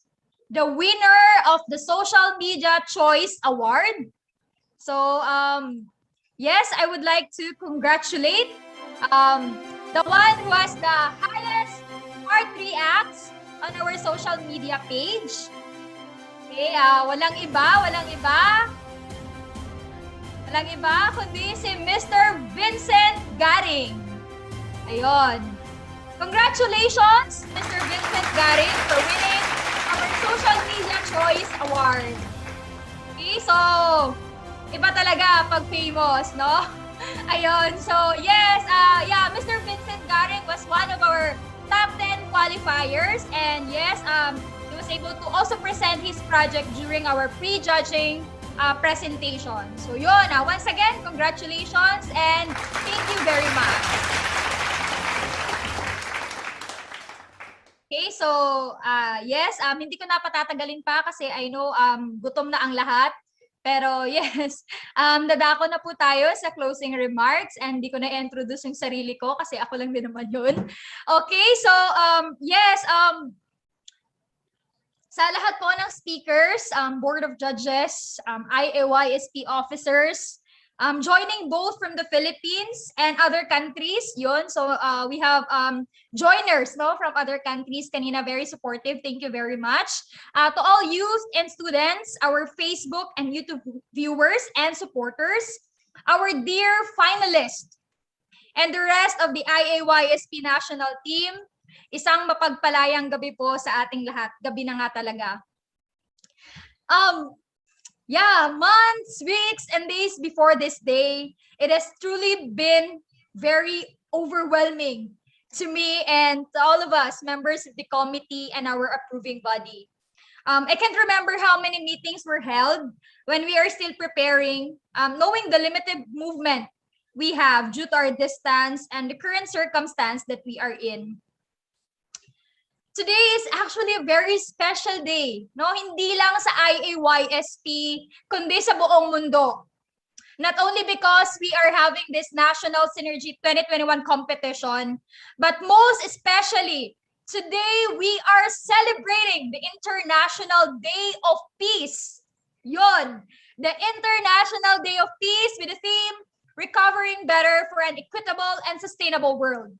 Speaker 7: the winner of the Social Media Choice Award. So yes, I would like to congratulate the one who has the highest heart reacts on our social media page. Okay, walang iba, kundi si Mr. Vincent Garing. Ayun. Congratulations, Mr. Vincent Garing, for winning our Social Media Choice Award. Okay, so, iba talaga pag famous, no? Ayun, so yes, yeah, Mr. Vincent Garing was one of our top 10 qualifiers, and yes, he was able to also present his project during our pre-judging presentation. So yun, once again, congratulations and thank you very much. Okay, so yes, hindi ko na patatagalin pa kasi I know gutom na ang lahat. Pero yes, dadako na po tayo sa closing remarks and hindi ko na introduce yung sarili ko kasi ako lang din naman yun. Okay, so yes, sa lahat po ng speakers, Board of Judges, IAYSP officers, joining both from the Philippines and other countries, yun. So we have joiners, no, from other countries, kanina very supportive, thank you very much. To all youth and students, our Facebook and YouTube viewers and supporters, our dear finalists, and the rest of the IAYSP national team, isang mapagpalayang gabi po sa ating lahat. Gabi na nga talaga. Yeah, months, weeks, and days before this day, it has truly been very overwhelming to me and to all of us, members of the committee and our approving body. I can't remember how many meetings were held when we are still preparing, knowing the limited movement we have due to our distance and the current circumstance that we are in. Today is actually a very special day, no? Hindi lang sa IAYSP, kundi sa buong mundo. Not only because we are having this National Synergy 2021 competition, but most especially, today we are celebrating the International Day of Peace. Yun, the International Day of Peace with the theme, Recovering Better for an Equitable and Sustainable World.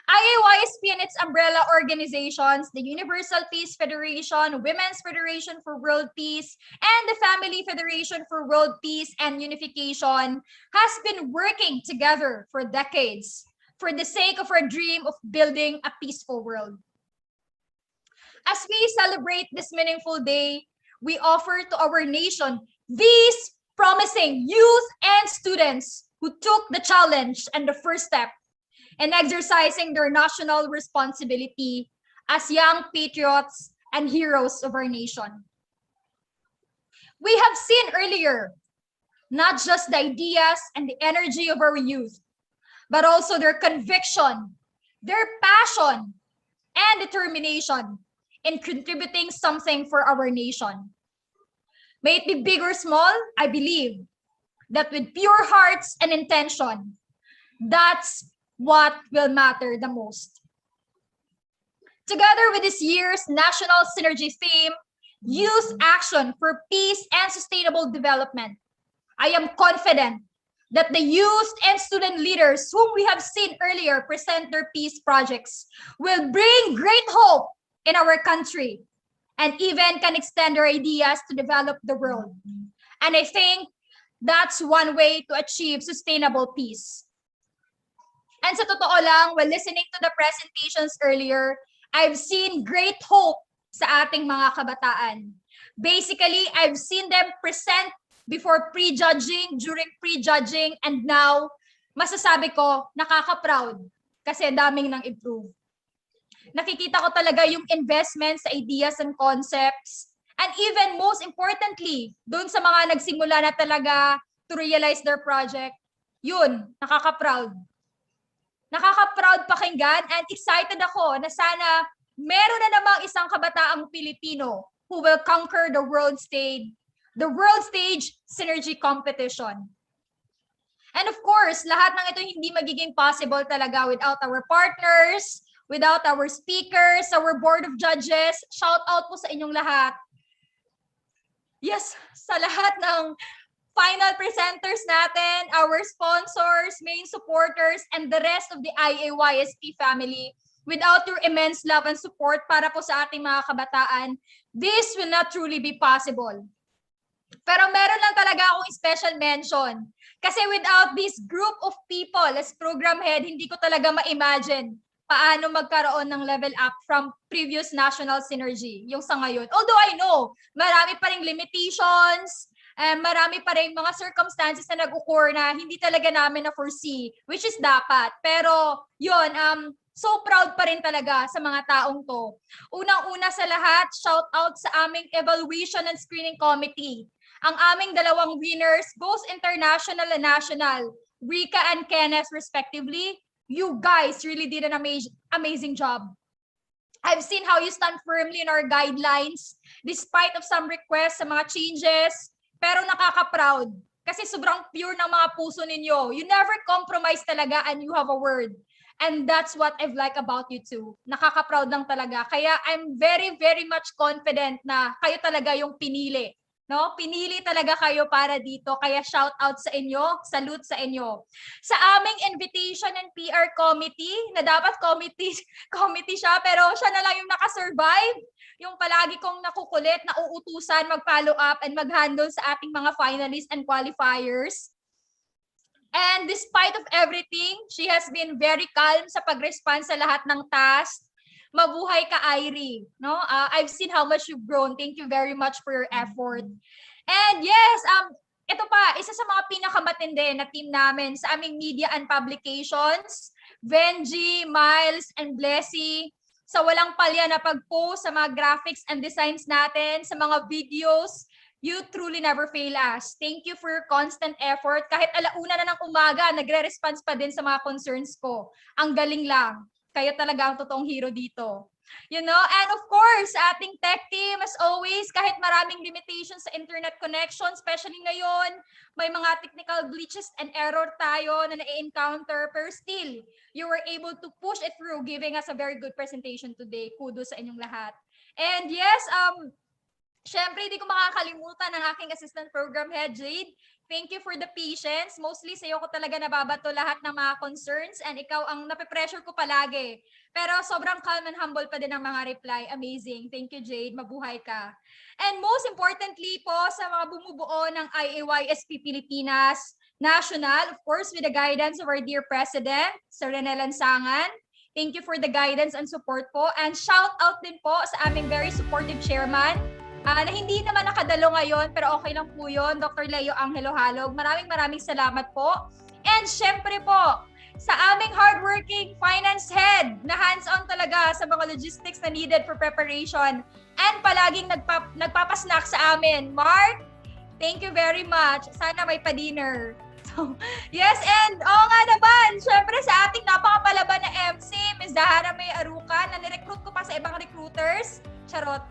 Speaker 7: IAYSP and its umbrella organizations, the Universal Peace Federation, Women's Federation for World Peace, and the Family Federation for World Peace and Unification, has been working together for decades for the sake of our dream of building a peaceful world. As we celebrate this meaningful day, we offer to our nation these promising youth and students who took the challenge and the first step and exercising their national responsibility as young patriots and heroes of our nation. We have seen earlier, not just the ideas and the energy of our youth, but also their conviction, their passion, and determination in contributing something for our nation. May it be big or small, I believe that with pure hearts and intention, that's what will matter the most. Together with this year's National Synergy theme, Youth Action for Peace and Sustainable Development, I am confident that the youth and student leaders whom we have seen earlier present their peace projects will bring great hope in our country and even can extend their ideas to develop the world. And I think that's one way to achieve sustainable peace. And sa totoo lang, while listening to the presentations earlier, I've seen great hope sa ating mga kabataan. Basically, I've seen them present before prejudging, during prejudging, and now, masasabi ko, nakaka-proud kasi daming nang improve. Nakikita ko talaga yung investment sa ideas and concepts. And even most importantly, dun sa mga nagsimula na talaga to realize their project, yun, nakaka-proud. Nakaka-proud pakinggan and excited ako na sana meron na namang isang kabataang Pilipino who will conquer the world stage synergy competition. And of course, lahat ng ito hindi magiging possible talaga without our partners, without our speakers, our board of judges. Shout out po sa inyong lahat. Yes, sa lahat ng final presenters natin, our sponsors, main supporters, and the rest of the IAYSP family. Without your immense love and support para po sa ating mga kabataan, this will not truly be possible. Pero meron lang talaga akong special mention. Kasi without this group of people as program head, hindi ko talaga ma-imagine paano magkaroon ng level up from previous national synergy, yung sa ngayon. Although I know, marami pa ring limitations, marami pa rin mga circumstances na nag-occur na hindi talaga namin na-foresee, which is dapat. Pero yun, so proud pa rin talaga sa mga taong to. Unang-una sa lahat, shout out sa aming evaluation and screening committee. Ang aming dalawang winners, both international and national, Rika and Kenneth respectively, you guys really did an amazing job. I've seen how you stand firmly in our guidelines, despite of some requests sa mga changes, pero nakaka-proud. Kasi sobrang pure ng mga puso ninyo. You never compromise talaga and you have a word. And that's what I've liked about you too. Nakaka-proud lang talaga. Kaya I'm very, very much confident na kayo talaga yung pinili. No? Pinili talaga kayo para dito. Kaya shout out sa inyo, salute sa inyo. Sa aming invitation and PR committee, na dapat committee siya, pero siya na lang yung nakasurvive. Yung palagi kong nakukulit na uutusan, mag-follow up and mag-handle sa ating mga finalists and qualifiers. And despite of everything, she has been very calm sa pag-respond sa lahat ng task. Mabuhay ka, Irie. No? I've seen how much you've grown. Thank you very much for your effort. And yes, ito pa, isa sa mga pinakamatindi na team namin sa aming media and publications, Benji, Miles, and Blessy, sa walang palya na pag-post sa mga graphics and designs natin, sa mga videos, you truly never fail us. Thank you for your constant effort. Kahit alauna na ng umaga, nagre-response pa din sa mga concerns ko. Ang galing lang. Kayo talaga ang totoong hero dito. You know, and of course, ating tech team, as always, kahit maraming limitations sa internet connection, especially ngayon, may mga technical glitches and error tayo na na-encounter, pero still, you were able to push it through, giving us a very good presentation today. Kudos sa inyong lahat. And yes, syempre, hindi ko makakalimutan ang aking assistant program head, Jade. Thank you for the patience. Mostly sa'yo ko talaga nababato lahat ng mga concerns and ikaw ang nape-pressure ko palagi. Pero sobrang calm and humble pa din ang mga reply. Amazing. Thank you, Jade. Mabuhay ka. And most importantly po sa mga bumubuo ng IAYSP Pilipinas National, of course, with the guidance of our dear President, Sir Rene Lansangan. Thank you for the guidance and support po. And shout out din po sa aming very supportive chairman, na hindi naman nakadalo ngayon, pero okay lang po yun, Dr. Leo Angelo Halog. Maraming salamat po. And syempre po, sa aming hardworking finance head na hands-on talaga sa mga logistics na needed for preparation and palaging nagpapasnack sa amin. Mark, thank you very much. Sana may pa-dinner. So, yes, and nga naman, syempre sa ating napakapalaban na MC, Ms. Dahara May Arucan, na nirecruit ko pa sa ibang recruiters. Charot.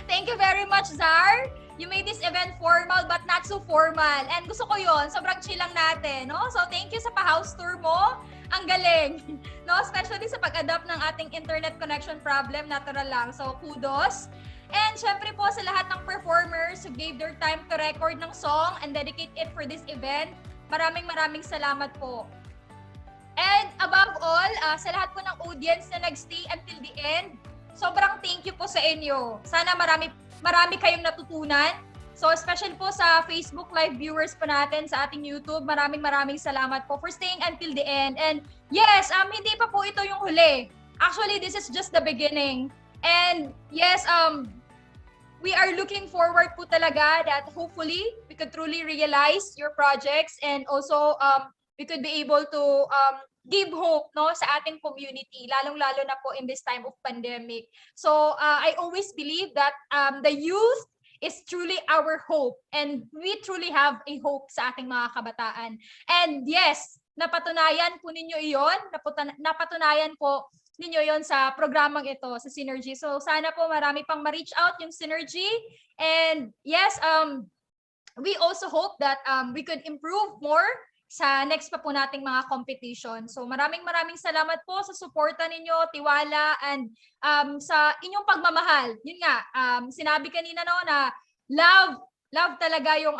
Speaker 7: Thank you very much, Zar. You made this event formal but not so formal. And gusto ko yun. Sobrang chill lang natin. No? So thank you sa pa-house tour mo. Ang galing. No? Especially sa pag-adapt ng ating internet connection problem. Natural lang. So kudos. And syempre po sa lahat ng performers who gave their time to record ng song and dedicate it for this event. Maraming salamat po. And above all, sa lahat po ng audience na nag-stay until the end, sobrang thank you po sa inyo. Sana marami kayong natutunan. So especially po sa Facebook Live viewers po natin sa ating YouTube, maraming salamat po for staying until the end. And yes, hindi pa po ito yung huli. Actually, this is just the beginning. And yes, we are looking forward po talaga that hopefully we could truly realize your projects and also we could be able to give hope no sa ating community, lalong-lalo na po in this time of pandemic. So I always believe that the youth is truly our hope and we truly have a hope sa ating mga kabataan. And yes, napatunayan po ninyo iyon, napatunayan po ninyo yon sa programang ito, sa Synergy. So sana po marami pang ma-reach out yung Synergy. And yes, we also hope that we could improve more sa next pa po nating mga competition. So maraming salamat po sa suporta ninyo, tiwala, and sa inyong pagmamahal. Yun nga, sinabi kanina no na love talaga yung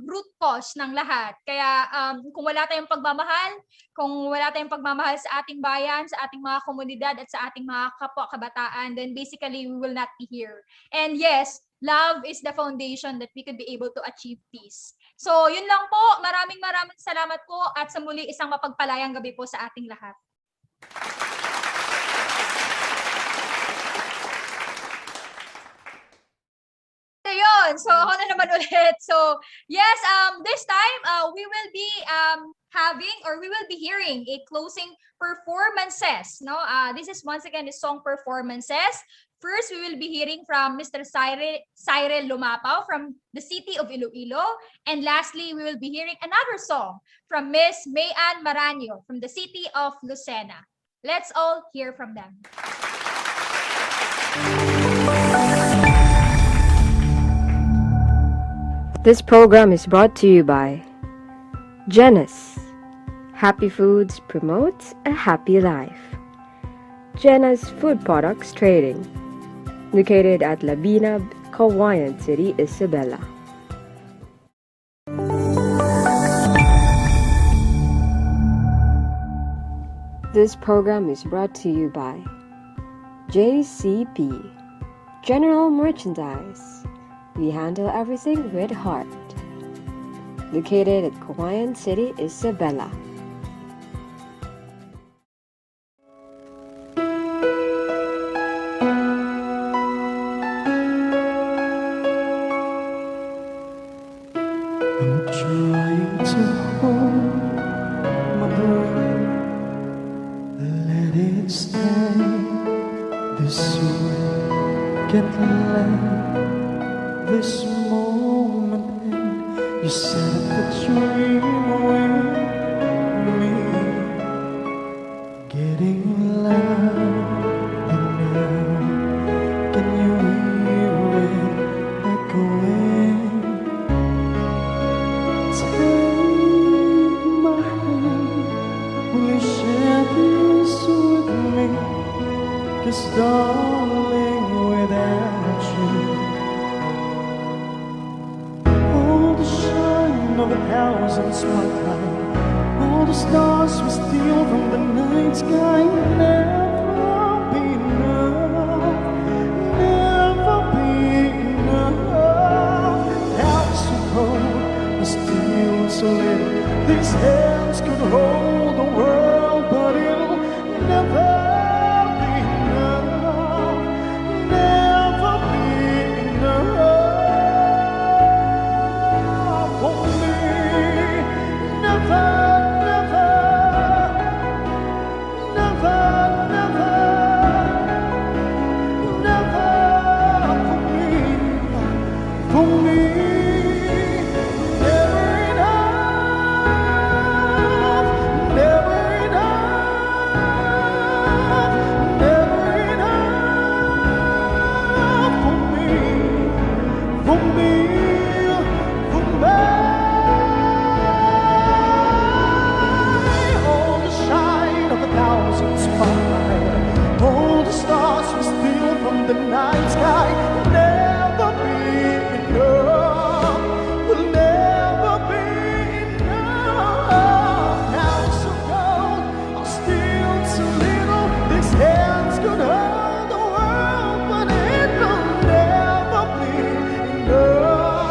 Speaker 7: root cause ng lahat. Kaya kung wala tayong pagmamahal sa ating bayan, sa ating mga komunidad at sa ating mga kapwa kabataan, then basically we will not be here. And yes, love is the foundation that we could be able to achieve peace. So, yun lang po. Maraming salamat po at sa muli isang mapagpalayang gabi po sa ating lahat. Ayun. So, ako na naman ulit. So, yes, this time we will be we will be hearing a closing performances. No, this is once again the song performances. First, we will be hearing from Mr. Cyril Lumapao from the city of Iloilo. And lastly, we will be hearing another song from Miss Mayan Maranyo from the city of Lucena. Let's all hear from them.
Speaker 15: This program is brought to you by Genesis. Happy Foods promotes a happy life. Genesis Food Products Trading, located at Labinab, Kawayan City, Isabela. This program is brought to you by JCP, General Merchandise. We handle everything with heart. Located at Kawayan City, Isabela.
Speaker 19: This moment and you said the dream with me, getting louder now. Can you hear it echoing? Take my hand, will you share this with me? 'Cause darling, without you, of a thousand spotlight, all the stars we steal from the night sky. Never be enough, never be enough. House so cold, but still so little. These hands could hold the world, but it'll never be enough, never be enough. The night sky will never be enough, will never be enough. Now so cold, I'm still so little. These hands could hold the world, but it will never be enough.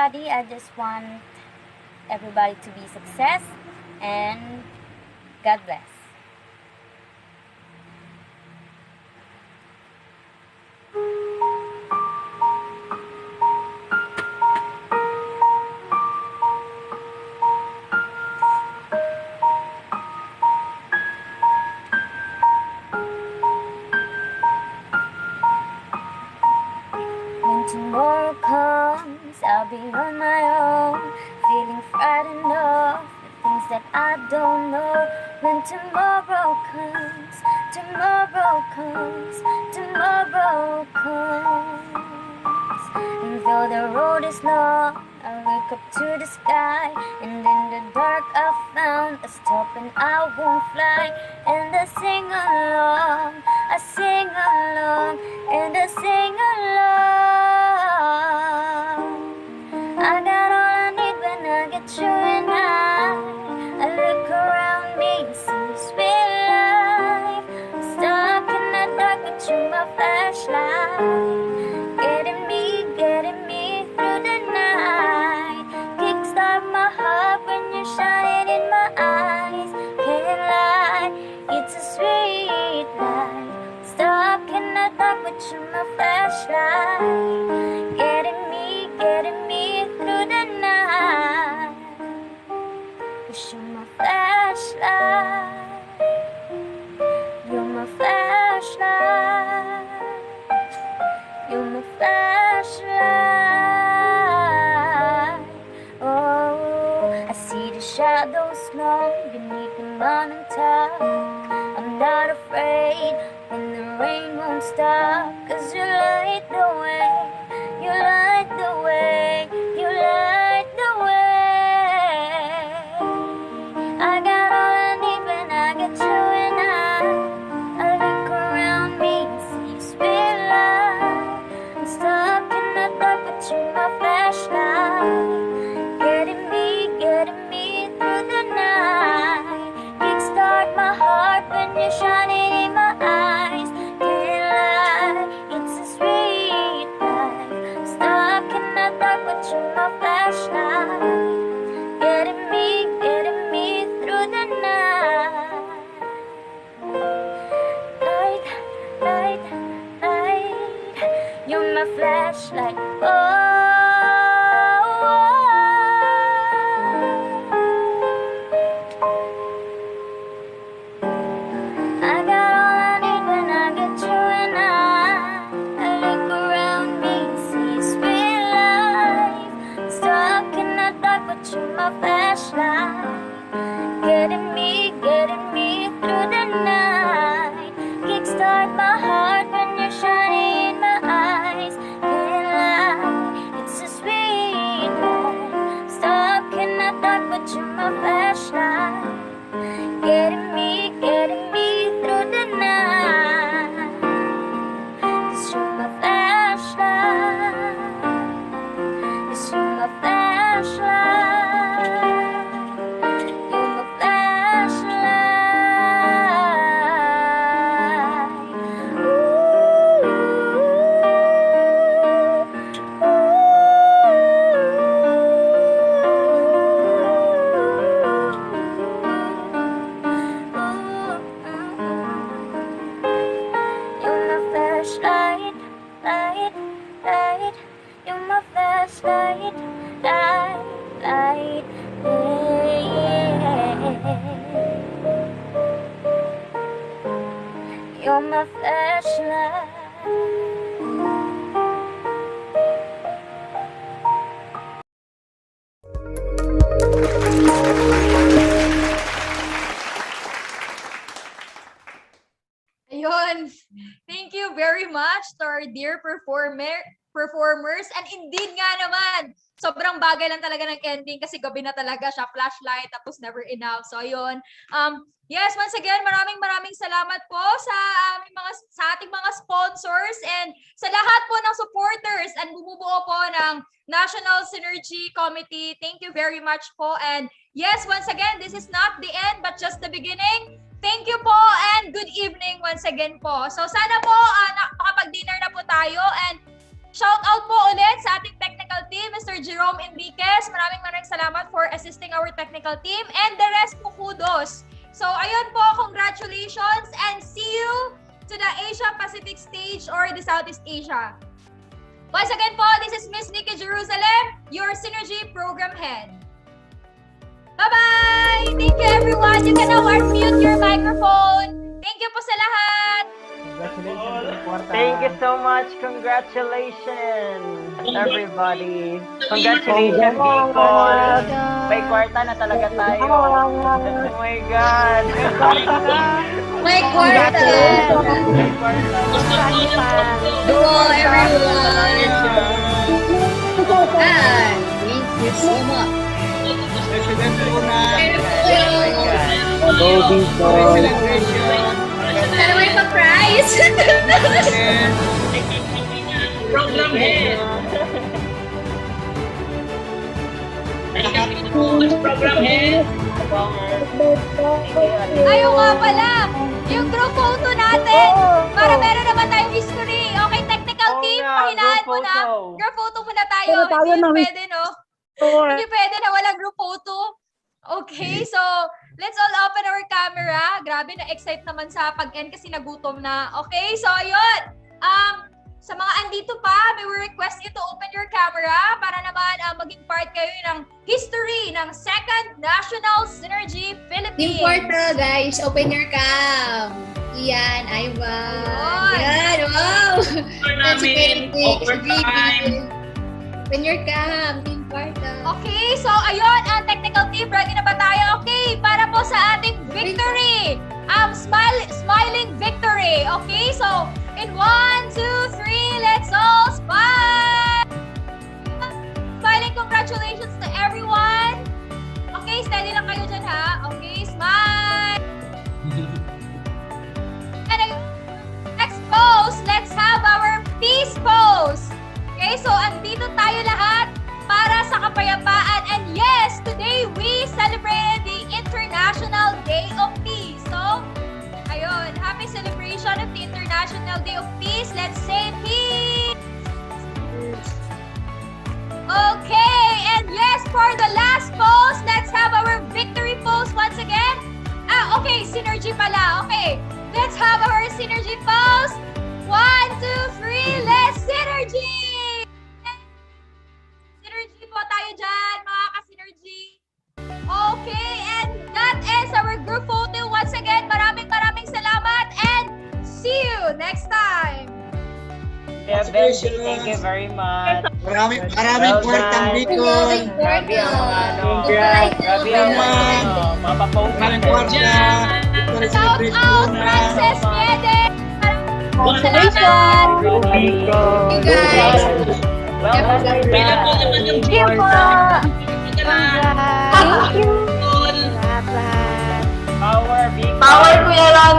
Speaker 20: everybody. I just want everybody to be success, and God bless. When tomorrow comes, I'll be on my own, feeling frightened of the things that I don't know. When tomorrow comes, tomorrow comes. And though the road is long, I look up to the sky, and in the dark I found a stop and I won't fly. And I sing along, and I sing along. I got all I need when I get you and I look around me and see sweet life. I'm stuck in the dark with you, my flashlight, getting me through the night. Kickstart my heart when you shine in my eyes. Can't lie, it's a sweet life. Stuck in the dark with you, my flashlight, getting me through the night. Cause you're my flashlight, you're my flashlight, you're my flashlight. Oh, I see the shadows long beneath the mountain top. I'm not afraid when the rain won't stop. Cause you light the way, you light the way, you light the way. I got all I need when I get you and I look around me and see sweet light. I'm stuck in the dark with you, my flashlight, getting me through the night. Kickstart my heart when you're shining in my eyes. Can't lie, it's a sweet life. Stuck in the dark with you, my flashlight, getting me through the night. Light, light, light, you're my flashlight. Oh. I got all I need when I get you and I look around me and see sweet life. Stuck in the dark with you, my flashlight, getting me through the night. Kickstart my heart when you're shining in my eyes. Can't lie, it's a sweet life. Stuck in the dark with you, my flashlight, getting me through the night. Cause you're my flashlight, cause you're my flashlight, you're my flashlight. You're my flashlight, light, light. You're my flashlight, light, light. You're my flashlight.
Speaker 7: Ayun. Thank you very much to our dear performers. And indeed nga naman, sobrang bagay lang talaga ng ending kasi gabi na talaga siya, flashlight, tapos never enough. So ayun. Yes, once again, maraming salamat po sa ating mga sponsors and sa lahat po ng supporters and bumubuo po ng National Synergy Committee. Thank you very much po. And yes, once again, this is not the end but just the beginning. Thank you po and good evening once again po. So sana po makapag-dinner na po tayo and shout out po ulit sa ating technical technical team, Mr. Jerome Enriquez. Maraming salamat for assisting our technical team. And the rest po, kudos. So, ayun po, congratulations and see you to the Asia Pacific stage or the Southeast Asia. Once again po, this is Miss Nikki Jerusalem, your Synergy Program Head. Bye-bye! Thank you, everyone. You can now unmute your microphone. Thank you po sa lahat.
Speaker 21: Thank you so much. Congratulations, everybody. Congratulations, Bicol. May kwarta na talaga tayo. Oh my God.
Speaker 17: May kwarta. Hello, everyone. Thank you so much.
Speaker 21: Go, Bicol.
Speaker 17: Pero may pa-prize.
Speaker 21: Program head. Program head.
Speaker 7: Ayaw nga pala, yung group photo natin, para meron naman tayong history. Okay, technical team, pahinaan mo na. Group photo muna tayo. Hindi pwede, no? Hindi pwede na walang group photo. Okay, so let's all open our camera. Grabe, na-excite naman sa pag-end kasi nagutom na. Okay, so ayun. Sa mga andito pa, may request you to open your camera para naman maging part kayo ng history ng Second National Synergy Philippines.
Speaker 17: Team Portal, guys, open your cam. Iyan, Ivan. Yan, wow. Open your cam, Team Portal.
Speaker 7: Okay, so ayun, ang technical team, ready na ba tayo? Okay, para po sa ating victory. Smiling victory. Okay, so in 1, 2, 3, let's all smile. Smiling congratulations to everyone. Okay, steady lang kayo dyan, ha? Okay, smile. And next pose, let's have our peace pose. Okay, so andito tayo lahat para sa kapayapaan. And yes, today we celebrated the International Day of Peace. So, ayun, happy celebration of the International Day of Peace. Let's say peace. Okay, and yes, for the last pose, let's have our victory pose once again. Okay, synergy pala. Okay, let's have our synergy pose. 1, 2, 3, let's synergy! Synergy po tayo dyan, mga ka-synergy. Okay, and that ends our group photo. Once again, maraming salamat and see you next time.
Speaker 21: Yeah, Benji, thank you very much.
Speaker 22: Maraming kwartang Bicol.
Speaker 21: Grabe ang mapapost na dyan.
Speaker 7: Shout out, Frances Miede. Salamat.
Speaker 21: You guys.
Speaker 7: Thank you po.
Speaker 21: Power, Bicol.
Speaker 17: Power, Kuya Rana.